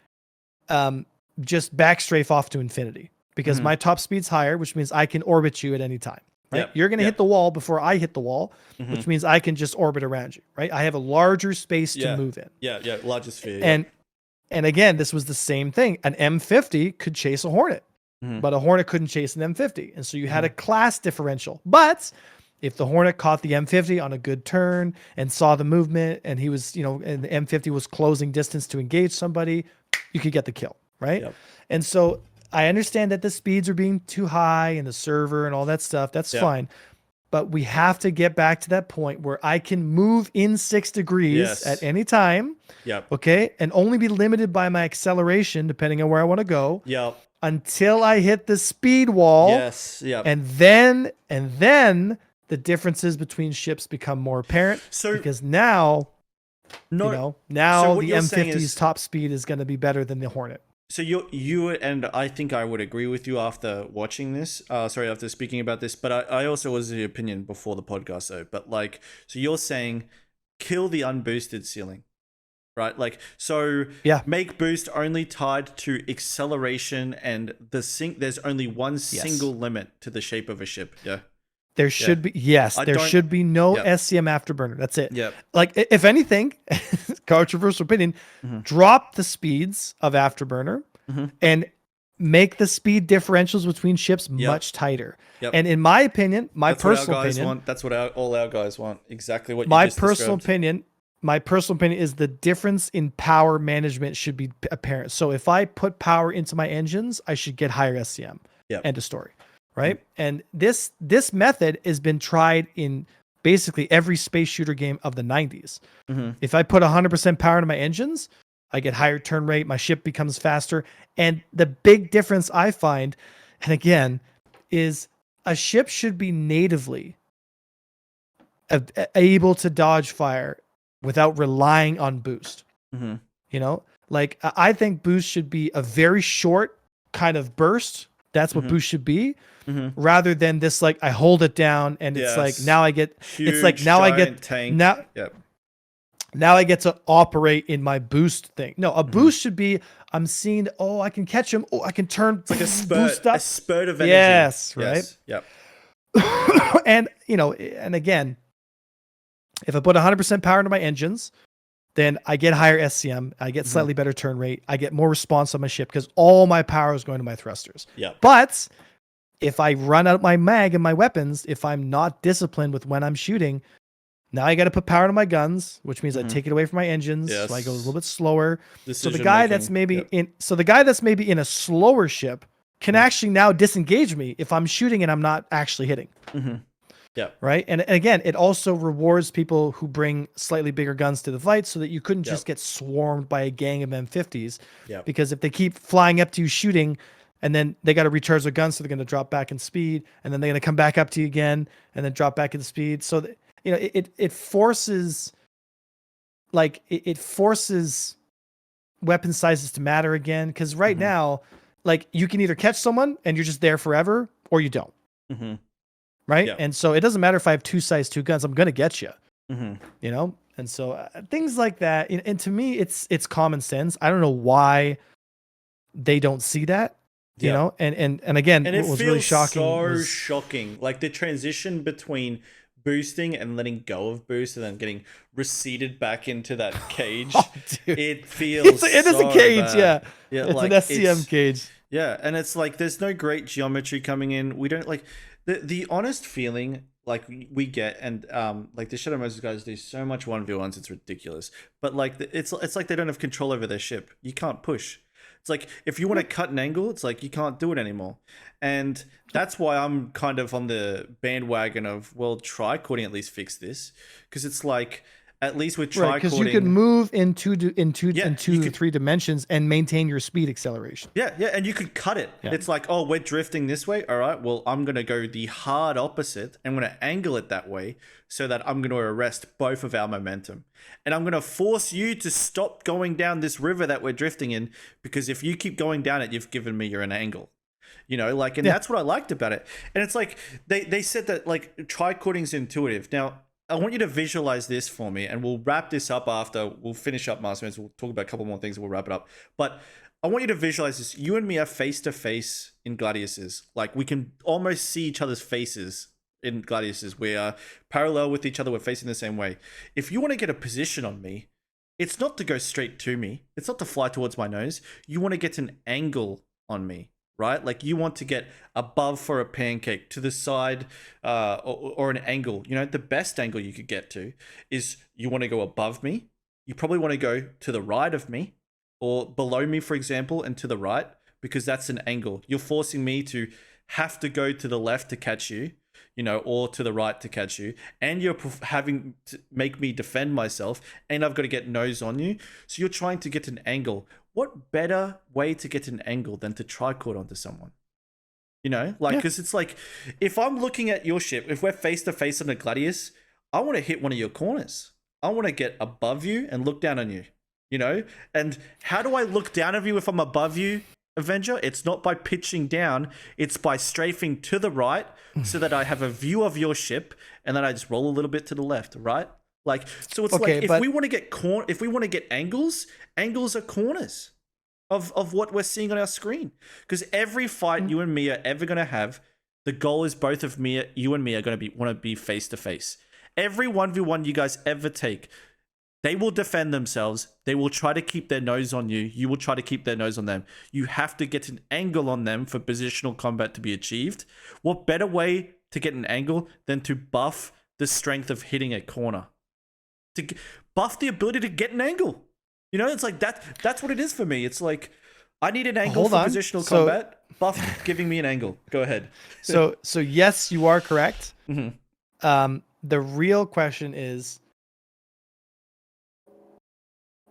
just backstrafe off to infinity, because my top speed's higher, which means I can orbit you at any time. Right? You're going to hit the wall before I hit the wall, which means I can just orbit around you, right? I have a larger space to move in. Larger sphere. And again, this was the same thing. An M50 could chase a Hornet, but a Hornet couldn't chase an M50. And so you had a class differential. But if the Hornet caught the M50 on a good turn and saw the movement, and he was, and the M50 was closing distance to engage somebody, you could get the kill, right? And so I understand that the speeds are being too high in the server and all that stuff. That's fine. But we have to get back to that point where I can move in 6 degrees at any time. Okay. And only be limited by my acceleration, depending on where I want to go. Until I hit the speed wall. And then the differences between ships become more apparent. Because now, now the M50's top speed is going to be better than the Hornet. So you and I think I would agree with you after watching this. After speaking about this, but I also was the opinion before the podcast though. But so you're saying kill the unboosted ceiling, right? Make boost only tied to acceleration and there's only one single limit to the shape of a ship. There should be there should be no SCM afterburner. That's it. If anything, controversial opinion, drop the speeds of afterburner and make the speed differentials between ships much tighter. And in my opinion, personal opinion, that's what all our guys want. Exactly what my personal opinion is the difference in power management should be apparent. So if I put power into my engines, I should get higher SCM. End of story. Right. And this method has been tried in basically every space shooter game of the 90s. If I put 100% power into my engines, I get higher turn rate. My ship becomes faster. And the big difference I find, and again, is a ship should be natively able to dodge fire without relying on boost. I think boost should be a very short kind of burst. That's what boost should be. Rather than this, I hold it down and it's now I get, now I get to operate in my boost thing. No, a boost should be, I'm seeing, I can catch him. I can turn, it's like a spurt of energy. Yes. Right. And, and again, if I put 100% power into my engines, then I get higher SCM. I get slightly better turn rate. I get more response on my ship because all my power is going to my thrusters. But if I run out my mag and my weapons, if I'm not disciplined with when I'm shooting, now I got to put power into my guns, which means I take it away from my engines. So I go a little bit slower. So the guy that's maybe in a slower ship can actually now disengage me if I'm shooting and I'm not actually hitting. Right. And again, it also rewards people who bring slightly bigger guns to the fight so that you couldn't just get swarmed by a gang of M50s. Because if they keep flying up to you shooting and then they got to recharge their guns, so they're going to drop back in speed, and then they're going to come back up to you again and then drop back in speed. So that, it forces weapon sizes to matter again. Because right now, you can either catch someone and you're just there forever, or you don't. Right. And so it doesn't matter if I have 2 size 2 guns, I'm going to get you. you know? And so things like that. And to me, it's common sense. I don't know why they don't see that, you know? And again, and it what was feels really shocking so shocking. Like the transition between boosting and letting go of boost and then getting receded back into that cage. Oh, dude. It feels it is so a cage, bad. yeah. It's like, an SCM cage. Yeah, and it's like there's no great geometry coming in. We don't like the honest feeling like we get, and like the Shadow Moses guys do so much 1v1s, it's ridiculous. But like it's like they don't have control over their ship. You can't push. It's like if you want to cut an angle, it's like you can't do it anymore. And that's why I'm kind of on the bandwagon of, well, Trichording at least fix this, because it's like at least with Trichording, because you can move in two to 3 dimensions and maintain your speed acceleration. Yeah, and you could cut it. Yeah. It's like, oh, we're drifting this way. All right, well, I'm going to go the hard opposite. I'm going to angle it that way so that I'm going to arrest both of our momentum. And I'm going to force you to stop going down this river that we're drifting in, because if you keep going down it, you've given me an angle. You know, like, and that's what I liked about it. And it's like, they said that, like, Trichording's intuitive. Now, I want you to visualize this for me, and we'll wrap this up after we'll finish up Masterminds. We'll talk about a couple more things and we'll wrap it up. But I want you to visualize this. You and me are face to face in Gladiuses. Like, we can almost see each other's faces in Gladiuses. We are parallel with each other. We're facing the same way. If you want to get a position on me, it's not to go straight to me. It's not to fly towards my nose. You want to get an angle on me. Right? Like you want to get above for a pancake, to the side, or an angle. You know, the best angle you could get to is you want to go above me. You probably want to go to the right of me or below me, for example, and to the right, because that's an angle. You're forcing me to have to go to the left to catch you, you know, or to the right to catch you. And you're having to make me defend myself, and I've got to get nose on you. So you're trying to get an angle. What better way to get an angle than to trichord onto someone? You know, like, because it's like, if I'm looking at your ship, if we're face to face on a Gladius, I want to hit one of your corners. I want to get above you and look down on you, you know? And how do I look down on you if I'm above you, Avenger? It's not by pitching down, it's by strafing to the right so that I have a view of your ship, and then I just roll a little bit to the left, right? Like, so it's like, if we want to get angles are corners of what we're seeing on our screen. Because every fight you and me are ever going to have, the goal is both of you and me are going to want to be face to face. Every 1v1 you guys ever take, they will defend themselves. They will try to keep their nose on you. You will try to keep their nose on them. You have to get an angle on them for positional combat to be achieved. What better way to get an angle than to buff the strength of hitting a corner? To buff the ability to get an angle. You know, it's like that's what it is for me. It's like, I need an angle for positional combat. Buff giving me an angle. Go ahead. So yes, you are correct. Mm-hmm. The real question is,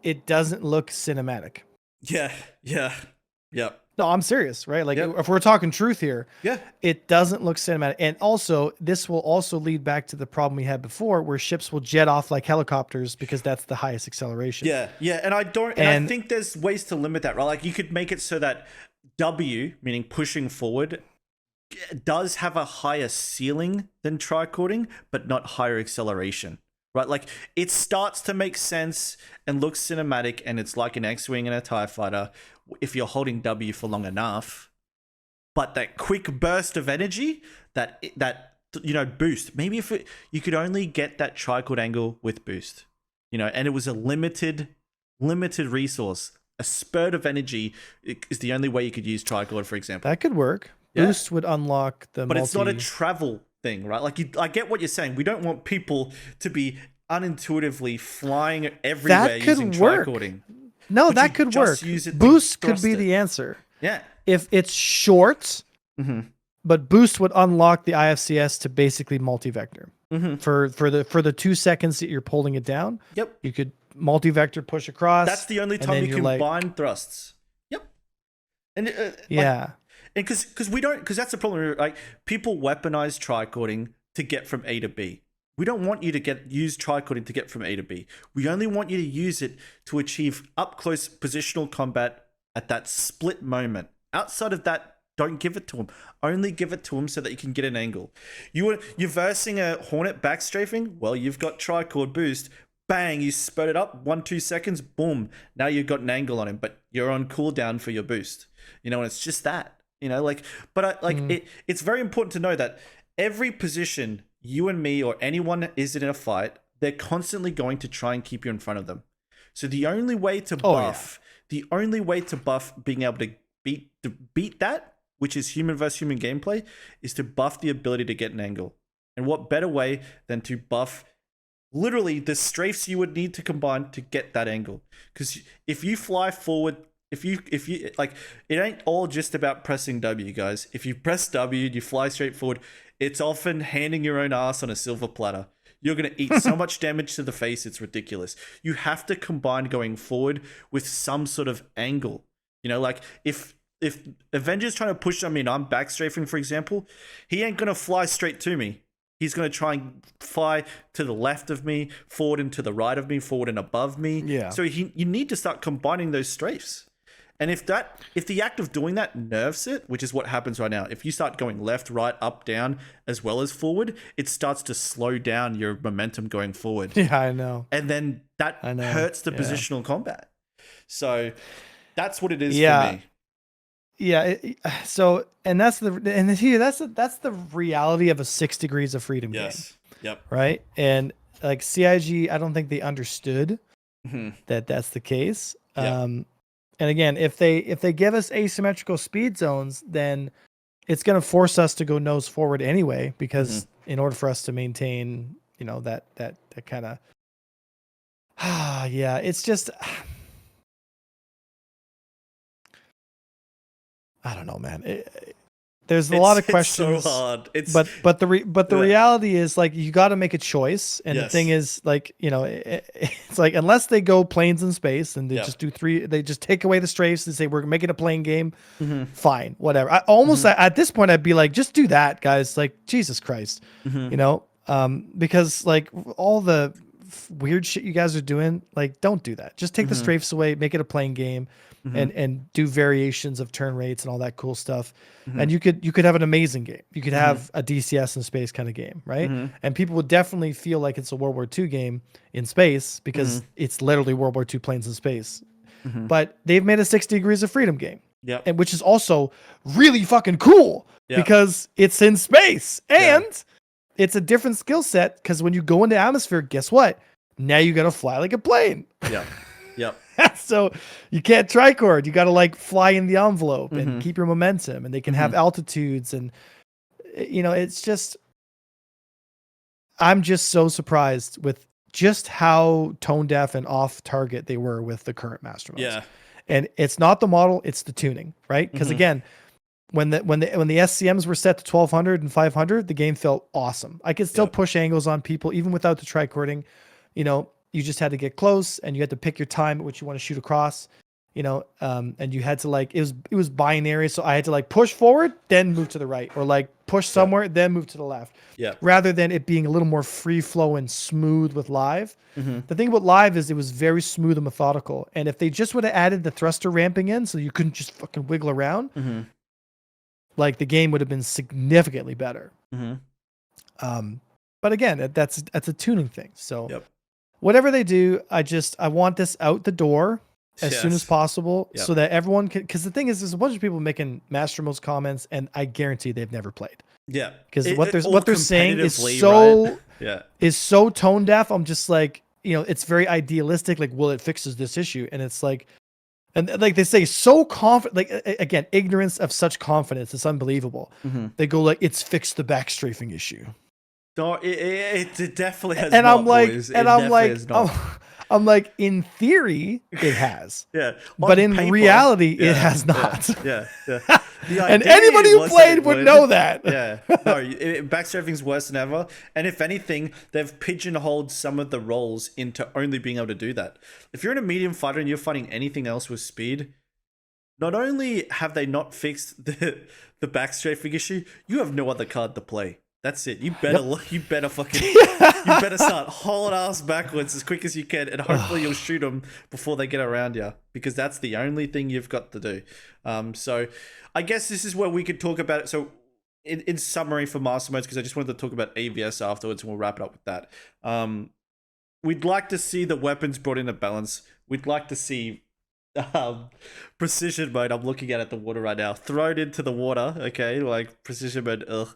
it doesn't look cinematic. Yep. No, I'm serious, right? Like, if we're talking truth here, it doesn't look cinematic. And also, this will also lead back to the problem we had before, where ships will jet off like helicopters because that's the highest acceleration. Yeah. And I think there's ways to limit that, right? Like, you could make it so that W, meaning pushing forward, does have a higher ceiling than trichording, but not higher acceleration. Right, like it starts to make sense and looks cinematic, and it's like an X-wing and a TIE fighter if you're holding W for long enough. But that quick burst of energy, that you know, boost. Maybe if you could only get that trichord angle with boost, you know, and it was a limited resource. A spurt of energy is the only way you could use trichord, for example. That could work. Boost would unlock the. But it's not a travel thing, right? Like, I get what you're saying. We don't want people to be unintuitively flying everywhere using trichording. No, that could work. Boost could be the answer. Yeah. If it's short, but boost would unlock the IFCS to basically multi-vector. For the 2 seconds that you're pulling it down. Yep. You could multi-vector push across. That's the only time you can bind thrusts. Yep. And and because that's the problem. Like, people weaponize trichording to get from A to B. We don't want you to use trichording to get from A to B. We only want you to use it to achieve up close positional combat at that split moment. Outside of that don't give it to him. Only give it to him so that you can get an angle. You're versing a Hornet backstrafing. Well, you've got trichord boost. Bang! You spurt it up 1-2 seconds. Boom! Now you've got an angle on him, but you're on cooldown for your boost. You know, and it's just that. You know, like, but it's very important to know that every position you and me or anyone is in a fight, they're constantly going to try and keep you in front of them. So the only way to buff, the only way to buff being able to beat that, which is human versus human gameplay, is to buff the ability to get an angle. And what better way than to buff literally the strafes you would need to combine to get that angle? Because if you fly forward, if you like, it ain't all just about pressing W, guys. If you press W, you fly straight forward. It's often handing your own ass on a silver platter. You're going to eat so much damage to the face, it's ridiculous. You have to combine going forward with some sort of angle. You know, like if Avenger's trying to push on me and I'm backstrafing, for example, he ain't going to fly straight to me. He's going to try and fly to the left of me, forward and to the right of me, forward and above me. Yeah. So you need to start combining those strafes. And if the act of doing that nerfs it, which is what happens right now, if you start going left, right, up, down, as well as forward, it starts to slow down your momentum going forward. Yeah, I know. And then that hurts the positional combat. So that's what it is for me. Yeah. So, and that's the reality of a 6 degrees of freedom game. Yep. Right. And like CIG, I don't think they understood that that's the case. Yep. And again, if they give us asymmetrical speed zones, then it's going to force us to go nose forward anyway, because in order for us to maintain, you know, that kind of, it's just, I don't know, man. There's a lot of questions. It's so hard. But the reality is, like, you got to make a choice. And the thing is, like, you know, it's like, unless they go planes in space and they just do they just take away the strafes and say we're making a plane game, fine, whatever. I almost at this point I'd be like, just do that, guys. Like, Jesus Christ, you know, because like all the weird shit you guys are doing, like, don't do that. Just take the strafes away, make it a plane game. And do variations of turn rates and all that cool stuff. And you could have an amazing game. You could have a DCS in space kind of game, right? And people would definitely feel like it's a World War II game in space, because it's literally World War II planes in space. But they've made a 6 degrees of freedom game. And which is also really fucking cool because it's in space and it's a different skill set, because when you go into atmosphere, guess what? Now you got to fly like a plane. Yep. So you can't trichord. You got to like fly in the envelope and keep your momentum, and they can have altitudes, and you know, it's just, I'm just so surprised with just how tone deaf and off target they were with the current master modes. And it's not the model, it's the tuning, right? Because again, when the SCMs were set to 1200 and 500, the game felt awesome. I could still push angles on people even without the tricording. You know, you just had to get close, and you had to pick your time at which you want to shoot across, you know, and you had to like, it was binary. So I had to like push forward, then move to the right, or like push somewhere, then move to the left. Rather than it being a little more free flow and smooth with live. The thing about live is it was very smooth and methodical. And if they just would have added the thruster ramping in, so you couldn't just fucking wiggle around, like the game would have been significantly better. But again, that's a tuning thing. So whatever they do, I want this out the door as soon as possible, so that everyone can, because the thing is, there's a bunch of people making Master Modes comments, and I guarantee they've never played. Because what they're saying is so is so tone deaf. I'm just like, you know, it's very idealistic, like, well, it fixes this issue, and it's like, and like they say, so confident, like, again, ignorance of such confidence, it's unbelievable. They go like, it's fixed the backstrafing issue. No, it definitely has. And not, I'm like, boys. and I'm like, in theory, it has. But in paper, reality, it has not. And idea anybody who played would know that. No, backstrafing's worse than ever. And if anything, they've pigeonholed some of the roles into only being able to do that. If you're in a medium fighter and you're fighting anything else with speed, not only have they not fixed the backstrafing issue, you have no other card to play. That's it. You better you better fucking Yeah. you better start hauling ass backwards as quick as you can, and hopefully you'll shoot them before they get around you, because that's the only thing you've got to do. So I guess this is where we could talk about it. So in summary for master modes, because I just wanted to talk about AVS afterwards, and we'll wrap it up with that. We'd like to see the weapons brought into balance. We'd like to see precision mode. I'm looking at the water right now. Thrown into the water, okay? Like precision mode, ugh.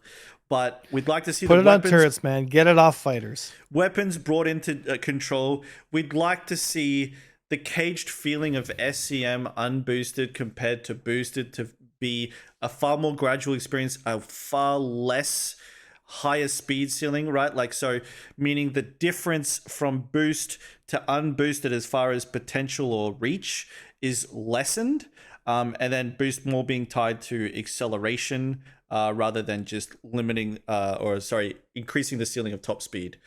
But we'd like to see Put the it weapons, on turrets, man. Get it off fighters. weapons brought into control. We'd like to see the caged feeling of SCM unboosted compared to boosted to be a far more gradual experience, a far less higher speed ceiling, right? Like, so meaning the difference from boost to unboosted as far as potential or reach is lessened, and then boost more being tied to acceleration rather than just limiting increasing the ceiling of top speed.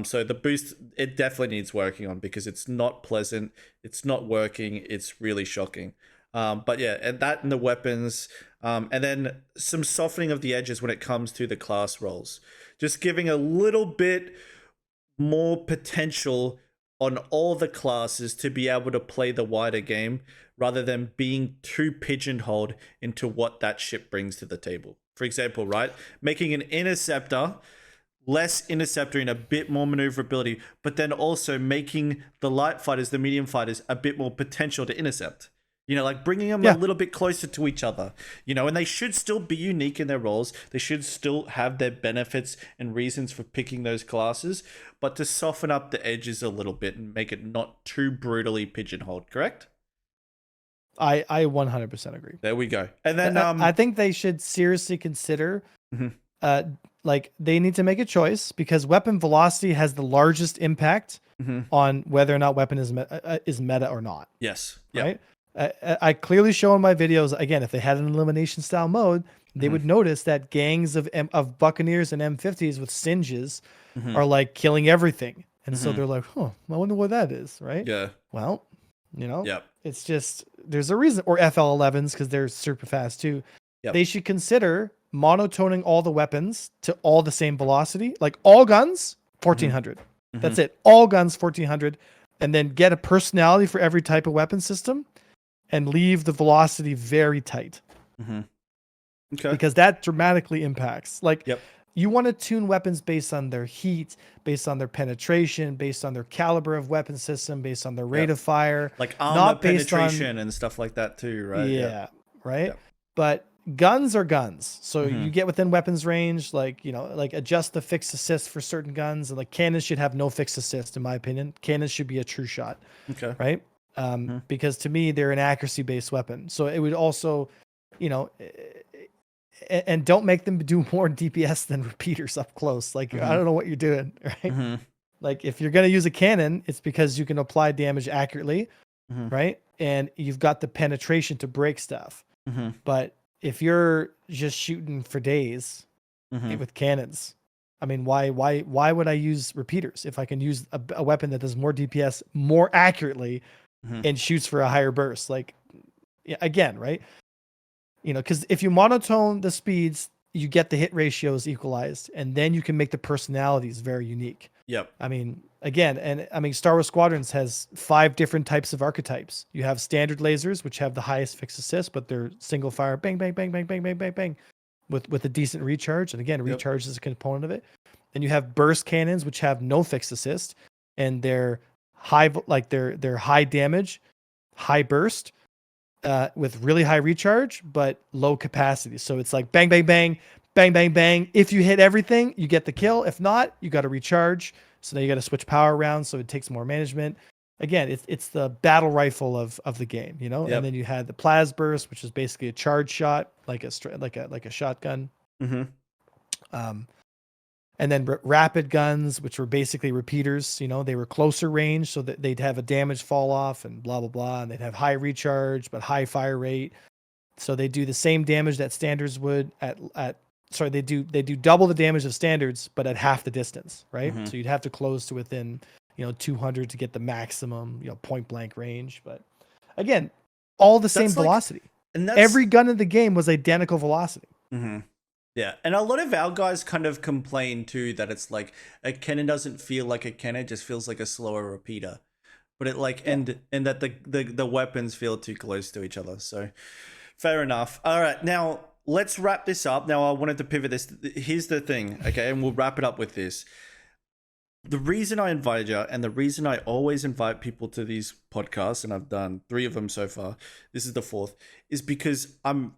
So the boost, it definitely needs working on, because it's not pleasant, it's not working, it's really shocking. But yeah, and that and the weapons, and then some softening of the edges when it comes to the class roles. Just giving a little bit more potential on all the classes to be able to play the wider game, rather than being too pigeonholed into what that ship brings to the table. For example, right? Making an interceptor less interceptor and a bit more maneuverability, but then also making the light fighters, the medium fighters, a bit more potential to intercept. You know, like bringing them a little bit closer to each other, you know, and they should still be unique in their roles. They should still have their benefits and reasons for picking those classes, but to soften up the edges a little bit and make it not too brutally pigeonholed, correct? I 100% agree. There we go. And then I think they should seriously consider like they need to make a choice, because weapon velocity has the largest impact on whether or not weapon is meta or not. Yes. Right. I clearly show in my videos, again, if they had an elimination style mode, they would notice that gangs of Buccaneers and M50s with singes are like killing everything. And so they're like, I wonder what that is. Right. Yeah. Well, you know, it's just, there's a reason. Or FL11s, because they're super fast too. They should consider monotoning all the weapons to all the same velocity, like all guns 1400. That's it, all guns 1400, and then get a personality for every type of weapon system and leave the velocity very tight. Okay, because that dramatically impacts, like, you want to tune weapons based on their heat, based on their penetration, based on their caliber of weapon system, based on their rate of fire, like armor penetration and stuff like that too, right? Right. But guns are guns, so you get within weapons range, like, you know, like adjust the fixed assist for certain guns, and like cannons should have no fixed assist, in my opinion. Cannons should be a true shot. Okay. Right. Because to me, they're an accuracy based weapon. So it would also, you know, and don't make them do more DPS than repeaters up close. Like, I don't know what you're doing, right? Like, if you're going to use a cannon, it's because you can apply damage accurately, right? And you've got the penetration to break stuff. But if you're just shooting for days with cannons, I mean, why would I use repeaters if I can use a weapon that does more DPS more accurately and shoots for a higher burst? Like, again, right? You know, because if you monotone the speeds, you get the hit ratios equalized, and then you can make the personalities very unique. I mean, again, and I mean, Star Wars Squadrons has 5 different types of archetypes. You have standard lasers, which have the highest fixed assist, but they're single fire, bang, bang, bang, bang, bang, bang, bang, bang, with a decent recharge. And again, recharge is a component of it. Then you have burst cannons, which have no fixed assist, and they're high, like they're high damage, high burst, with really high recharge, but low capacity. So it's like bang, bang, bang, bang, bang, bang. If you hit everything, you get the kill. If not, you got to recharge. So now you got to switch power around, so it takes more management. Again, it's the battle rifle of the game, you know. And then you had the Plas Burst, which is basically a charge shot, like a shotgun. And then rapid guns, which were basically repeaters. You know, they were closer range, so that they'd have a damage fall off and blah blah blah, and they'd have high recharge but high fire rate. So they do the same damage that standards would they do double the damage of standards, but at half the distance, right? So you'd have to close to within, you know, 200 to get the maximum, you know, point blank range. But again, all the same velocity, and every gun in the game was identical velocity. Yeah, and a lot of our guys kind of complain too that it's like a cannon doesn't feel like a cannon, it just feels like a slower repeater. But it like and that the weapons feel too close to each other. So fair enough. All right, now let's wrap this up. Now I wanted to pivot this. Here's the thing, okay, and we'll wrap it up with this. The reason I invited you, and the reason I always invite people to these podcasts, and I've done 3 of them so far, this is the 4th, is because I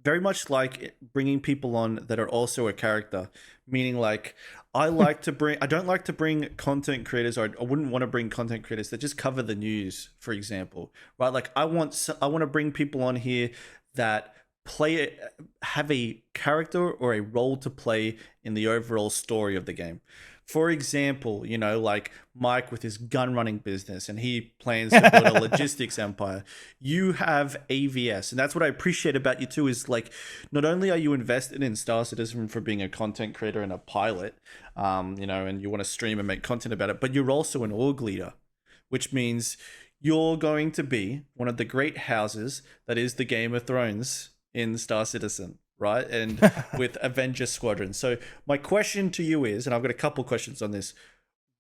very much like bringing people on that are also a character. Meaning, like, I don't like to bring content creators, or I wouldn't want to bring content creators that just cover the news, for example, right? Like, I want to bring people on here that have a character or a role to play in the overall story of the game. For example, you know, like Mike with his gun running business, and he plans to build a logistics empire. You have AVS, and that's what I appreciate about you too, is like, not only are you invested in Star Citizen for being a content creator and a pilot, you know, and you want to stream and make content about it, but you're also an org leader, which means you're going to be one of the great houses that is the Game of Thrones in Star Citizen, right? And with Avenger Squadron. So my question to you is, and I've got a couple questions on this,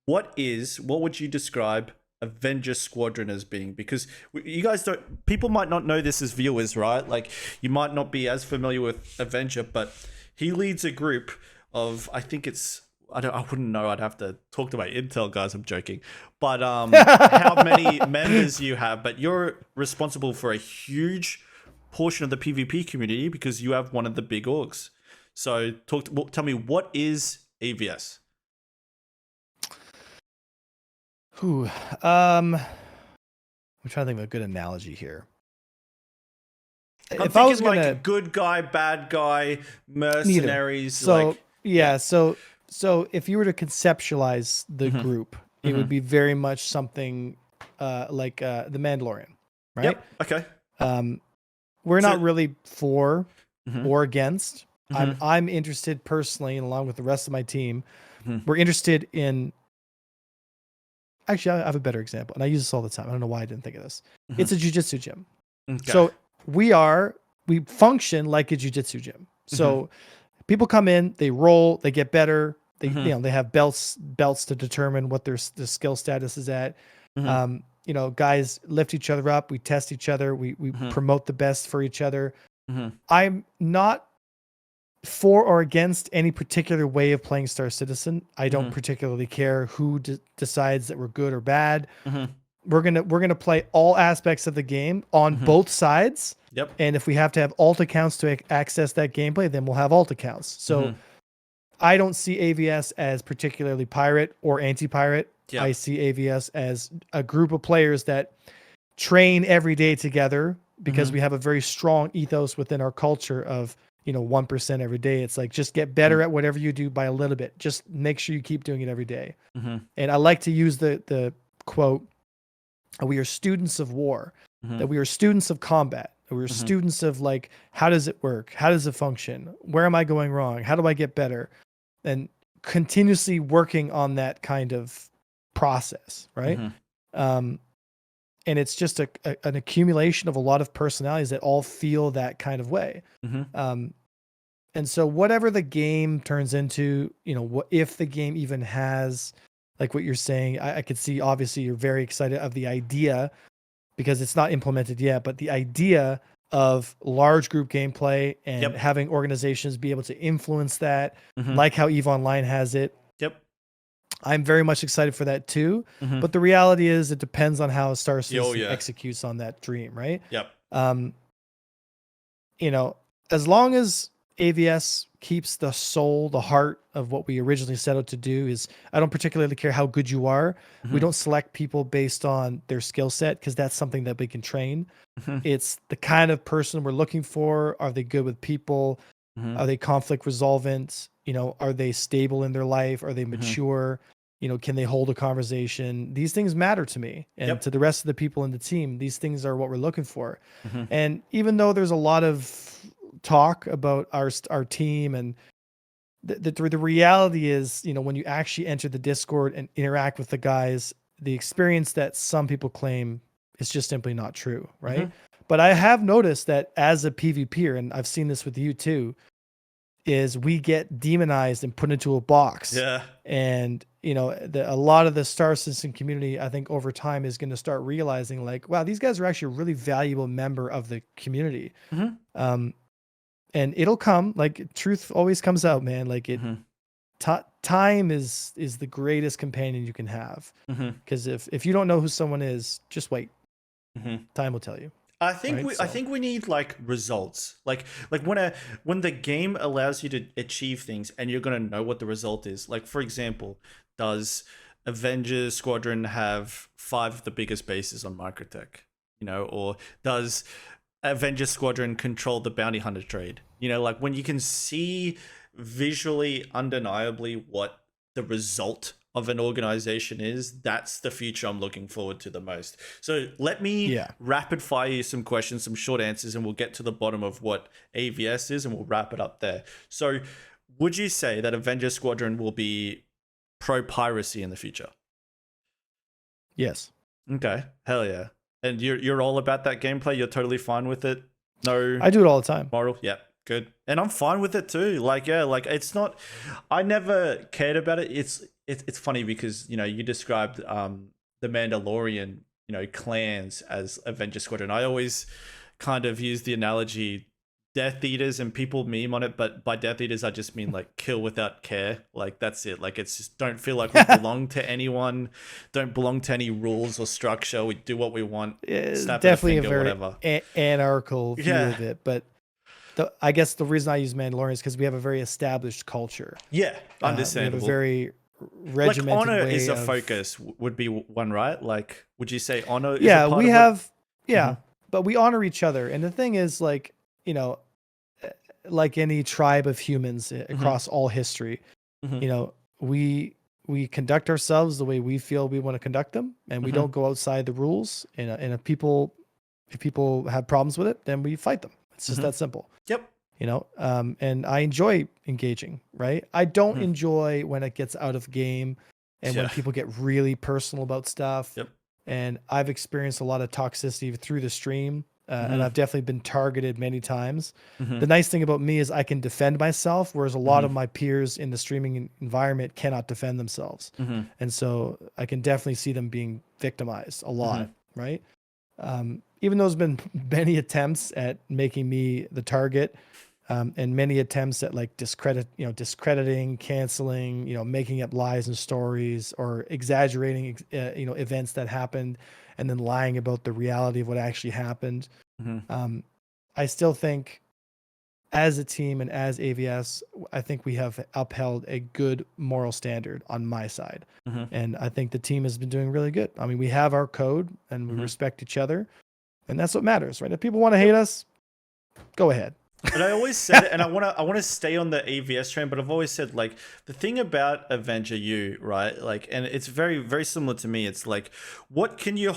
what would you describe Avenger Squadron as being? Because you guys people might not know this as viewers, right? Like, you might not be as familiar with Avenger, but he leads a group of, I think it's, I wouldn't know. I'd have to talk to my intel guys. I'm joking. But how many members you have, but you're responsible for a huge portion of the PvP community because you have one of the big orgs. So tell me, what is AVS? I'm trying to think of a good analogy here. If I was gonna, like, good guy, bad guy, mercenaries. So like, yeah, so if you were to conceptualize the group, it would be very much something like the Mandalorian, right? Yep. Okay. We're not really for or against. I'm interested personally, and along with the rest of my team, we're interested in. Actually, I have a better example, and I use this all the time. I don't know why I didn't think of this. It's a jiu-jitsu gym. Okay. So we function like a jiu-jitsu gym. So people come in, they roll, they get better. They they have belts to determine what their skill status is at. You know, guys lift each other up. We test each other. We promote the best for each other. I'm not for or against any particular way of playing Star Citizen. I don't particularly care who decides that we're good or bad. We're gonna play all aspects of the game on both sides. Yep. And if we have to have alt accounts to access that gameplay, then we'll have alt accounts. So I don't see AVS as particularly pirate or anti-pirate. Yep. I see AVS as a group of players that train every day together because we have a very strong ethos within our culture of, you know, 1% every day. It's like, just get better at whatever you do by a little bit. Just make sure you keep doing it every day. And I like to use the quote, we are students of war, that we are students of combat. We are students of, like, how does it work? How does it function? Where am I going wrong? How do I get better? And continuously working on that kind of process, right? And it's just an accumulation of a lot of personalities that all feel that kind of way. And so whatever the game turns into, you know, what if the game even has, like what you're saying, I could see, obviously you're very excited of the idea because it's not implemented yet, but the idea of large group gameplay and having organizations be able to influence that, like how EVE Online has it. I'm very much excited for that too. But the reality is, it depends on how Star Citizen executes on that dream, right? You know, as long as AVS keeps the soul, the heart of what we originally set out to do, is I don't particularly care how good you are. We don't select people based on their skill set because that's something that we can train. It's the kind of person we're looking for. Are they good with people? Are they conflict resolvent? You know, are they stable in their life? Are they mature? You know, can they hold a conversation? These things matter to me and to the rest of the people in the team. These things are what we're looking for. And even though there's a lot of talk about our team, and the reality is, you know, when you actually enter the Discord and interact with the guys, the experience that some people claim is just simply not true, right? But I have noticed that as a PvPer, and I've seen this with you too, is we get demonized and put into a box. Yeah. And, you know, a lot of the Star Citizen community, I think over time is going to start realizing like, wow, these guys are actually a really valuable member of the community. And it'll come, like truth always comes out, man. Like time is the greatest companion you can have. Because if you don't know who someone is, just wait. Time will tell you. I think we need like results, like when the game allows you to achieve things and you're gonna know what the result is. Like for example, does Avenger Squadron have 5 of the biggest bases on Microtech? You know, or does Avenger Squadron control the bounty hunter trade? You know, like when you can see visually, undeniably what the result of an organization is, that's the future I'm looking forward to the most. So let me rapid fire you some questions, some short answers, and we'll get to the bottom of what AVS is and we'll wrap it up there. So would you say that Avenger Squadron will be pro piracy in the future? Yes. Okay. Hell yeah. And you're all about that gameplay? You're totally fine with it? No, I do it all the time. Moral? Yeah. Good. And I'm fine with it too. Like, yeah, like it's not, I never cared about it. It's funny because, you know, you described the Mandalorian, you know, clans as Avenger Squadron. I always kind of use the analogy Death Eaters, and people meme on it, but by Death Eaters I just mean like kill without care. Like that's it. Like it's just don't feel like we belong to anyone, don't belong to any rules or structure. We do what we want. Snap definitely a finger, very whatever. Anarchical view of it, but I guess the reason I use Mandalorian is because we have a very established culture. Yeah, understandable. We have a very regimented like honor way is a of... focus would be one, right? Like would you say honor is yeah a part we of have but we honor each other. And the thing is, like, you know, like any tribe of humans across all history, you know, we conduct ourselves the way we feel we want to conduct them, and we don't go outside the rules. And if people have problems with it, then we fight them. It's just that simple. Yep. You know, and I enjoy engaging, right? I don't enjoy when it gets out of game and when people get really personal about stuff. Yep. And I've experienced a lot of toxicity through the stream. And I've definitely been targeted many times. The nice thing about me is I can defend myself, whereas a lot of my peers in the streaming environment cannot defend themselves. And so I can definitely see them being victimized a lot, right? Even though there's been many attempts at making me the target, and many attempts at like discrediting, canceling, you know, making up lies and stories, or exaggerating, you know, events that happened and then lying about the reality of what actually happened. I still think as a team and as AVS, I think we have upheld a good moral standard on my side. And I think the team has been doing really good. I mean, we have our code and we respect each other, and that's what matters, right? If people want to hate us, go ahead. And I always said it, and I want to stay on the AVS train, but I've always said, like, the thing about Avenger U, right? Like, and it's very, very similar to me. It's like, what can you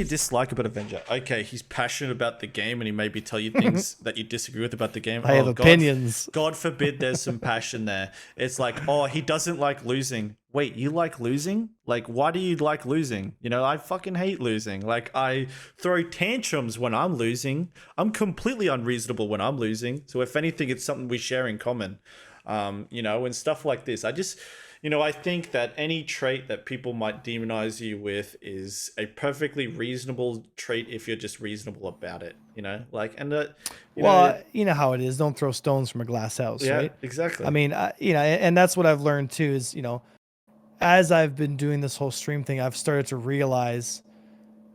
dislike about Avenger? Okay, he's passionate about the game, and he maybe tell you things that you disagree with about the game. I have opinions. God forbid there's some passion there. It's like, oh, he doesn't like losing. Wait, you like losing? Like, why do you like losing? You know, I fucking hate losing. Like, I throw tantrums when I'm losing. I'm completely unreasonable when I'm losing. So if anything, it's something we share in common, you know, and stuff like this. I just, you know, I think that any trait that people might demonize you with is a perfectly reasonable trait if you're just reasonable about it, you know? Like, and you know how it is. Don't throw stones from a glass house, right? Exactly. I mean, you know, and that's what I've learned too is, you know, as I've been doing this whole stream thing, I've started to realize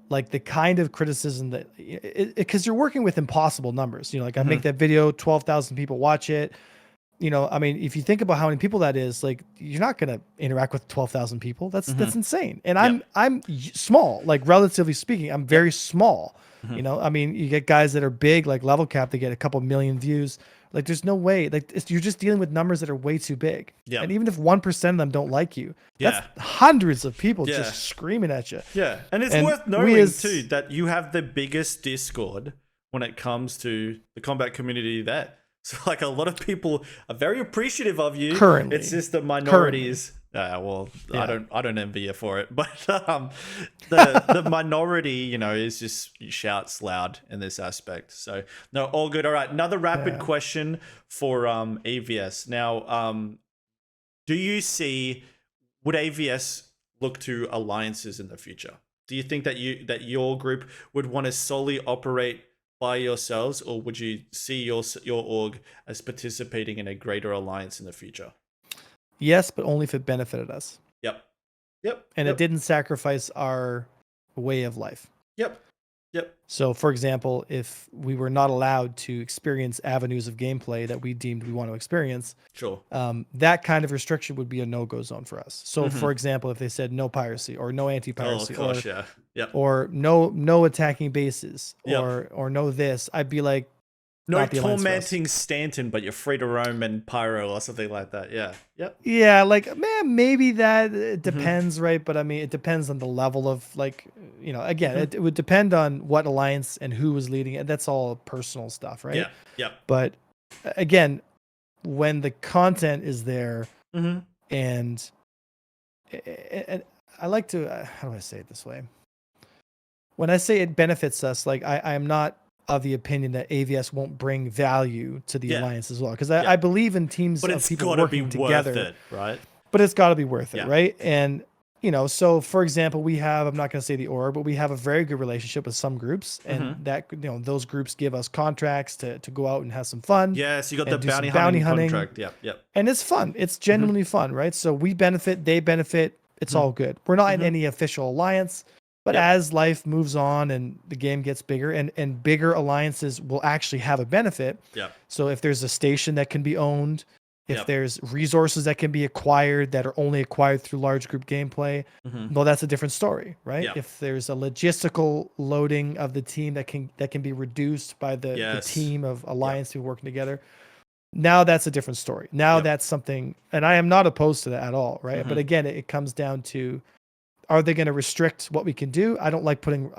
like the kind of criticism that, because you're working with impossible numbers, you know, like I make that video, 12,000 people watch it. You know, I mean, if you think about how many people that is, like, you're not going to interact with 12,000 people. That's insane. And I'm small, like relatively speaking, I'm very small. You know, I mean, you get guys that are big, like Level Cap, they get a couple million views. Like, there's no way. Like, you're just dealing with numbers that are way too big. And even if 1% of them don't like you, that's hundreds of people just screaming at you. And it's worth noting too that you have the biggest Discord when it comes to the combat community there. So, like, a lot of people are very appreciative of you. Currently. It's just the minorities Yeah, well, Yeah. I don't envy you for it, but the minority, you know, is just shouts loud in this aspect. So no, all good. All right, another rapid question for AVS. Now, do you see, would AVS look to alliances in the future? Do you think that your group would want to solely operate by yourselves, or would you see your org as participating in a greater alliance in the future? Yes, but only if it benefited us. Yep. Yep. And it didn't sacrifice our way of life. Yep. Yep. So, for example, if we were not allowed to experience avenues of gameplay that we deemed we want to experience, Sure. That kind of restriction would be a no-go zone for us. So, for example, if they said no piracy or no anti-piracy, or no attacking bases, or no this, I'd be like, no tormenting Stanton, but you're free to roam and pyro or something like that. Yeah. Yep. Yeah, like, man, maybe that depends, right? But I mean, it depends on the level of, like, you know, again, it would depend on what alliance and who was leading it. That's all personal stuff, right? Yeah. Yeah. But again, when the content is there, and I like to, how do I say it this way? When I say it benefits us, like, I am not of the opinion that AVS won't bring value to the alliance as well, because I believe in teams of people working together, it, right? But it's got to be worth it, right? And you know, so for example, we have, I'm not going to say the org, but we have a very good relationship with some groups, and that, you know, those groups give us contracts to go out and have some fun. Yes, you got the bounty hunting contract. Yep. And it's fun. It's genuinely fun, right? So we benefit, they benefit. It's all good. We're not in any official alliance. But as life moves on and the game gets bigger, and bigger alliances will actually have a benefit. Yeah. So if there's a station that can be owned, if there's resources that can be acquired that are only acquired through large group gameplay, well, that's a different story, right? If there's a logistical loading of the team that can be reduced by the team of alliance who are working together, now that's a different story. Now that's something, and I am not opposed to that at all, right? But again, it comes down to, are they going to restrict what we can do? I don't like putting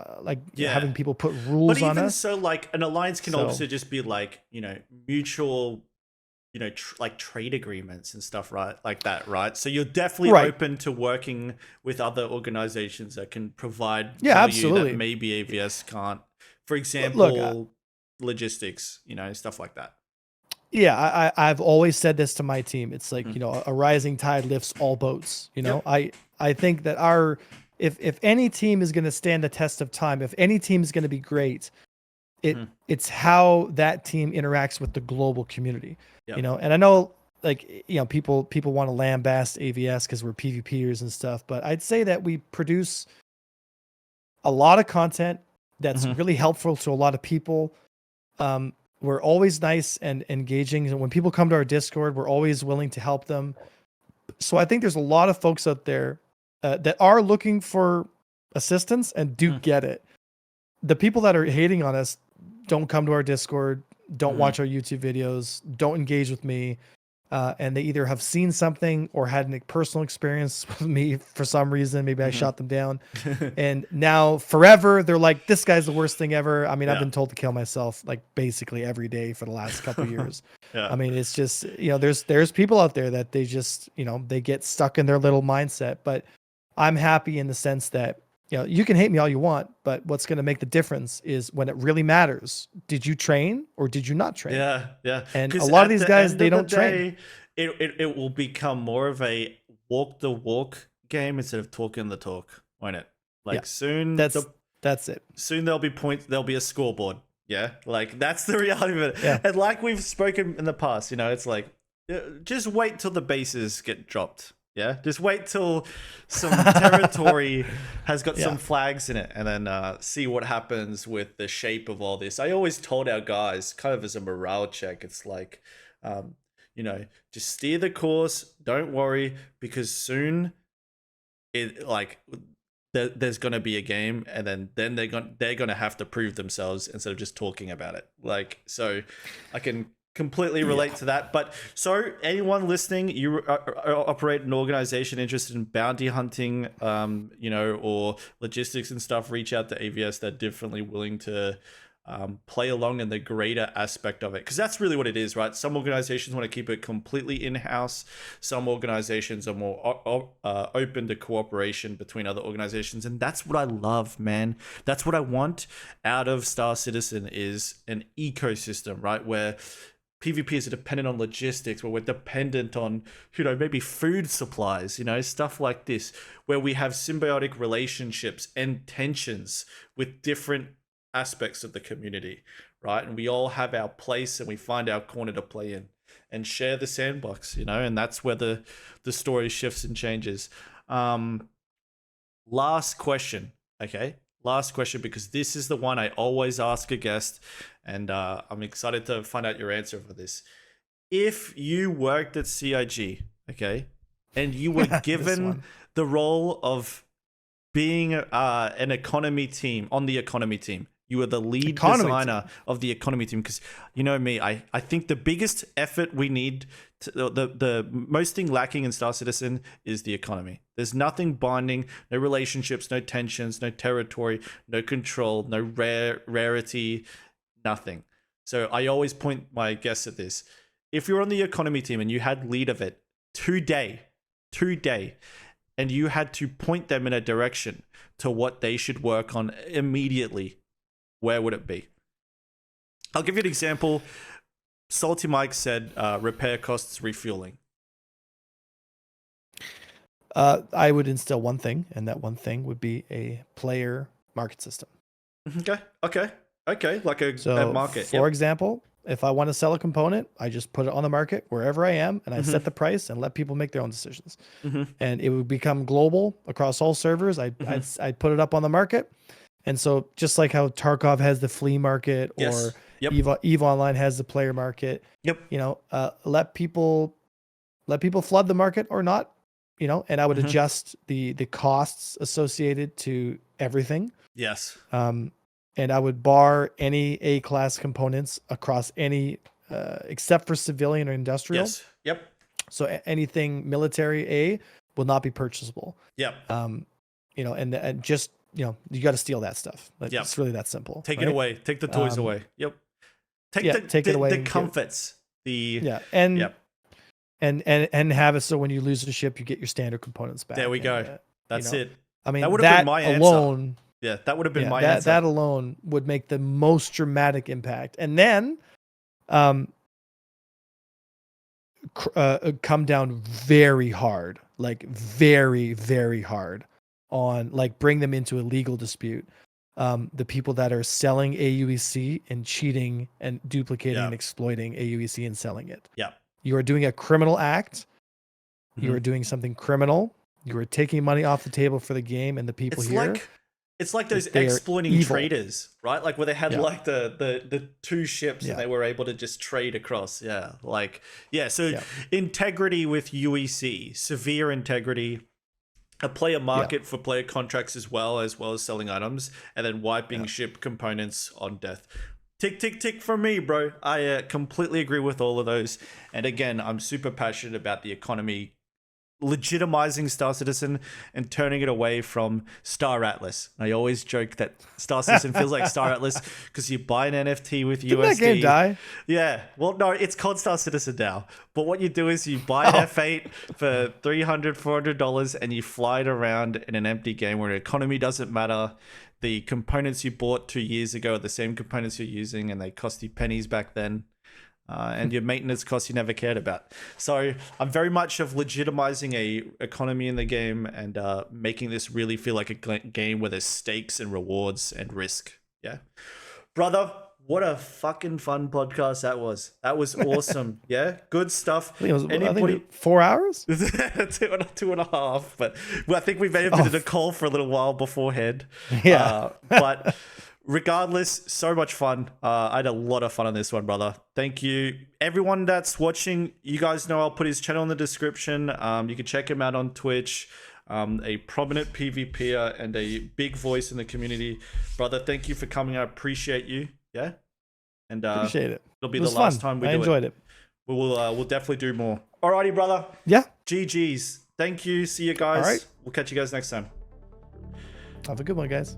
having people put rules on us. But even so, like, an alliance can also just be like, you know, mutual, you know, like trade agreements and stuff, right? Like that, right? So you're definitely open to working with other organizations that can provide value that maybe AVS can't. For example, logistics, you know, stuff like that. Yeah, I've always said this to my team. It's like, you know, a rising tide lifts all boats. You know, I think that if any team is going to stand the test of time, if any team is going to be great, it's how that team interacts with the global community. You know, and I know, like, you know, people want to lambast AVS because we're PvPers and stuff, but I'd say that we produce a lot of content that's really helpful to a lot of people. We're always nice and engaging, and when people come to our Discord, we're always willing to help them. So I think there's a lot of folks out there that are looking for assistance and do get it. The people that are hating on us don't come to our Discord, don't watch our YouTube videos, don't engage with me, and they either have seen something or had a personal experience with me for some reason. Maybe I shot them down, and now forever they're like, "This guy's the worst thing ever." I mean, I've been told to kill myself like basically every day for the last couple of years. I mean, it's just, you know, there's people out there that they just, you know, they get stuck in their little mindset. But I'm happy in the sense that, you know, you can hate me all you want, but what's going to make the difference is when it really matters. Did you train or did you not train? Yeah. And a lot of these guys, they don't train. It will become more of a walk the walk game instead of talking the talk, won't it? Like soon, that's it. Soon there'll be a scoreboard. Yeah, like that's the reality of it. Yeah. And like we've spoken in the past, you know, it's like, just wait till the bases get dropped. Yeah, just wait till some territory has got some flags in it, and then see what happens with the shape of all this. I always told our guys, kind of as a morale check, it's like, you know, just steer the course. Don't worry, because soon, there's gonna be a game, and then they're gonna have to prove themselves instead of just talking about it. Like, so, I can completely relate to that. But so anyone listening, you operate an organization interested in bounty hunting, you know, or logistics and stuff, reach out to AVS. They're definitely willing to play along in the greater aspect of it, because that's really what it is, right? Some organizations want to keep it completely in-house. Some organizations are more open to cooperation between other organizations, and that's what I love, man. That's what I want out of Star Citizen, is an ecosystem, right, where PvP is dependent on logistics, where we're dependent on, maybe food supplies, stuff like this, where we have symbiotic relationships and tensions with different aspects of the community, right? And we all have our place, and we find our corner to play in and share the sandbox, and that's where the story shifts and changes. Last question, okay? Last question, because this is the one I always ask a guest, and I'm excited to find out your answer for this. If you worked at CIG, okay, and you were given the role of being an economy team, on the economy team, you were the lead designer of the economy team, because me, I think the biggest effort we need, the most thing lacking in Star Citizen is the economy. There's nothing binding, no relationships, no tensions, no territory, no control, no rarity, nothing. So I always point my guests at this. If you're on the economy team and you had lead of it today, and you had to point them in a direction to what they should work on immediately, where would it be? I'll give you an example. Salty Mike said repair costs refueling. I would instill one thing, and that one thing would be a player market system. Okay. Like a market. For example, if I want to sell a component, I just put it on the market wherever I am, and I set the price and let people make their own decisions. And it would become global across all servers. I'd put it up on the market. And so just like how Tarkov has the flea market, or EVE Online has the player market, let people flood the market or not, and I would adjust the costs associated to everything. Yes. And I would bar any A-class components across any, except for civilian or industrial. Yes. Yep. So anything military A will not be purchasable. Yep. And just, you got to steal that stuff. It's really that simple. Take it away. Take the toys away. Yep. Take it away. The comforts. And have it so when you lose the ship, you get your standard components back. There we go. That's it. I mean, that would have been my alone. Answer. Yeah, that would have been my answer. That alone would make the most dramatic impact, and then, come down very hard, like very, very hard on, like, bring them into a legal dispute. The people that are selling AUEC and cheating and duplicating and exploiting AUEC and selling it. Yeah. You are doing a criminal act. You are doing something criminal. You are taking money off the table for the game and the people here. It's like those exploiting traders, right? Like where they had like the two ships and they were able to just trade across. Yeah. So integrity with UEC, severe integrity, a player market for player contracts as well as selling items, and then wiping ship components on death. Tick, tick, tick from me, bro. I completely agree with all of those. And again, I'm super passionate about the economy, legitimizing Star Citizen and turning it away from Star Atlas. I always joke that Star Citizen feels like Star Atlas because you buy an NFT with USD. Didn't that game die? Yeah. Well, no, it's called Star Citizen now. But what you do is you buy an F8 for $300, $400 and you fly it around in an empty game where economy doesn't matter. The components you bought 2 years ago are the same components you're using, and they cost you pennies back then. And your maintenance costs you never cared about. So I'm very much of legitimizing a economy in the game and making this really feel like a game where there's stakes and rewards and risk. Yeah. Brother, what a fucking fun podcast that was. That was awesome. Yeah. Good stuff. I think 4 hours? 2.5. But I think we may have been in a call for a little while beforehand. Yeah. But regardless, so much fun. I had a lot of fun on this one, brother. Thank you. Everyone that's watching, you guys know I'll put his channel in the description. You can check him out on Twitch. A prominent PvPer and a big voice in the community. Brother, thank you for coming. I appreciate you. Yeah. And appreciate it. It'll be the last time we do it. I enjoyed it. We'll definitely do more. Alrighty, brother. Yeah. GG's. Thank you. See you guys. All right. We'll catch you guys next time. Have a good one, guys.